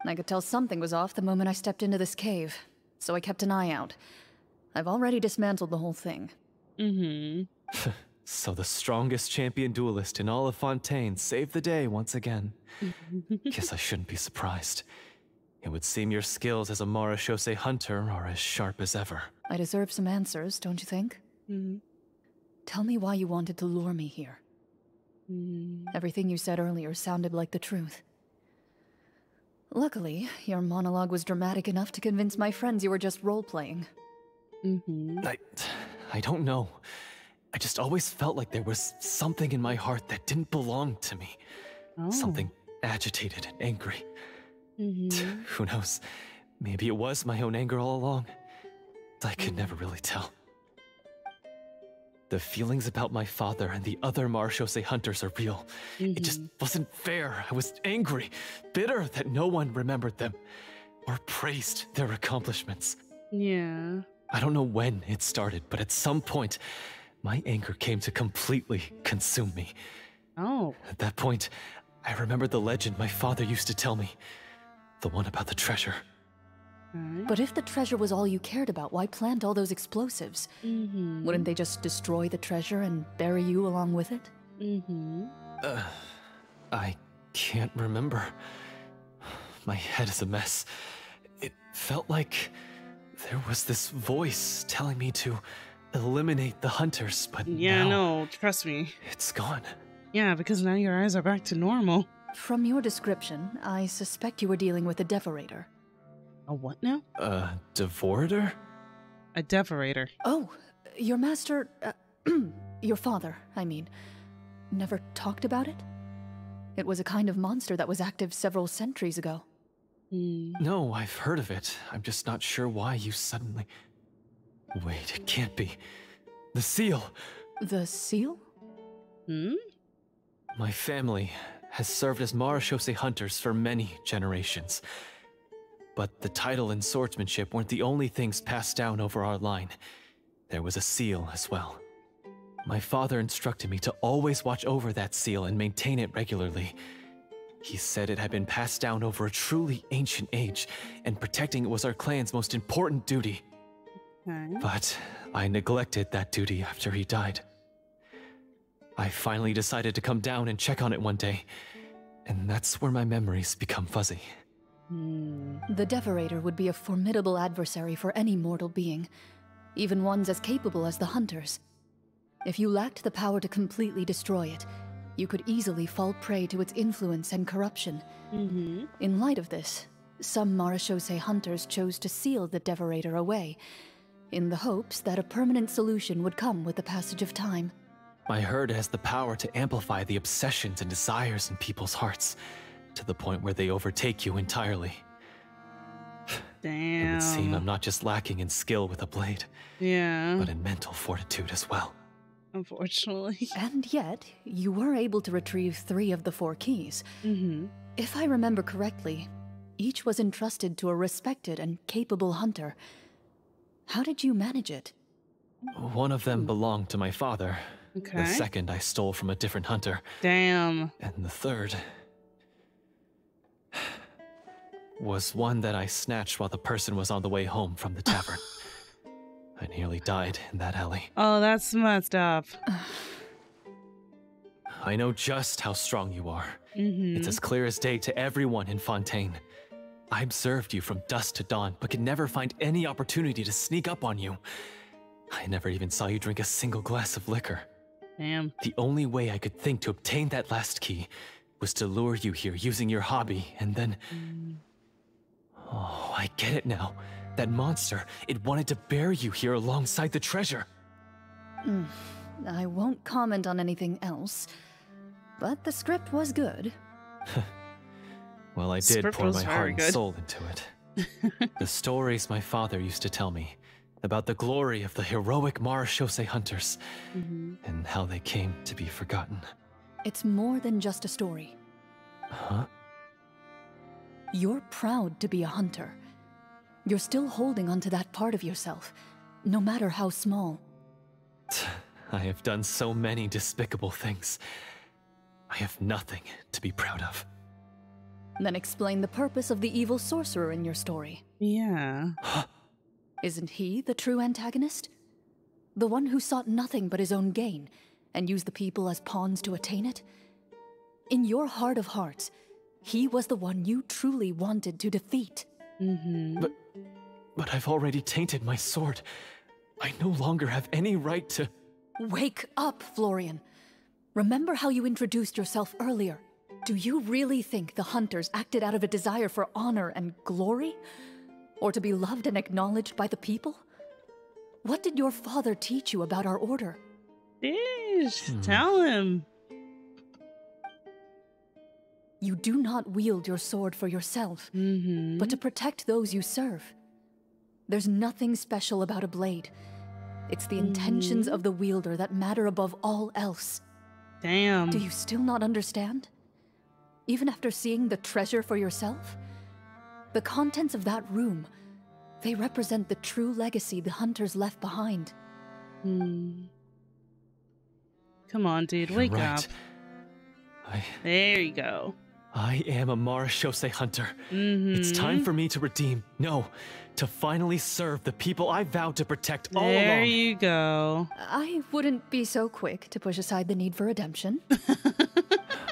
I could tell something was off the moment I stepped into this cave, so I kept an eye out. I've already dismantled the whole thing. So the strongest champion duelist in all of Fontaine saved the day once again. Guess I shouldn't be surprised. It would seem your skills as a Marachose Hunter are as sharp as ever. I deserve some answers, don't you think? Tell me why you wanted to lure me here. Everything you said earlier sounded like the truth. Luckily, your monologue was dramatic enough to convince my friends you were just role-playing. I don't know. I just always felt like there was something in my heart that didn't belong to me. Something agitated and angry. Who knows? Maybe it was my own anger all along. I could never really tell. The feelings about my father and the other Marachose Hunters are real. It just wasn't fair. I was angry, bitter that no one remembered them or praised their accomplishments. Yeah. I don't know when it started, but at some point, my anger came to completely consume me. At that point, I remembered the legend my father used to tell me. The one about the treasure. But if the treasure was all you cared about, why plant all those explosives? Wouldn't they just destroy the treasure and bury you along with it? I can't remember. My head is a mess. It felt like there was this voice telling me to eliminate the hunters, but now, no, trust me. It's gone. Yeah, because now your eyes are back to normal. From your description, I suspect you were dealing with a Devorator. A what now? A Devorator? A Devorator. Oh, your master, your father, I mean, never talked about it? It was a kind of monster that was active several centuries ago. No, I've heard of it. I'm just not sure why you suddenly... Wait, it can't be. The seal! The seal? My family has served as Marachose Hunters for many generations. But the title and swordsmanship weren't the only things passed down over our line. There was a seal as well. My father instructed me to always watch over that seal and maintain it regularly. He said it had been passed down over a truly ancient age, and protecting it was our clan's most important duty. But I neglected that duty after he died. I finally decided to come down and check on it one day, and that's where my memories become fuzzy. The Devorator would be a formidable adversary for any mortal being, even ones as capable as the Hunters. If you lacked the power to completely destroy it, you could easily fall prey to its influence and corruption. In light of this, some Marachose Hunters chose to seal the Devorator away, in the hopes that a permanent solution would come with the passage of time. I heard it has the power to amplify the obsessions and desires in people's hearts, to the point where they overtake you entirely. Damn. It would seem I'm not just lacking in skill with a blade, but in mental fortitude as well. Unfortunately. And yet, you were able to retrieve 3 of the 4 keys. If I remember correctly, each was entrusted to a respected and capable hunter. How did you manage it? One of them belonged to my father. Okay. The second I stole from a different hunter. Damn. And the third was one that I snatched while the person was on the way home from the tavern. I nearly died in that alley. Oh, that's messed up. I know just how strong you are. It's as clear as day to everyone in Fontaine. I observed you from dusk to dawn, but could never find any opportunity to sneak up on you. I never even saw you drink a single glass of liquor. Damn. The only way I could think to obtain that last key was to lure you here using your hobby, and then... Oh, I get it now. That monster, it wanted to bury you here alongside the treasure. I won't comment on anything else, but the script was good. Well, I did pour my heart and soul into it. The stories my father used to tell me about the glory of the heroic Marechaussee hunters and how they came to be forgotten. It's more than just a story. Huh? You're proud to be a hunter. You're still holding onto that part of yourself, no matter how small. I have done so many despicable things. I have nothing to be proud of. Then explain the purpose of the evil sorcerer in your story. Yeah. Isn't he the true antagonist? The one who sought nothing but his own gain, and used the people as pawns to attain it? In your heart of hearts, he was the one you truly wanted to defeat. But I've already tainted my sword. I no longer have any right to... Wake up, Florian. Remember how you introduced yourself earlier. Do you really think the hunters acted out of a desire for honor and glory? Or to be loved and acknowledged by the people? What did your father teach you about our order? Tell him. You do not wield your sword for yourself, but to protect those you serve. There's nothing special about a blade. It's the intentions of the wielder that matter above all else. Damn. Do you still not understand? Even after seeing the treasure for yourself? The contents of that room, they represent the true legacy the hunters left behind. Come on, dude, wake up. There you go. I am a Marechaussee hunter. It's time for me to redeem, to finally serve the people I vowed to protect all along. There you go. I wouldn't be so quick to push aside the need for redemption.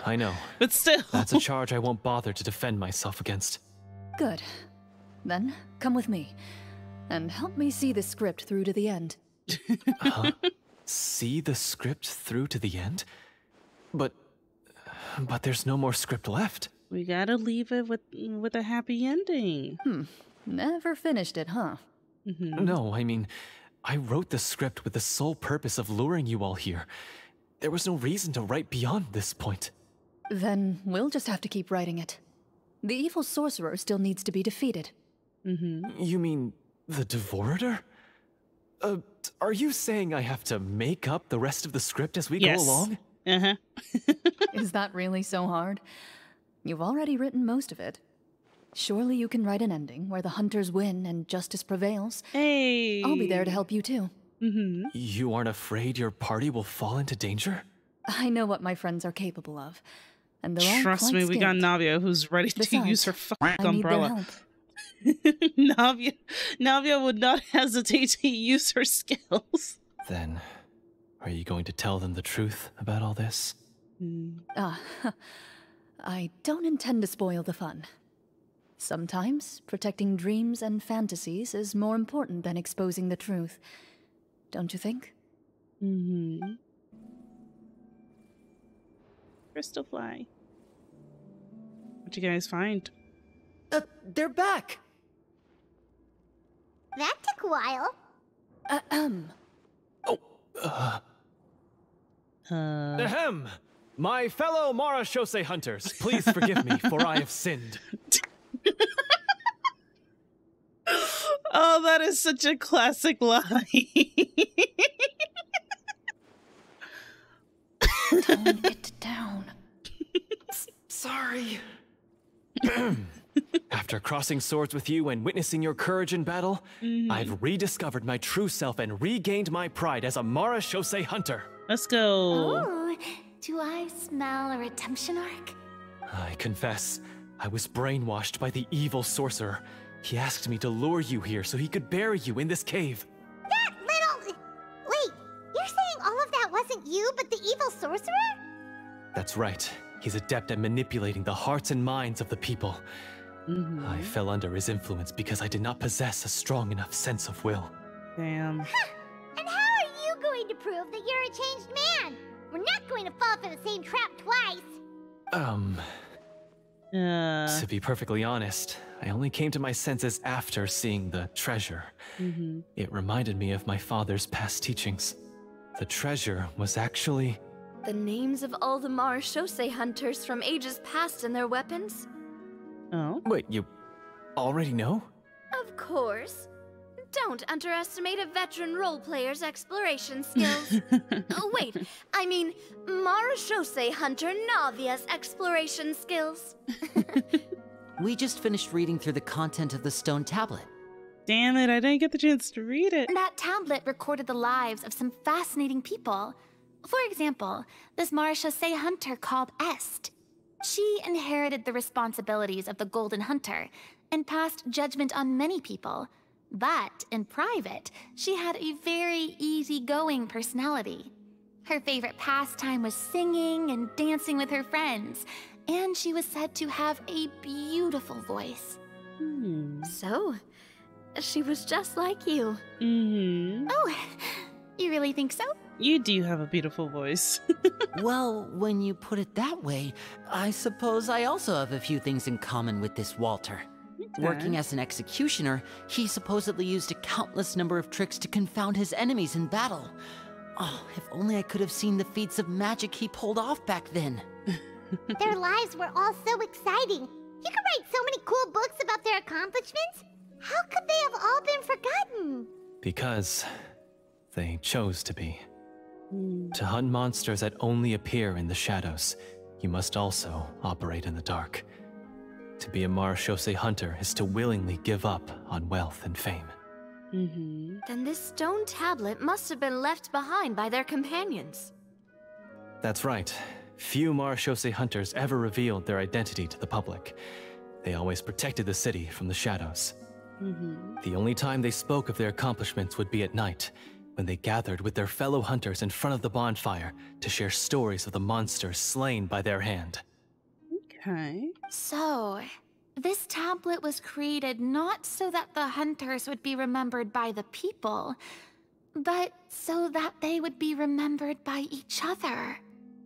I know. But still. That's a charge I won't bother to defend myself against. Good. Then, come with me. And help me see the script through to the end. See the script through to the end? But there's no more script left. We gotta leave it with a happy ending. Never finished it, huh? No, I mean, I wrote the script with the sole purpose of luring you all here. There was no reason to write beyond this point. Then we'll just have to keep writing it. The evil sorcerer still needs to be defeated. You mean the Devorator? Are you saying I have to make up the rest of the script as we go along? Is that really so hard? You've already written most of it. Surely you can write an ending where the hunters win and justice prevails. Hey! I'll be there to help you too. You aren't afraid your party will fall into danger? I know what my friends are capable of. And they're all Trust me, we got Navia who's ready to use her fucking umbrella. Navia would not hesitate to use her skills. Then, are you going to tell them the truth about all this? I don't intend to spoil the fun. Sometimes, protecting dreams and fantasies is more important than exposing the truth. Don't you think? Crystal Fly. What'd you guys find? They're back! That took a while. Ahem! My fellow Marashose hunters, please forgive me, for I have sinned. Oh, that is such a classic lie. Tone it down. Sorry. After crossing swords with you and witnessing your courage in battle, I've rediscovered my true self and regained my pride as a Marashose hunter. Let's go. Oh, do I smell a redemption arc? I confess, I was brainwashed by the evil sorcerer. He asked me to lure you here so he could bury you in this cave. That little... Wait, you're saying all of that wasn't you, but the evil sorcerer? That's right. He's adept at manipulating the hearts and minds of the people. I fell under his influence because I did not possess a strong enough sense of will. Damn. Huh. And how are you going to prove that you're a changed man? We're not going to fall for the same trap twice. To be perfectly honest, I only came to my senses after seeing the treasure. It reminded me of my father's past teachings. The treasure was actually... The names of all the Marashose hunters from ages past and their weapons? Oh? Wait, you already know? Of course. Don't underestimate a veteran role player's exploration skills. Oh, wait, I mean Marashose hunter Navia's exploration skills. We just finished reading through the content of the stone tablet. Damn it, I didn't get the chance to read it. That tablet recorded the lives of some fascinating people. For example, this Marashose hunter called Est. She inherited the responsibilities of the Golden Hunter and passed judgment on many people. But in private, she had a very easygoing personality. Her favorite pastime was singing and dancing with her friends, and she was said to have a beautiful voice. So, she was just like you. Oh, you really think so? You do have a beautiful voice. Well, when you put it that way, I suppose I also have a few things in common with this Walter. Working as an executioner, he supposedly used a countless number of tricks to confound his enemies in battle. Oh, if only I could have seen the feats of magic he pulled off back then. Their lives were all so exciting. You could write so many cool books about their accomplishments. How could they have all been forgotten? Because they chose to be. To hunt monsters that only appear in the shadows, you must also operate in the dark. To be a Marashose hunter is to willingly give up on wealth and fame. Then this stone tablet must have been left behind by their companions. That's right. Few Marashose hunters ever revealed their identity to the public. They always protected the city from the shadows. The only time they spoke of their accomplishments would be at night, when they gathered with their fellow hunters in front of the bonfire to share stories of the monsters slain by their hand. Okay. So, this tablet was created not so that the hunters would be remembered by the people, but so that they would be remembered by each other.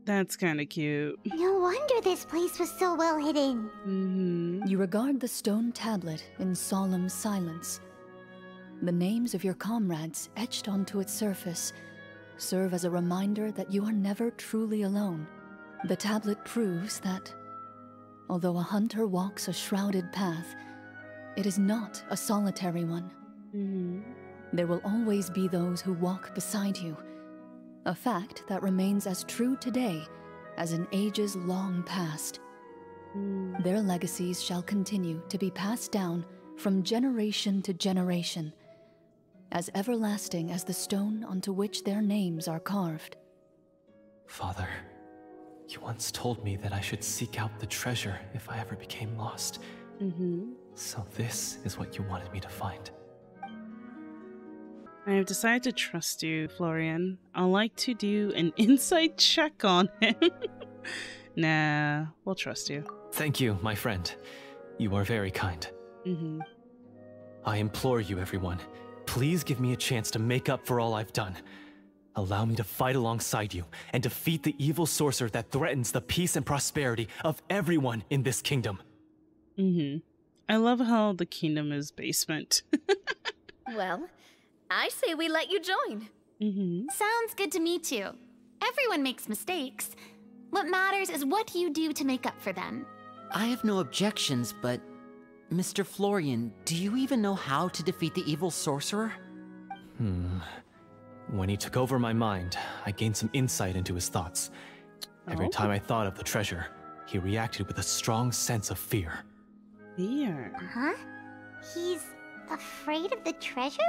That's kind of cute. No wonder this place was so well hidden. You regard the stone tablet in solemn silence. The names of your comrades etched onto its surface serve as a reminder that you are never truly alone. The tablet proves that, although a hunter walks a shrouded path, it is not a solitary one. There will always be those who walk beside you, a fact that remains as true today as in ages long past. Their legacies shall continue to be passed down from generation to generation, as everlasting as the stone onto which their names are carved. Father, you once told me that I should seek out the treasure if I ever became lost. So this is what you wanted me to find. I have decided to trust you, Florian. I'd like to do an insight check on him. Nah, we'll trust you. Thank you, my friend. You are very kind. I implore you, everyone. Please give me a chance to make up for all I've done. Allow me to fight alongside you and defeat the evil sorcerer that threatens the peace and prosperity of everyone in this kingdom. I love how the kingdom is basement. Well, I say we let you join. Sounds good to me too. Everyone makes mistakes. What matters is what you do to make up for them. I have no objections, but... Mr. Florian, do you even know how to defeat the evil sorcerer? When he took over my mind, I gained some insight into his thoughts. Every time I thought of the treasure, he reacted with a strong sense of fear. Fear? Huh? He's afraid of the treasure?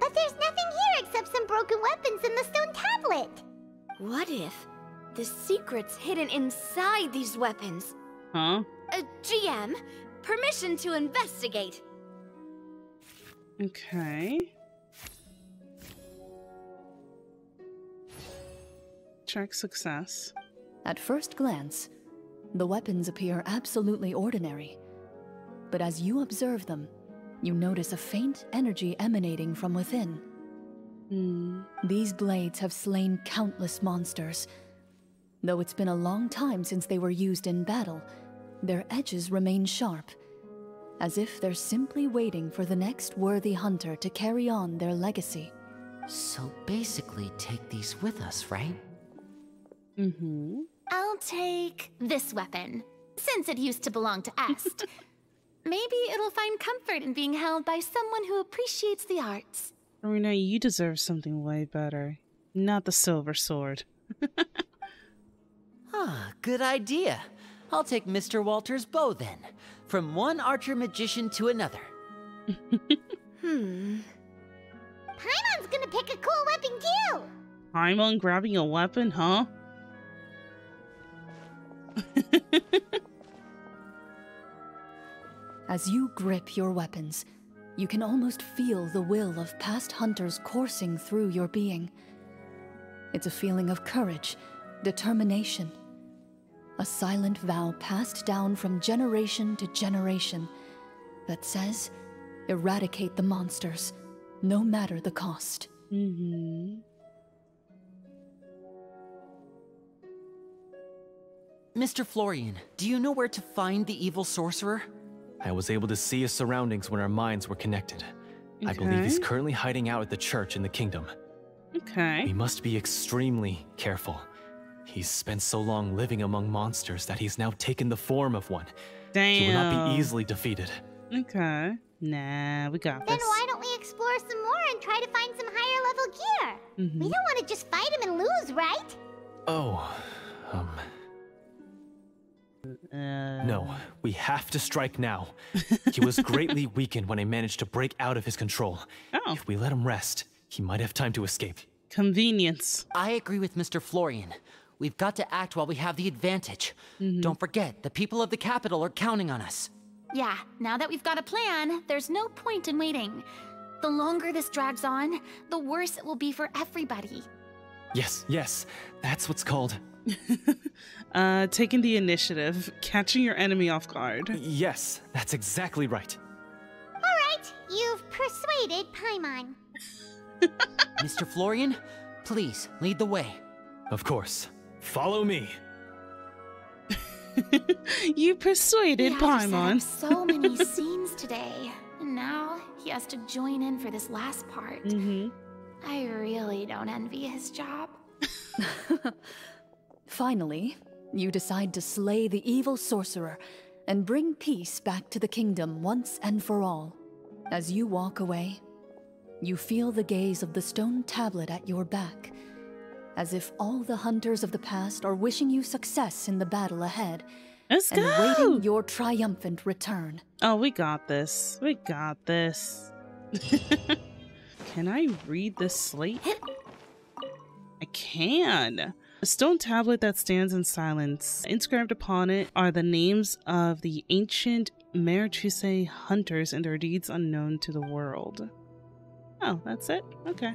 But there's nothing here except some broken weapons and the stone tablet. What if the secret's hidden inside these weapons? Huh? GM, permission to investigate. Okay. Check success. At first glance, the weapons appear absolutely ordinary. But as you observe them, you notice a faint energy emanating from within. These blades have slain countless monsters. Though it's been a long time since they were used in battle, their edges remain sharp, as if they're simply waiting for the next worthy hunter to carry on their legacy. So basically, take these with us, right? I'll take this weapon, since it used to belong to Est. Maybe it'll find comfort in being held by someone who appreciates the arts. Clorinde, you deserve something way better. Not the silver sword. Good idea. I'll take Mr. Walter's bow then. From one archer magician to another. Paimon's gonna pick a cool weapon too! Paimon grabbing a weapon, huh? As you grip your weapons, you can almost feel the will of past hunters coursing through your being. It's a feeling of courage, determination, a silent vow passed down from generation to generation that says, eradicate the monsters, no matter the cost. Mr. Florian, do you know where to find the evil sorcerer? I was able to see his surroundings when our minds were connected. I believe he's currently hiding out at the church in the kingdom. Okay. We must be extremely careful. He's spent so long living among monsters that he's now taken the form of one. Damn. He will not be easily defeated. Okay. Nah, we got this. Then why don't we explore some more and try to find some higher level gear? We don't want to just fight him and lose, right? Oh, No, we have to strike now. He was greatly weakened when I managed to break out of his control. Oh. If we let him rest, he might have time to escape. Convenience. I agree with Mr. Florian. We've got to act while we have the advantage. Don't forget, the people of the capital are counting on us. Yeah, now that we've got a plan, there's no point in waiting. The longer this drags on, the worse it will be for everybody. Yes, that's what's called... Taking the initiative, catching your enemy off guard. Yes, that's exactly right. Alright, you've persuaded Paimon. Mr. Florian, please, lead the way. Of course. Follow me. You persuaded Paimon. So many scenes today, and now he has to join in for this last part. I really don't envy his job. Finally, you decide to slay the evil sorcerer and bring peace back to the kingdom once and for all. As you walk away, you feel the gaze of the stone tablet at your back, as if all the hunters of the past are wishing you success in the battle ahead. Let's and go! Awaiting your triumphant return. Oh, we got this. We got this. Can I read this slate? I can. A stone tablet that stands in silence. Inscribed upon it are the names of the ancient Meretruse hunters and their deeds unknown to the world. Oh, that's it? Okay.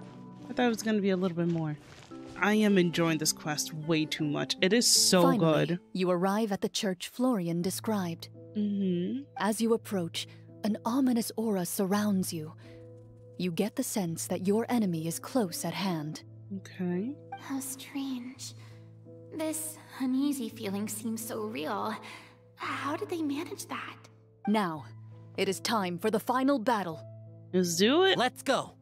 I thought it was going to be a little bit more. I am enjoying this quest way too much. It is so Finally, good. You arrive at the church Florian described. As you approach, an ominous aura surrounds you. You get the sense that your enemy is close at hand. Okay. How strange. This uneasy feeling seems so real. How did they manage that? Now, it is time for the final battle. Let's do it. Let's go.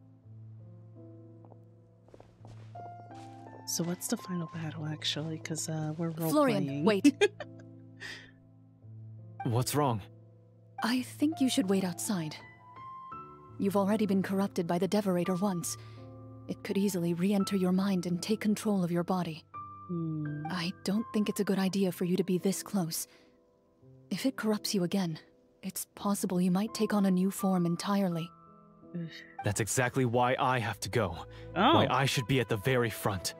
So what's the final battle, actually? Because we're role-playing. Florian, wait. What's wrong? I think you should wait outside. You've already been corrupted by the Devorator once. It could easily re-enter your mind and take control of your body. I don't think it's a good idea for you to be this close. If it corrupts you again, it's possible you might take on a new form entirely. That's exactly why I have to go. Oh. Why I should be at the very front.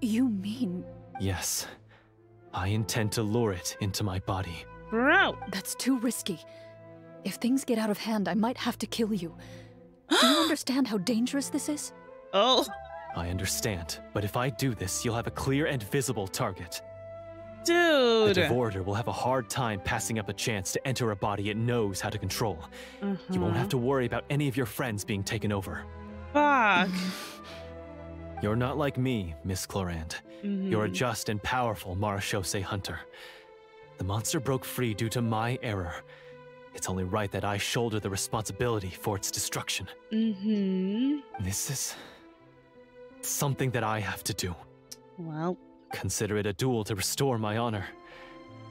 You mean... Yes. I intend to lure it into my body. Bro! That's too risky. If things get out of hand, I might have to kill you. Do you understand how dangerous this is? Oh. I understand, but if I do this, you'll have a clear and visible target. Dude! The Devorator will have a hard time passing up a chance to enter a body it knows how to control. You won't have to worry about any of your friends being taken over. Fuck. You're not like me, Miss Clorinde. You're a just and powerful Marechaussee hunter. The monster broke free due to my error. It's only right that I shoulder the responsibility for its destruction. This is something that I have to do. Well. Consider it a duel to restore my honor.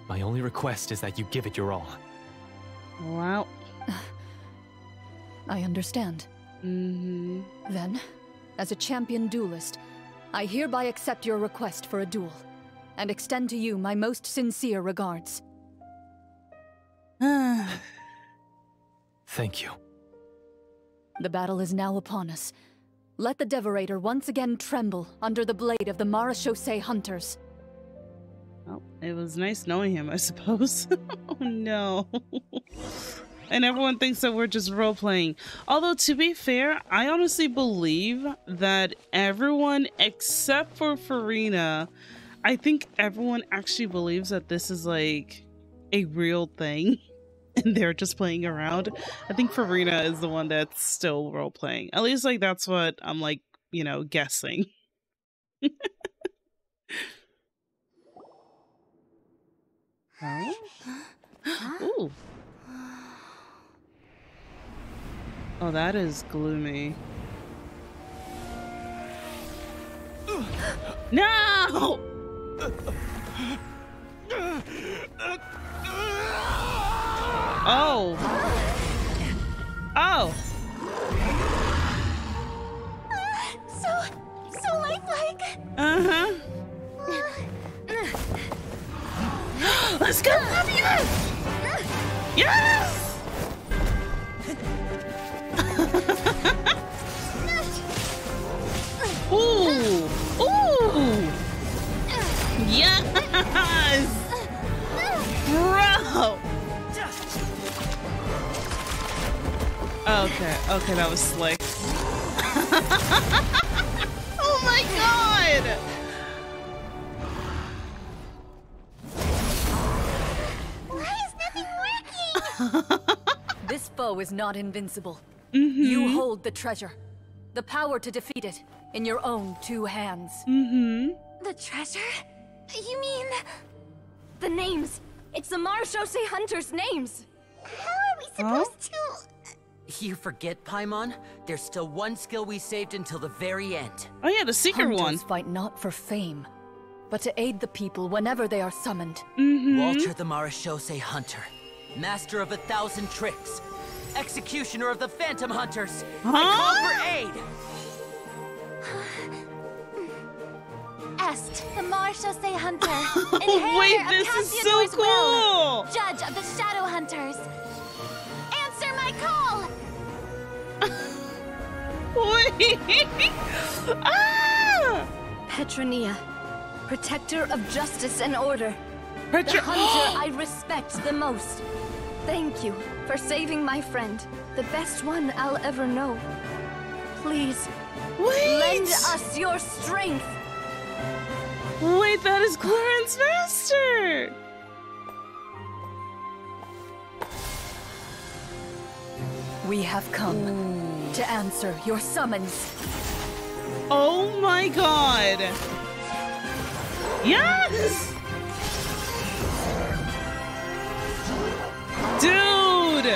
My only request is that you give it your all. Wow. I understand. Then, as a champion duelist, I hereby accept your request for a duel, and extend to you my most sincere regards. Thank you. The battle is now upon us. Let the Devorator once again tremble under the blade of the Marechaussee hunters. Well, it was nice knowing him, I suppose. Oh no. And everyone thinks that we're just role-playing. Although, to be fair, I honestly believe that everyone, except for Farina, I think everyone actually believes that this is like a real thing. And they're just playing around. I think Farina is the one that's still role-playing. At least, like, that's what I'm, like, you know, guessing. Oh? Ooh. Oh, that is gloomy. No! Oh. Oh. So lifelike. Uh-huh. Let's go! Yes! Yes! Ooh! Ooh! Yes! Bro! Okay, that was slick. Oh my god! Why is nothing working? This foe is not invincible. You hold the treasure. The power to defeat it in your own 2 hands. The treasure? You mean... The names! It's the Marechaussee hunters' names! How are we supposed to... You forget, Paimon? There's still one skill we saved until the very end. Oh yeah, the secret one. Hunters fight not for fame, but to aid the people whenever they are summoned. Walter the Marechaussee hunter, master of 1,000 tricks, executioner of the Phantom Hunters. I call for aid! Est, the Marechaussee hunter. Wait, this is so cool! Judge of the Shadow Hunters. Answer my call! Wait! Ah! Petronia, protector of justice and order. The hunter I respect the most. Thank you for saving my friend, the best one I'll ever know. Please, lend us your strength. Wait, that is Clorinde's master! We have come to answer your summons. Oh my god! Yes! Dude!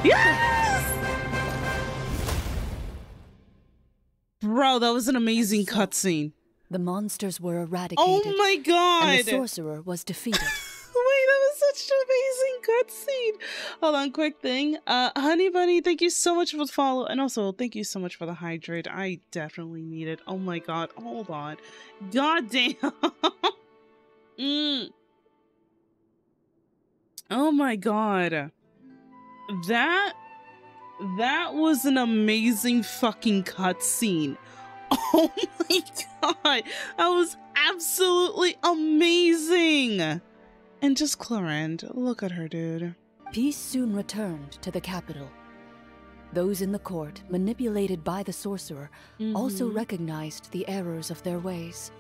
Yes! Bro, that was an amazing cutscene. The monsters were eradicated. Oh my god! And the sorcerer was defeated. Wait, that was such an amazing cutscene. Hold on, quick thing. Honey Bunny, thank you so much for the follow. And also, thank you so much for the hydrate. I definitely need it. Oh my god, hold on. God damn. Oh my god. That was an amazing fucking cutscene. Oh my god. That was absolutely amazing. And just Clorinde, look at her, dude. Peace soon returned to the capital. Those in the court, manipulated by the sorcerer, also recognized the errors of their ways.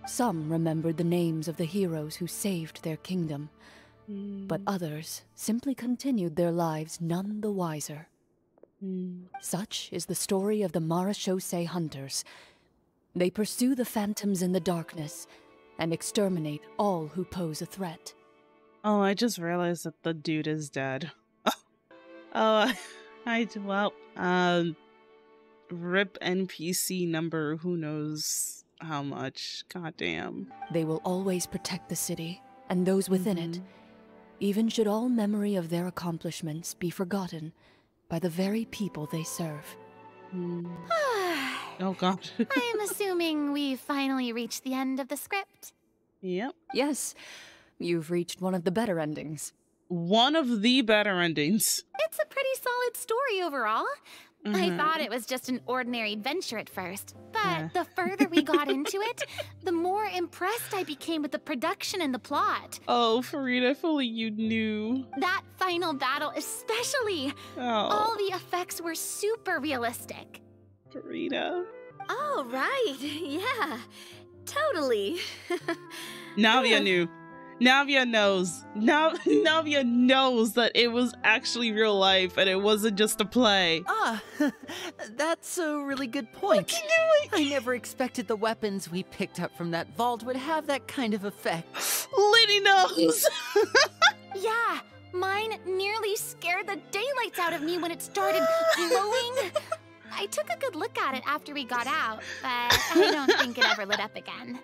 Some remembered the names of the heroes who saved their kingdom, but others simply continued their lives none the wiser. Such is the story of the Marechaussee Hunters. They pursue the phantoms in the darkness and exterminate all who pose a threat. Oh, I just realized that the dude is dead. RIP NPC number, who knows how much. Goddamn. They will always protect the city and those within it, even should all memory of their accomplishments be forgotten by the very people they serve. Oh god. I am assuming we've finally reached the end of the script. Yep. Yes, you've reached one of the better endings. One of the better endings. It's a pretty solid story overall. I thought it was just an ordinary adventure at first, but the further we got into it, the more impressed I became with the production and the plot. Oh, Farida, if only you knew. That final battle especially. All the effects were super realistic. Farida. Oh, right. Yeah, totally. Navia knew. Navia knows. Navia knows that it was actually real life and it wasn't just a play. That's a really good point. What you doing? I never expected the weapons we picked up from that vault would have that kind of effect. Liddy knows. Yeah, mine nearly scared the daylights out of me when it started glowing. I took a good look at it after we got out, but I don't think it ever lit up again.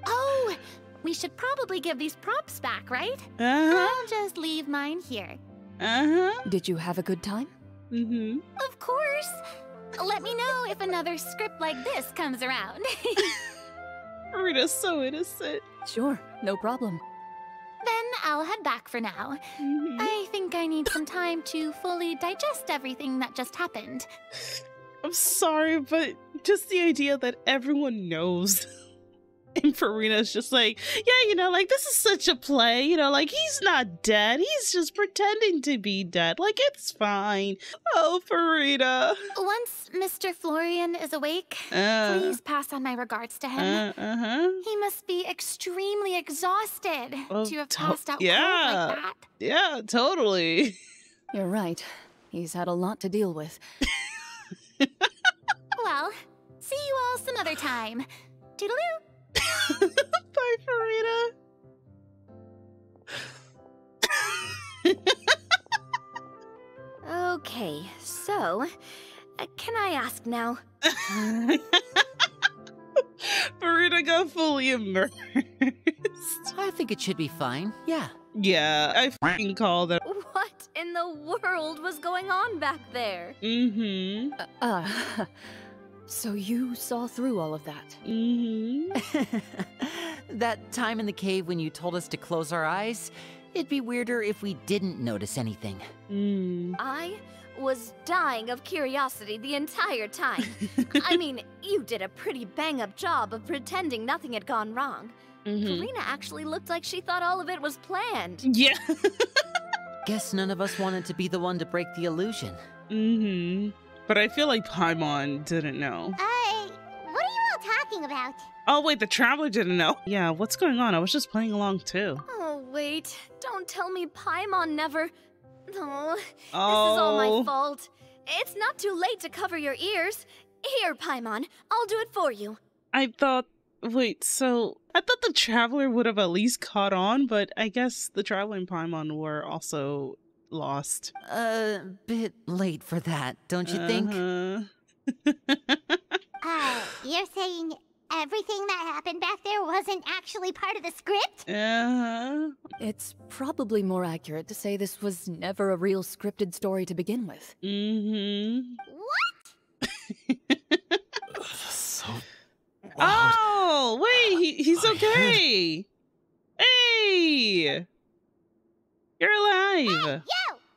Oh, we should probably give these props back, right? I'll just leave mine here. Did you have a good time? Of course. Let me know if another script like this comes around. Rita's so innocent. Sure, no problem. Then I'll head back for now. I think I need some time to fully digest everything that just happened. I'm sorry, but just the idea that everyone knows. And Farina's just like, yeah, you know, like, this is such a play, you know, like, he's not dead. He's just pretending to be dead. Like, it's fine. Oh, Farina. Once Mr. Florian is awake, please pass on my regards to him. He must be extremely exhausted to have passed out cold like that. Yeah, totally. You're right. He's had a lot to deal with. Well, see you all some other time. Toodaloo. Bye, Farina. Okay, so, can I ask now? Farina got fully immersed. I think it should be fine, yeah. Yeah, I fucking called it. What in the world was going on back there? So you saw through all of that? That time in the cave when you told us to close our eyes, it'd be weirder if we didn't notice anything. I was dying of curiosity the entire time. I mean, you did a pretty bang-up job of pretending nothing had gone wrong. Karina actually looked like she thought all of it was planned. Yeah. Guess none of us wanted to be the one to break the illusion. But I feel like Paimon didn't know. What are you all talking about? Oh, wait, the Traveler didn't know. Yeah, what's going on? I was just playing along, too. Oh, wait. Don't tell me Paimon never... Oh, this is all my fault. It's not too late to cover your ears. Here, Paimon, I'll do it for you. I thought... Wait, so... I thought the Traveler would have at least caught on, but I guess the Traveler and Paimon were also, lost. A bit late for that, don't you think? You're saying everything that happened back there wasn't actually part of the script? It's probably more accurate to say this was never a real scripted story to begin with. What? So loud. Oh, wait, he's okay. Hey! You're alive. Hey, you!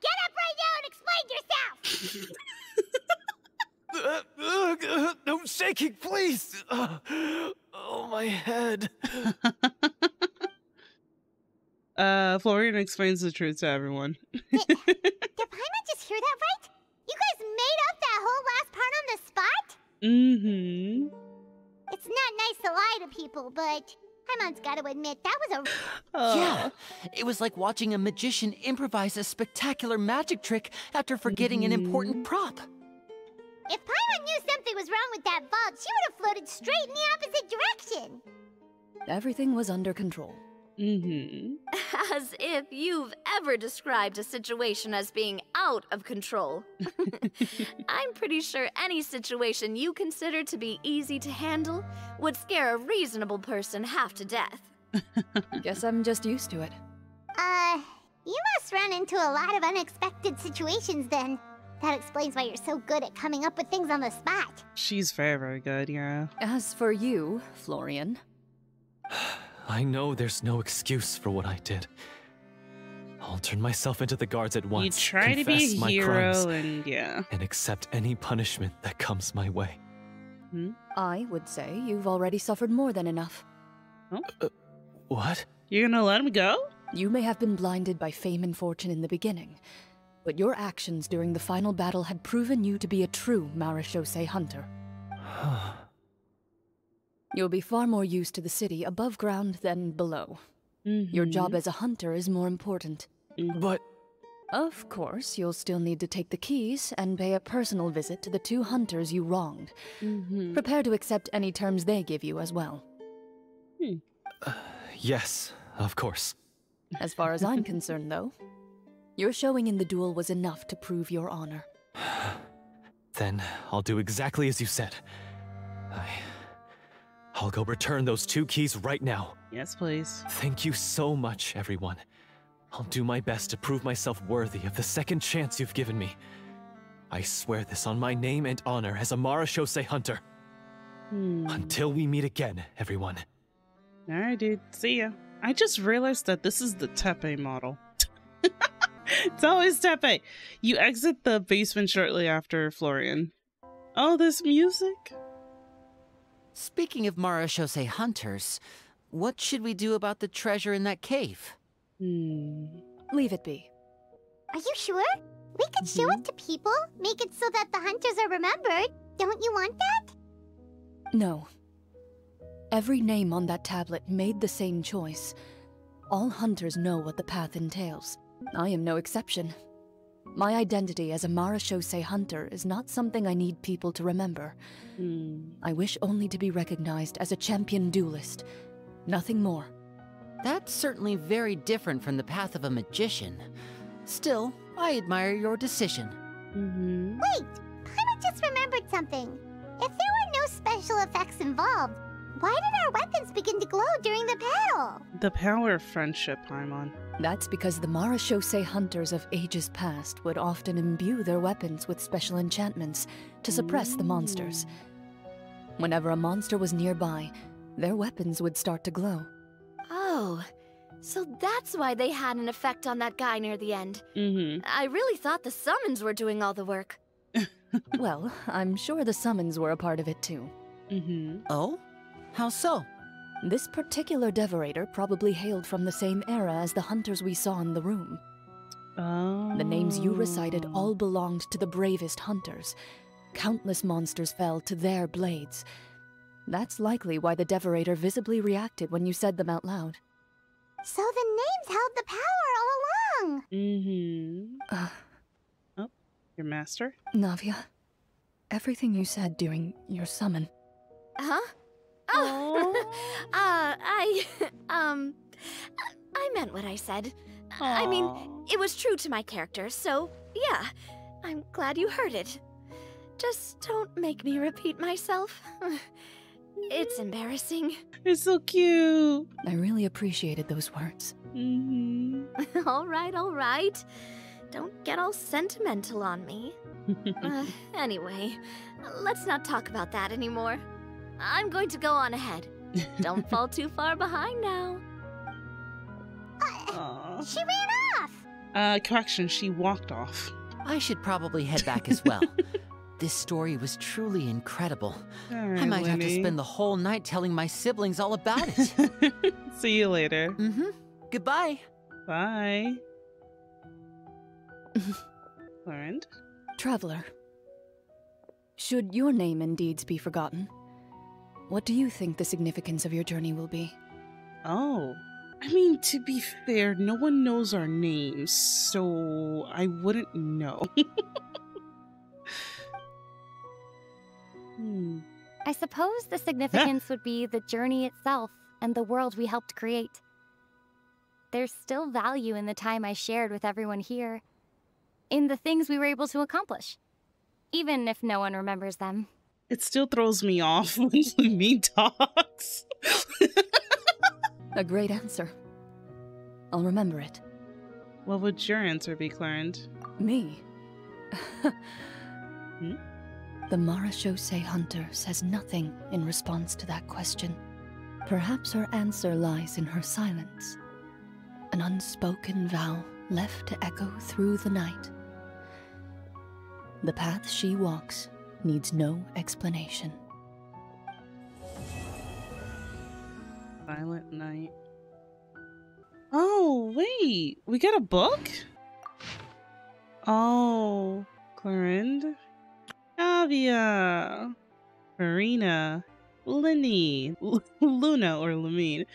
Get up right now and explain yourself! No shaking, please! Oh, my head. Florian explains the truth to everyone. Did Paimon just hear that right? You guys made up that whole last part on the spot? It's not nice to lie to people, but Paimon's got to admit that was a... Yeah, it was like watching a magician improvise a spectacular magic trick after forgetting an important prop. If Paimon knew something was wrong with that vault, she would have floated straight in the opposite direction. Everything was under control. As if you've ever described a situation as being out of control. I'm pretty sure any situation you consider to be easy to handle would scare a reasonable person half to death. Guess I'm just used to it. You must run into a lot of unexpected situations then. That explains why you're so good at coming up with things on the spot. She's very, very good, yeah. As for you, Florian... I know there's no excuse for what I did. I'll turn myself into the guards at once. You try to be a hero and accept any punishment that comes my way. I would say you've already suffered more than enough. What? You're gonna let him go? You may have been blinded by fame and fortune in the beginning, but your actions during the final battle had proven you to be a true Marechaussee hunter. You'll be far more used to the city above ground than below. Your job as a hunter is more important. But... Of course, you'll still need to take the keys and pay a personal visit to the 2 hunters you wronged. Prepare to accept any terms they give you as well. Yes, of course. As far as I'm concerned, though, your showing in the duel was enough to prove your honor. Then I'll do exactly as you said. I'll go return those 2 keys right now. Yes, please. Thank you so much, everyone. I'll do my best to prove myself worthy of the second chance you've given me. I swear this on my name and honor as a Marechaussee hunter. Until we meet again, everyone. Alright, dude. See ya. I just realized that this is the Tepe model. It's always Tepe. You exit the basement shortly after Florian. Oh, this music? Speaking of Marechaussee hunters, what should we do about the treasure in that cave? Leave it be. Are you sure? We could show it to people, make it so that the hunters are remembered. Don't you want that? No. Every name on that tablet made the same choice. All hunters know what the path entails. I am no exception. My identity as a Marechaussee hunter is not something I need people to remember. I wish only to be recognized as a champion duelist. Nothing more. That's certainly very different from the path of a magician. Still, I admire your decision. Wait! Paimon just remembered something. If there were no special effects involved, why did our weapons begin to glow during the battle? The power of friendship, Paimon. That's because the Marechaussee hunters of ages past would often imbue their weapons with special enchantments to suppress the monsters. Whenever a monster was nearby, their weapons would start to glow. Oh, so that's why they had an effect on that guy near the end. I really thought the summons were doing all the work. Well, I'm sure the summons were a part of it too. Oh? How so? This particular devorator probably hailed from the same era as the hunters we saw in the room. The names you recited all belonged to the bravest hunters. Countless monsters fell to their blades. That's likely why the devorator visibly reacted when you said them out loud. So the names held the power all along! Oh, your master? Navia, everything you said during your summon. Huh? Oh, I meant what I said. I mean, it was true to my character, so yeah, I'm glad you heard it. Just don't make me repeat myself. It's embarrassing. It's so cute. I really appreciated those words. All right. Don't get all sentimental on me. Anyway, let's not talk about that anymore. I'm going to go on ahead. Don't fall too far behind now. She ran off! Correction, she walked off. I should probably head back as well. This story was truly incredible. Right, I might have to Winnie. spend the whole night telling my siblings all about it. See you later. Goodbye. Bye. Clorinde? Traveler, should your name and deeds be forgotten, what do you think the significance of your journey will be? Oh. I mean, to be fair, no one knows our names, so I wouldn't know. I suppose the significance would be the journey itself and the world we helped create. There's still value in the time I shared with everyone here, in the things we were able to accomplish, even if no one remembers them. It still throws me off when Lumine talks. A great answer. I'll remember it. What would your answer be, Clorinde? Me? The Marachose hunter says nothing in response to that question. Perhaps her answer lies in her silence. An unspoken vow left to echo through the night. The path she walks needs no explanation. Silent night. Oh, wait. We got a book? Oh, Clorinde, Avia, Marina, Linny, Luna or Lumine,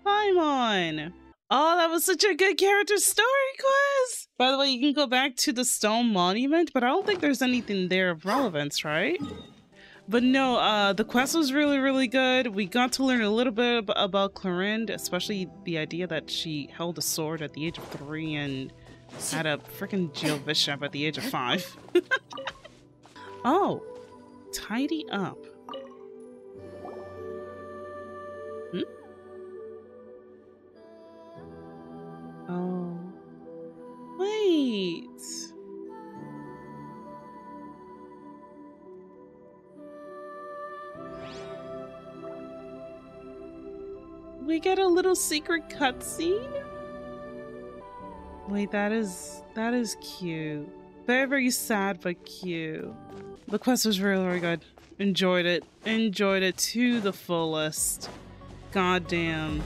Paimon. Oh, that was such a good character story quiz. By the way, you can go back to the stone monument, but I don't think there's anything there of relevance, right? But no, the quest was really, really good. We got to learn a little bit about Clorinde, especially the idea that she held a sword at the age of 3 and had a freaking Jill Bishop at the age of 5. Oh, tidy up. Oh, wait. We get a little secret cutscene? Wait, that is cute. Very, very sad, but cute. The quest was really, really good. Enjoyed it. Enjoyed it to the fullest. God damn.